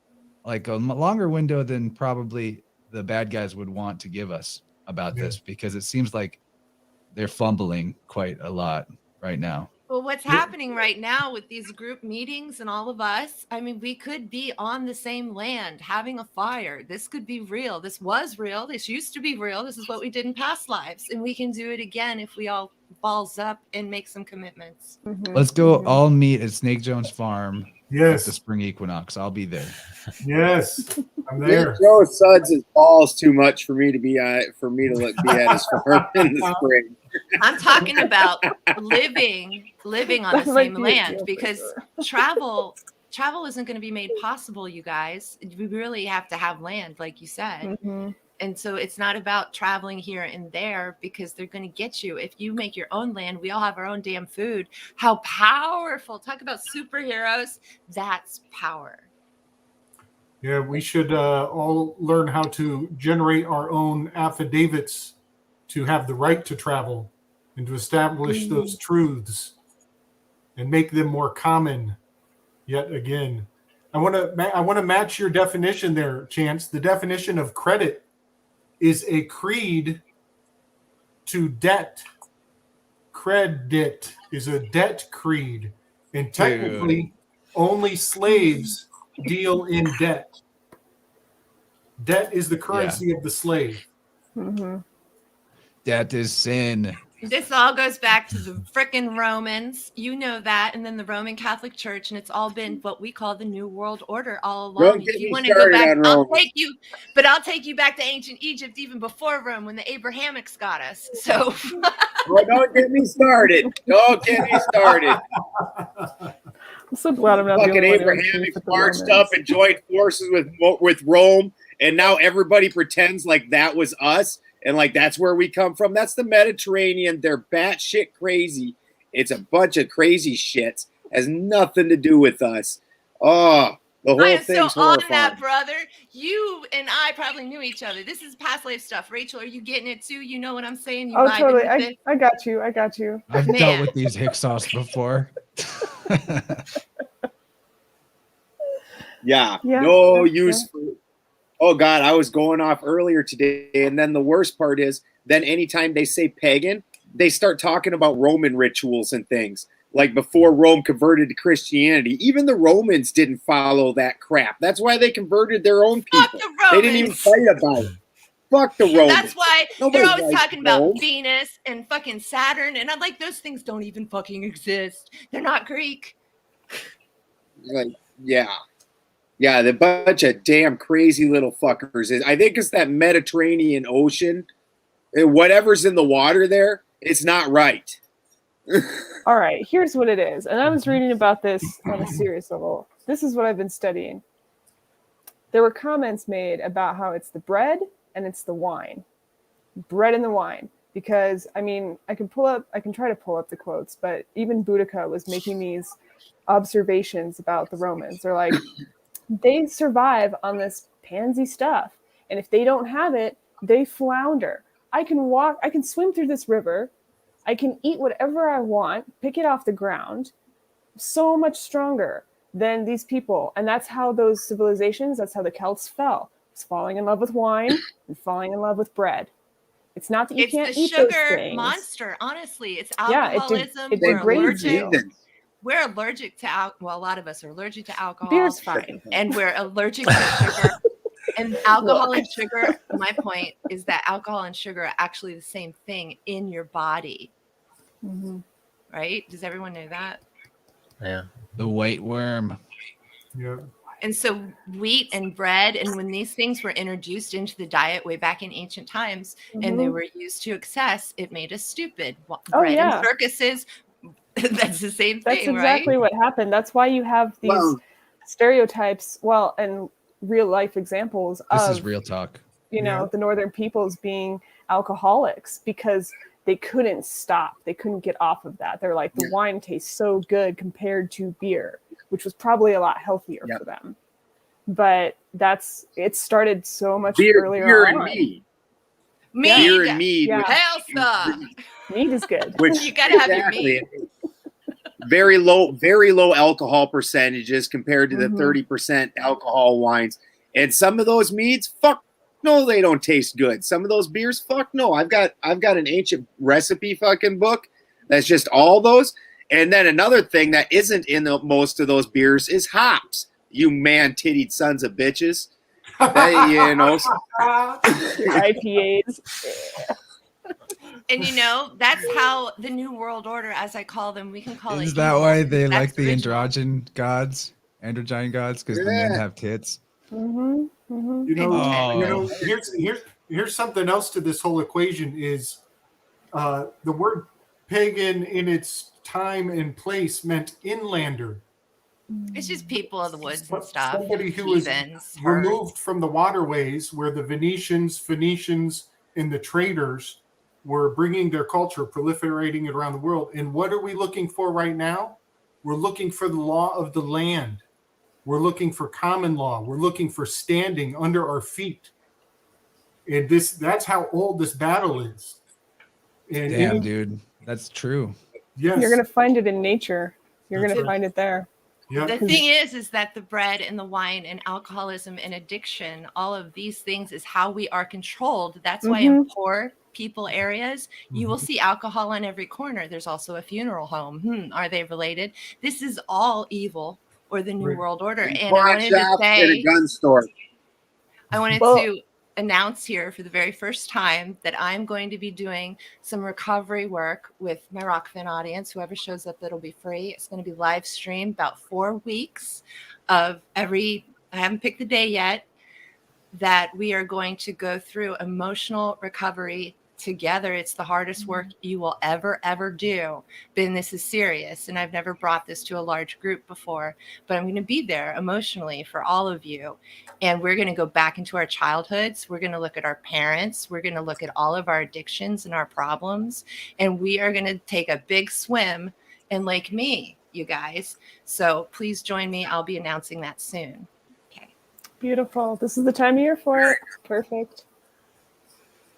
like a longer window than probably the bad guys would want to give us about this, because it seems like they're fumbling quite a lot right now. Well, what's happening right now with these group meetings and all of us, I mean, we could be on the same land having a fire. This could be real. This was real. This used to be real. This is what we did in past lives. And we can do it again if we all balls up and make some commitments. Let's go all meet at Snake Jones Farm at the Yes. spring equinox. I'll be there. Yes. I'm there. Joe suds his balls too much for me to be at his farm in the spring. I'm talking about living on the That might same be a land, deal because breaker. travel isn't going to be made possible, you guys. We really have to have land, like you said. And so it's not about traveling here and there, because they're going to get you. If you make your own land, we all have our own damn food. How powerful. Talk about superheroes. That's power. Yeah, we should all learn how to generate our own affidavits to have the right to travel and to establish those truths and make them more common yet again. I want to match your definition there, Chance. The definition of credit is a creed to debt. Credit is a debt creed. And technically, only slaves deal in debt. Debt is the currency of the slave. Debt is sin. This all goes back to the frickin' Romans. You know that. And then the Roman Catholic Church. And it's all been what we call the New World Order all along. Don't If get you me want to go started back, on I'll Rome. take you back to ancient Egypt, even before Rome, when the Abrahamics got us. So Well, don't get me started. Don't get me started. I'm so glad I'm not the Fucking only one who Abrahamics agrees with the marched Romans. up and joined forces with Rome, and now everybody pretends like that was us, and like that's where we come from. That's the Mediterranean. They're batshit crazy. It's a bunch of crazy shits. Has nothing to do with us. Oh, the whole I am so thing's on horrifying. that, brother. You and I probably knew each other. This is past life stuff. Rachel, are you getting it too? You know what I'm saying? You Oh, vibing totally. with it? I got you. I got you. I've Man. dealt with these Hyksos before. Yeah, Yeah, no yeah, use for Oh God, I was going off earlier today, and then the worst part is, then anytime they say pagan, they start talking about Roman rituals and things. Like before Rome converted to Christianity, even the Romans didn't follow that crap. That's why they converted their own Fuck people. the They didn't even Romans. fight about it. Fuck the And Romans. that's why Nobody they're always likes talking about Rome. Venus and fucking Saturn. And I'm like, those things don't even fucking exist. They're not Greek. Like, yeah. Yeah, the bunch of damn crazy little fuckers. I think it's that Mediterranean Ocean. Whatever's in the water there, it's not right. All right, here's what it is. And I was reading about this on a serious level. This is what I've been studying. There were comments made about how it's the bread and it's the wine. Bread and the wine. Because, I mean, I can try to pull up the quotes, but even Boudica was making these observations about the Romans. They're like, they survive on this pansy stuff. And if they don't have it, they flounder. I can swim through this river. I can eat whatever I want, pick it off the ground. So much stronger than these people. And that's how those civilizations, that's how the Celts fell. It's falling in love with wine and falling in love with bread. It's not that you can't It's the eat those sugar things. monster, honestly. It's Yeah, alcoholism. it We're degrades you. allergic. We're allergic to alcohol. Well, a lot of us are allergic to alcohol. Beer's fine. And we're allergic to sugar. And alcohol and sugar, my point is that alcohol and sugar are actually the same thing in your body. Mm-hmm. Right? Does everyone know that? Yeah. The white worm. Yeah. And so wheat and bread, and when these things were introduced into the diet way back in ancient times, and they were used to excess, it made us stupid. Bread and circuses, that's the same thing, That's exactly what happened. That's why you have these stereotypes, and real life examples This of is real talk. You know, the northern peoples being alcoholics because they couldn't stop. They couldn't get off of that. They're like, the wine tastes so good compared to beer, which was probably a lot healthier for them. But it started so much earlier beer on. And mead. Mead. Beer and mead. Yeah. Health. Mead is good. Which You gotta have your mead. Very low alcohol percentages compared to the 30% alcohol wines. And some of those meads, fuck no, they don't taste good. Some of those beers, fuck no. I've got an ancient recipe fucking book that's just all those. And then another thing that isn't in most of those beers is hops. You man-tittied sons of bitches. IPAs. And that's how the New World Order, as I call them, we can call it. Is that why they That's like the original. androgyne gods? Because the men have tits. Here's something else to this whole equation is the word pagan in its time and place meant inlander. It's just people of the woods and stuff. Somebody who was removed from the waterways where the Phoenicians, and the traders were bringing their culture, proliferating it around the world. And what are we looking for right now? We're looking for the law of the land. We're looking for common law. We're looking for standing under our feet. And that's how old this battle is. And damn, dude. That's true. Yes. You're going to find it in nature. You're going to find it there. Yeah. The thing is that the bread and the wine and alcoholism and addiction, all of these things is how we are controlled. That's why in poor people areas, you will see alcohol on every corner. There's also a funeral home. Are they related? This is all evil or the New World Order. And I wanted to say, a gun store. I wanted to announce here for the very first time that I'm going to be doing some recovery work with my Rockfin audience. Whoever shows up, that'll be free. It's going to be live streamed about 4 weeks of I haven't picked the day yet, that we are going to go through emotional recovery together. It's the hardest work you will ever do. But this is serious, and I've never brought this to a large group before, but I'm going to be there emotionally for all of you. And we're going to go back into our childhoods. We're going to look at our parents. We're going to look at all of our addictions and our problems. And we are going to take a big swim in Lake Me, you guys. So please join me. I'll be announcing that soon. Okay. Beautiful. This is the time of year for it. Perfect.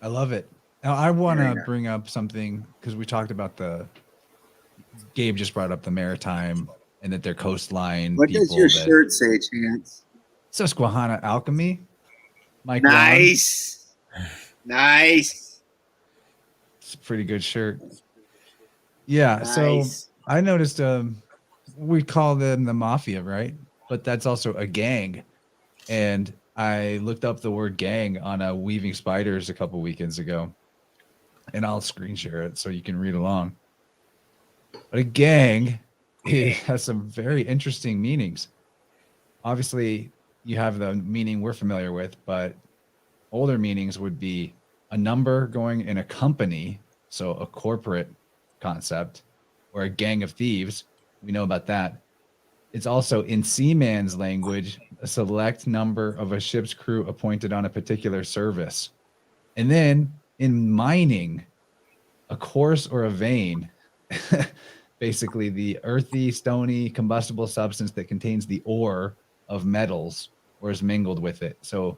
I love it. Now, I want to bring up something because we talked about Gabe just brought up the maritime and that they're coastline. What does your shirt say, Chance? Susquehanna Alchemy. Mike Ron. Nice. Nice. It's a pretty good shirt. Yeah. So Nice. I noticed we call them the mafia, right? But that's also a gang. And I looked up the word gang on a Weaving Spiders a couple weekends ago. And I'll screen share it so you can read along. But a gang, it has some very interesting meanings. Obviously, you have the meaning we're familiar with, but older meanings would be a number going in a company, so a corporate concept, or a gang of thieves. We know about that. It's also in seaman's language, a select number of a ship's crew appointed on a particular service. And then in mining, a course or a vein, basically the earthy, stony, combustible substance that contains the ore of metals or is mingled with it. So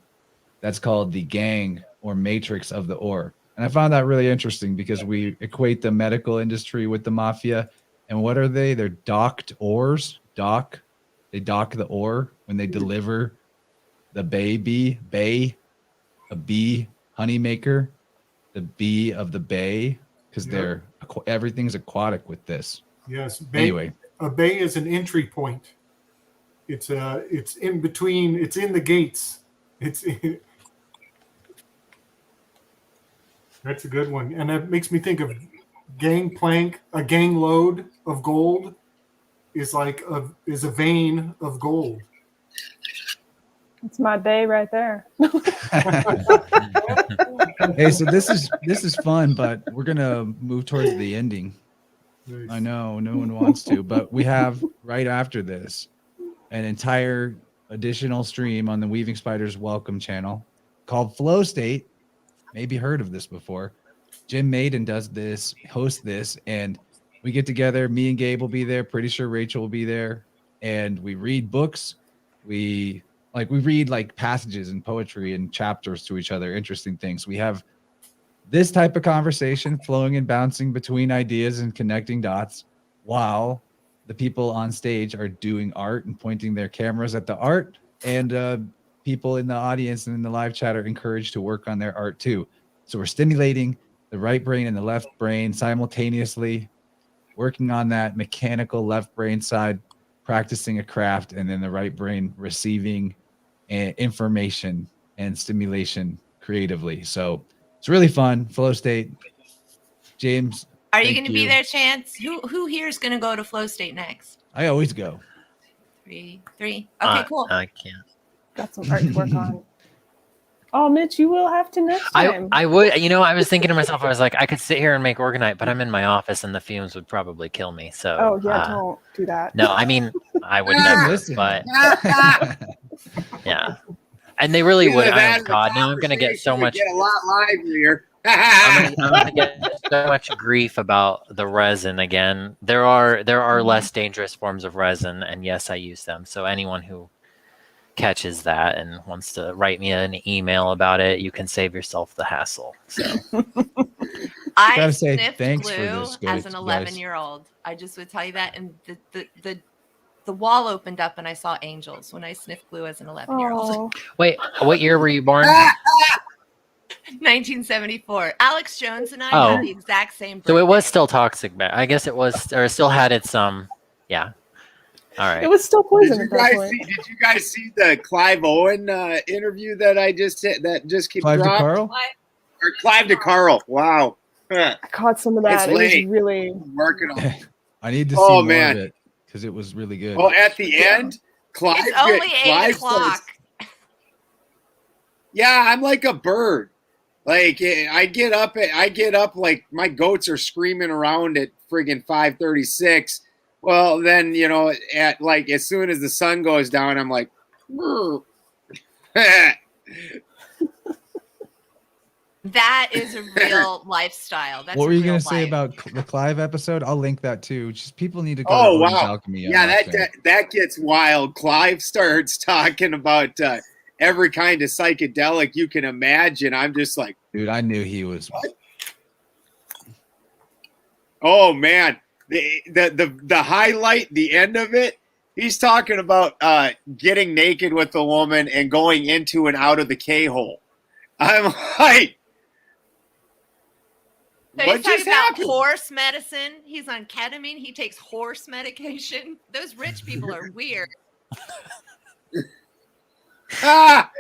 that's called the gang or matrix of the ore. And I found that really interesting because we equate the medical industry with the mafia. And what are they? They're docked ores. They dock the ore when they deliver the bay, a bee honey maker, the bee of the bay, because Yep. everything's aquatic with this. Yes. Bay, Anyway, a bay is an entry point. It's in between. It's in the gates. That's a good one, and that makes me think of gangplank. A gang load of gold is is a vein of gold. It's my day right there. hey, so this is fun, but we're gonna move towards the ending. Nice. I know no one wants to, but we have right after this an entire additional stream on the Weaving Spiders Welcome channel called Flow State. Maybe heard of this before. Jim Maiden does this, hosts this, and we get together. Me and Gabe will be there. Pretty sure Rachel will be there, and we read books. We read like passages and poetry and chapters to each other. Interesting things. We have this type of conversation flowing and bouncing between ideas and connecting dots while the people on stage are doing art and pointing their cameras at the art, and people in the audience and in the live chat are encouraged to work on their art too. So we're stimulating the right brain and the left brain simultaneously, working on that mechanical left brain side, practicing a craft, and then the right brain receiving information and stimulation creatively. So it's really fun. Flow State. James, Are you thank going to be there, Chance? Who here is going to go to Flow State next? I always go. Three. Okay, cool. I can't. Got some art to work on. Oh, Mitch, you will have to next time. I would, I was thinking to myself, I was like, I could sit here and make Organite, but I'm in my office and the fumes would probably kill me. So, oh, yeah, don't do that. No, I mean, I would never, Listen. but yeah. And they really would. Oh, God, now I'm going to get so much. Get a lot livelier. I'm gonna get so much grief about the resin again. There are less dangerous forms of resin, and yes, I use them. So anyone who catches that and wants to write me an email about it, you can save yourself the hassle. So I Gotta say sniffed thanks for glue this, as guys. an 11-year-old. I just would tell you that, and the wall opened up and I saw angels when I sniffed glue as an 11-year-old. Oh, wait, what year were you born? 1974. Alex Jones and I Oh. had the exact same. So it was birthday. still toxic back. I guess it was, or it still had its yeah. All right. it was still Did poison you at that guys point. see the Clive Owen interview that I just hit, that just keep Clive dropped? DeCarl? Or Clive DeCarl. Wow. I caught some of that. It's It was late. really. Working on. I need to see Oh, more man. of it because it was really good. Oh, at the end, Clive. It's only Clive 8 o'clock. Yeah, I'm like a bird. Like I get up like my goats are screaming around at friggin' 5:36. Well, then at like as soon as the sun goes down, I'm like, That is a real lifestyle. That's what were a you real going to say life. about the Clive episode? I'll link that too. Just people need to go Oh, to Odin's wow. Alchemy. yeah, that gets wild. Clive starts talking about every kind of psychedelic you can imagine. I'm just like, Dude, I knew he was. oh man, the highlight, the end of it. He's talking about getting naked with a woman and going into and out of the K-hole. I'm like, So what he's talking just about happened? horse medicine. He's on ketamine. He takes horse medication. Those rich people are weird. Ah!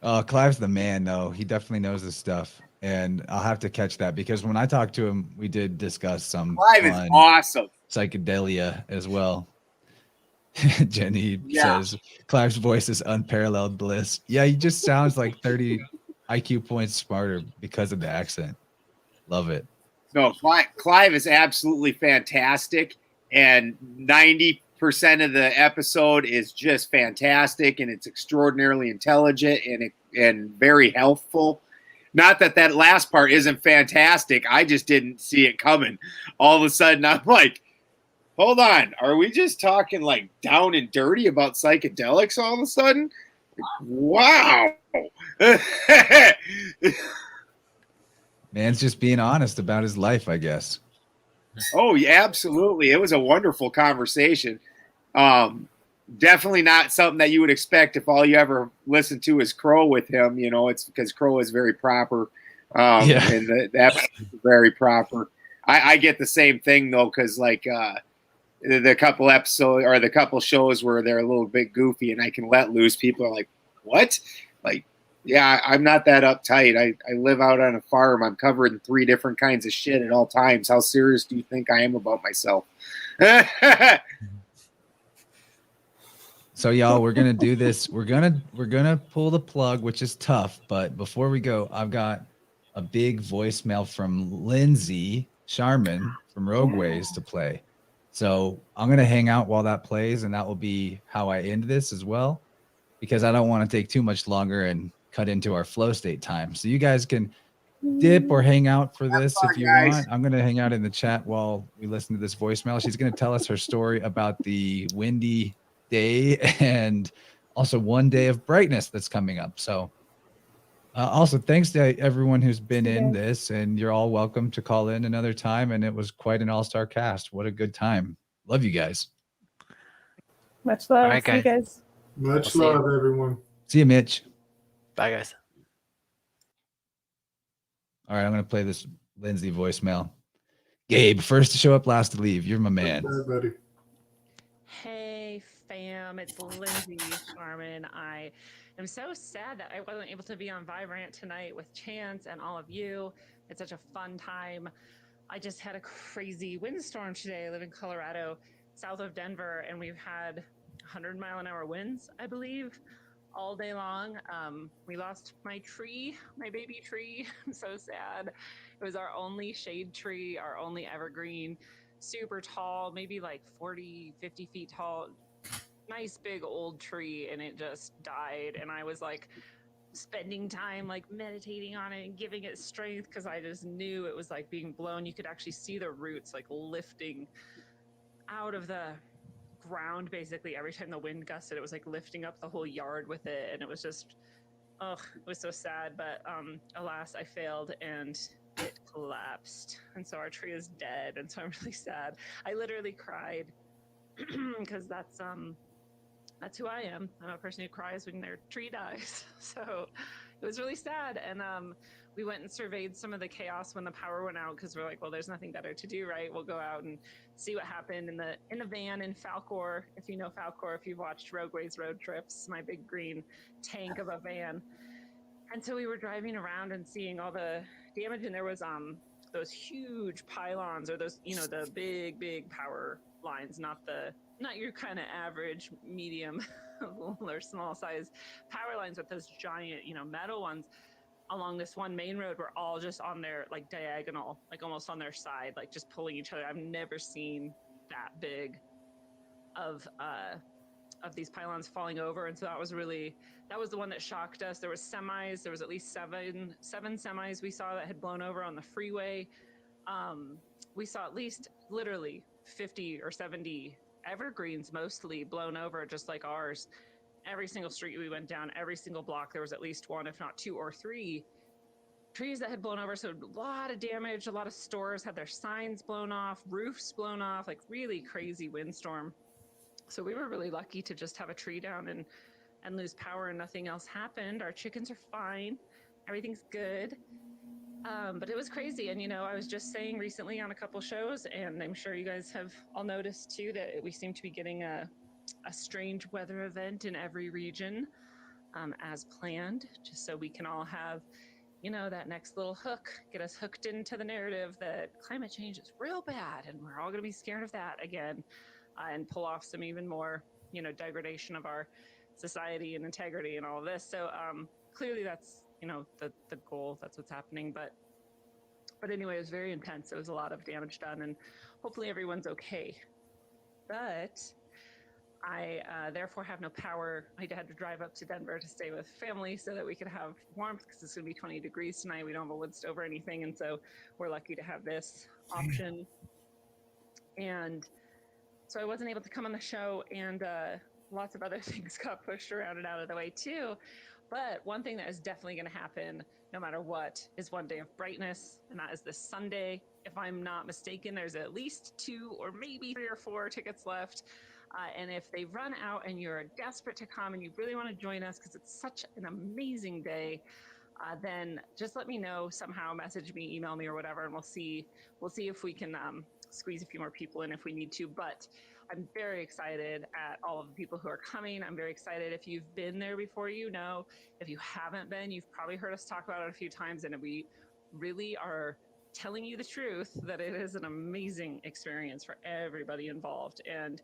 Oh, Clive's the man, though. He definitely knows his stuff, and I'll have to catch that because when I talked to him, we did discuss some Clive is fun awesome. psychedelia as well. Jenny Yeah. says Clive's voice is unparalleled bliss. Yeah, he just sounds like 30 IQ points smarter because of the accent. Love it. No, Clive is absolutely fantastic, and 90% of the episode is just fantastic, and it's extraordinarily intelligent and very healthful. Not that that last part isn't fantastic. I just didn't see it coming. All of a sudden, I'm like, hold on. Are we just talking like down and dirty about psychedelics all of a sudden? Wow. Man's just being honest about his life, I guess. Oh, yeah, absolutely. It was a wonderful conversation. Definitely not something that you would expect if all you ever listen to is Crow with him. You know, it's because Crow is very proper. Yeah. And the episode is very proper. I get the same thing, though, because like the couple episodes or the couple shows where they're a little bit goofy and I can let loose, people are like, what? Like, yeah, I'm not that uptight. I live out on a farm. I'm covering 3 different kinds of shit at all times. How serious do you think I am about myself? So y'all, we're gonna do this. We're gonna pull the plug, which is tough. But before we go, I've got a big voicemail from Lindsay Sharman from Rogueways to play. So I'm gonna hang out while that plays, and that will be how I end this as well, because I don't want to take too much longer and cut into our flow state time. So you guys can dip or hang out for this if you want. I'm gonna hang out in the chat while we listen to this voicemail. She's gonna tell us her story about the windy day and also one day of brightness that's coming up. So also thanks to everyone who's been in this, and you're all welcome to call in another time. And it was quite an all-star cast. What a good time. Love you guys. Much love. All right, See you guys. Much We'll see love, everyone. See you, Mitch. Bye, guys. All right, I'm gonna play this Lindsay voicemail. Gabe, first to show up, last to leave. You're my man. Bye, buddy. Hey fam, it's Lindsay Sharman. I am so sad that I wasn't able to be on Vibe Rant tonight with Chance and all of you. It's such a fun time. I just had a crazy windstorm today. I live in Colorado, south of Denver, and we've had 100-mile-an-hour winds, I believe, all day long. We lost my tree, my baby tree. I'm so sad. It was our only shade tree, our only evergreen, super tall, maybe like 40, 50 feet tall, nice big old tree, and it just died. And I was like spending time like meditating on it and giving it strength because I just knew it was like being blown. You could actually see the roots like lifting out of the ground basically every time the wind gusted. It was like lifting up the whole yard with it, and it was just it was so sad. But alas, I failed and it collapsed, and so our tree is dead, and so I'm really sad. I literally cried because that's who I am. I'm a person who cries when their tree dies. So it was really sad. And we went and surveyed some of the chaos when the power went out, because we're like, well, there's nothing better to do, right? We'll go out and see what happened in the van in Falkor. If you know Falkor, if you've watched Rogueways Road Trips, my big green tank of a van. And so we were driving around and seeing all the damage, and there was those huge pylons, or those, you know, the big power lines, not your kind of average medium or small size power lines, but those giant, you know, metal ones along this one main road were all just on their like diagonal, like almost on their side, like just pulling each other. I've never seen that big of these pylons falling over. And so that was the one that shocked us. There was semis. There was at least seven semis we saw that had blown over on the freeway. We saw at least literally 50 or 70 evergreens, mostly blown over, just like ours. Every single street we went down, every single block, there was at least one, if not 2 or 3 trees that had blown over. So a lot of damage. A lot of stores had their signs blown off, roofs blown off, like really crazy windstorm. So we were really lucky to just have a tree down and and lose power and nothing else happened. Our chickens are fine. Everything's good. But it was crazy. And, I was just saying recently on a couple shows, and I'm sure you guys have all noticed too, that we seem to be getting a strange weather event in every region as planned, just so we can all have, that next little hook, get us hooked into the narrative that climate change is real bad and we're all going to be scared of that again, and pull off some even more, degradation of our society and integrity and all of this. So clearly that's, the goal. That's what's happening. But anyway, it was very intense. It was a lot of damage done, and hopefully everyone's okay. But I therefore have no power. I had to drive up to Denver to stay with family so that we could have warmth, because it's going to be 20 degrees tonight. We don't have a wood stove or anything, and so we're lucky to have this option. And so I wasn't able to come on the show, and lots of other things got pushed around and out of the way too. But one thing that is definitely going to happen no matter what is one day of brightness, and that is this Sunday. If I'm not mistaken, there's at least 2 or maybe 3 or 4 tickets left. And if they run out and you're desperate to come and you really want to join us because it's such an amazing day, then just let me know somehow, message me, email me, or whatever, and we'll see if we can squeeze a few more people in if we need to. But I'm very excited at all of the people who are coming. I'm very excited. If you've been there before, if you haven't been, you've probably heard us talk about it a few times, and we really are telling you the truth that it is an amazing experience for everybody involved. And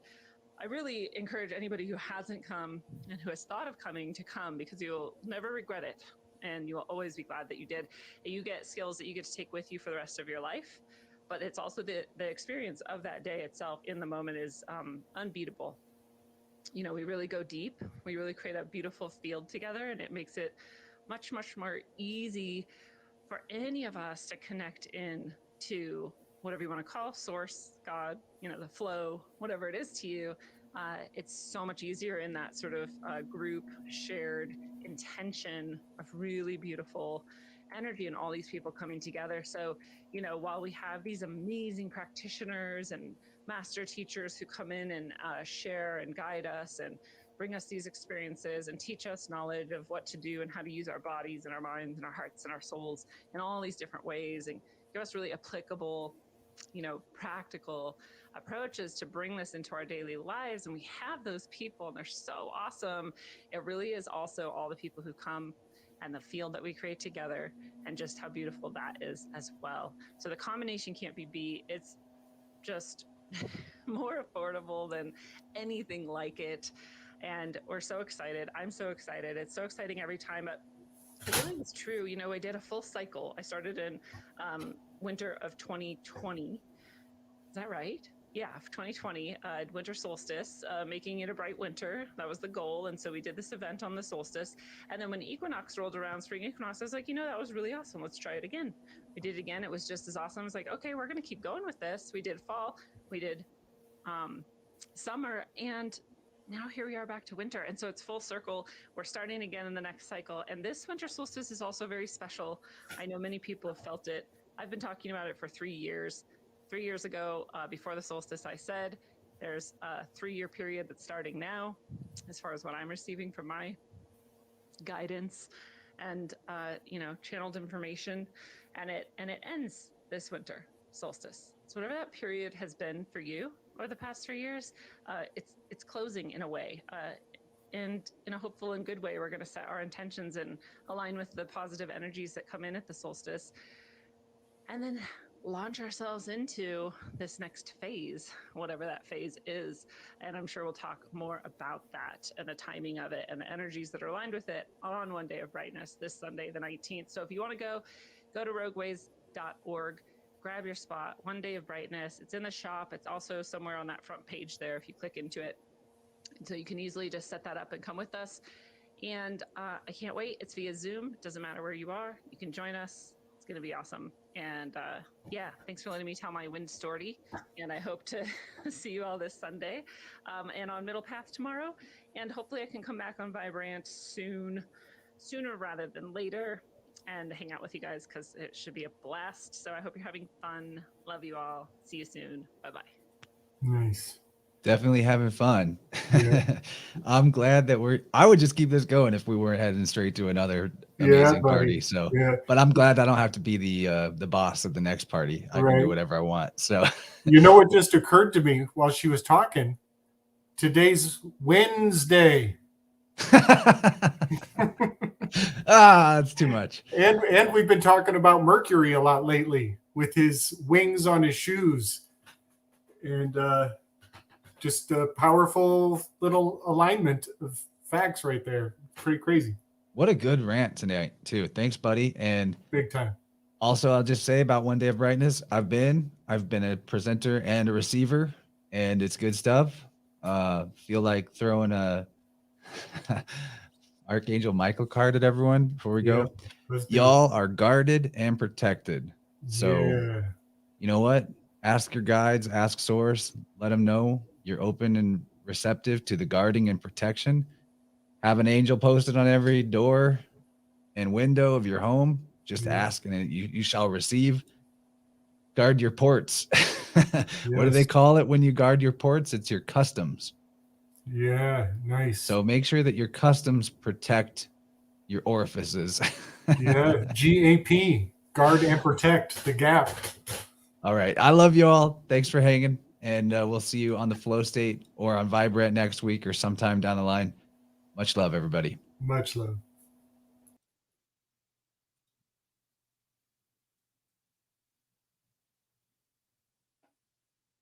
I really encourage anybody who hasn't come and who has thought of coming to come, because you'll never regret it. And you will always be glad that you did. You get skills that you get to take with you for the rest of your life. But it's also the experience of that day itself in the moment is unbeatable. We really go deep. We really create a beautiful field together, and it makes it much, much more easy for any of us to connect in to whatever you want to call source, God, the flow, whatever it is to you. It's so much easier in that sort of group shared intention of really beautiful energy and all these people coming together. So, while we have these amazing practitioners and master teachers who come in and share and guide us and bring us these experiences and teach us knowledge of what to do and how to use our bodies and our minds and our hearts and our souls in all these different ways, and give us really applicable, practical approaches to bring this into our daily lives. And we have those people, and they're so awesome. It really is also all the people who come and the field that we create together, and just how beautiful that is as well. So the combination can't be beat. It's just more affordable than anything like it. And we're so excited. I'm so excited. It's so exciting every time. But it really is true. I did a full cycle. I started in winter of 2020. Is that right? Yeah, 2020, winter solstice, making it a bright winter. That was the goal. And so we did this event on the solstice. And then when equinox rolled around, spring equinox, I was like, that was really awesome. Let's try it again. We did it again. It was just as awesome. I was like, okay, we're going to keep going with this. We did fall. We did summer. And now here we are back to winter. And so it's full circle. We're starting again in the next cycle. And this winter solstice is also very special. I know many people have felt it. I've been talking about it for 3 years. 3 years ago, before the solstice, I said there's a 3-year period that's starting now, as far as what I'm receiving from my guidance and channeled information, and it ends this winter solstice. So whatever that period has been for you over the past 3 years, it's closing in a way. And in a hopeful and good way, we're going to set our intentions and align with the positive energies that come in at the solstice, and then launch ourselves into this next phase, whatever that phase is. And I'm sure we'll talk more about that and the timing of it and the energies that are aligned with it on One Day of Brightness this Sunday, the 19th. So if you want to go to rogueways.org, grab your spot, One Day of Brightness. It's in the shop. It's also somewhere on that front page there if you click into it. So you can easily just set that up and come with us. And I can't wait. It's via Zoom. It doesn't matter where you are. You can join us. It's going to be awesome. And thanks for letting me tell my wind story. And I hope to see you all this Sunday and on Middle Path tomorrow. And hopefully I can come back on Vibe Rant sooner rather than later, and hang out with you guys, because it should be a blast. So I hope you're having fun. Love you all. See you soon. Bye-bye. Nice. Definitely having fun. Yeah. I'm glad that I would just keep this going if we weren't heading straight to another Yeah, amazing buddy. party. So, Yeah. but I'm glad I don't have to be the boss of the next party. I can do Right. whatever I want. So, You know what just occurred to me while she was talking? Today's Wednesday. that's too much. And we've been talking about Mercury a lot lately with his wings on his shoes. And just a powerful little alignment of facts right there. Pretty crazy. What a good rant tonight, too. Thanks, buddy. And Big time. also, I'll just say about One Day of Brightness, I've been a presenter and a receiver, and it's good stuff. Feel like throwing a Archangel Michael card at everyone before we go. Let's do Y'all are guarded and protected. it. So, Yeah. you know what? Ask your guides, ask source, let them know you're open and receptive to the guarding and protection. Have an angel posted on every door and window of your home. Just Yeah. ask and you shall receive. Guard your ports. What do they Yes. call it when you guard your ports? It's your customs. Yeah. Nice. So make sure that your customs protect your orifices. Yeah. GAP. Guard and protect the gap. All right. I love you all. Thanks for hanging. And we'll see you on the Flow State or on Vibe Rant next week or sometime down the line. Much love, everybody. Much love.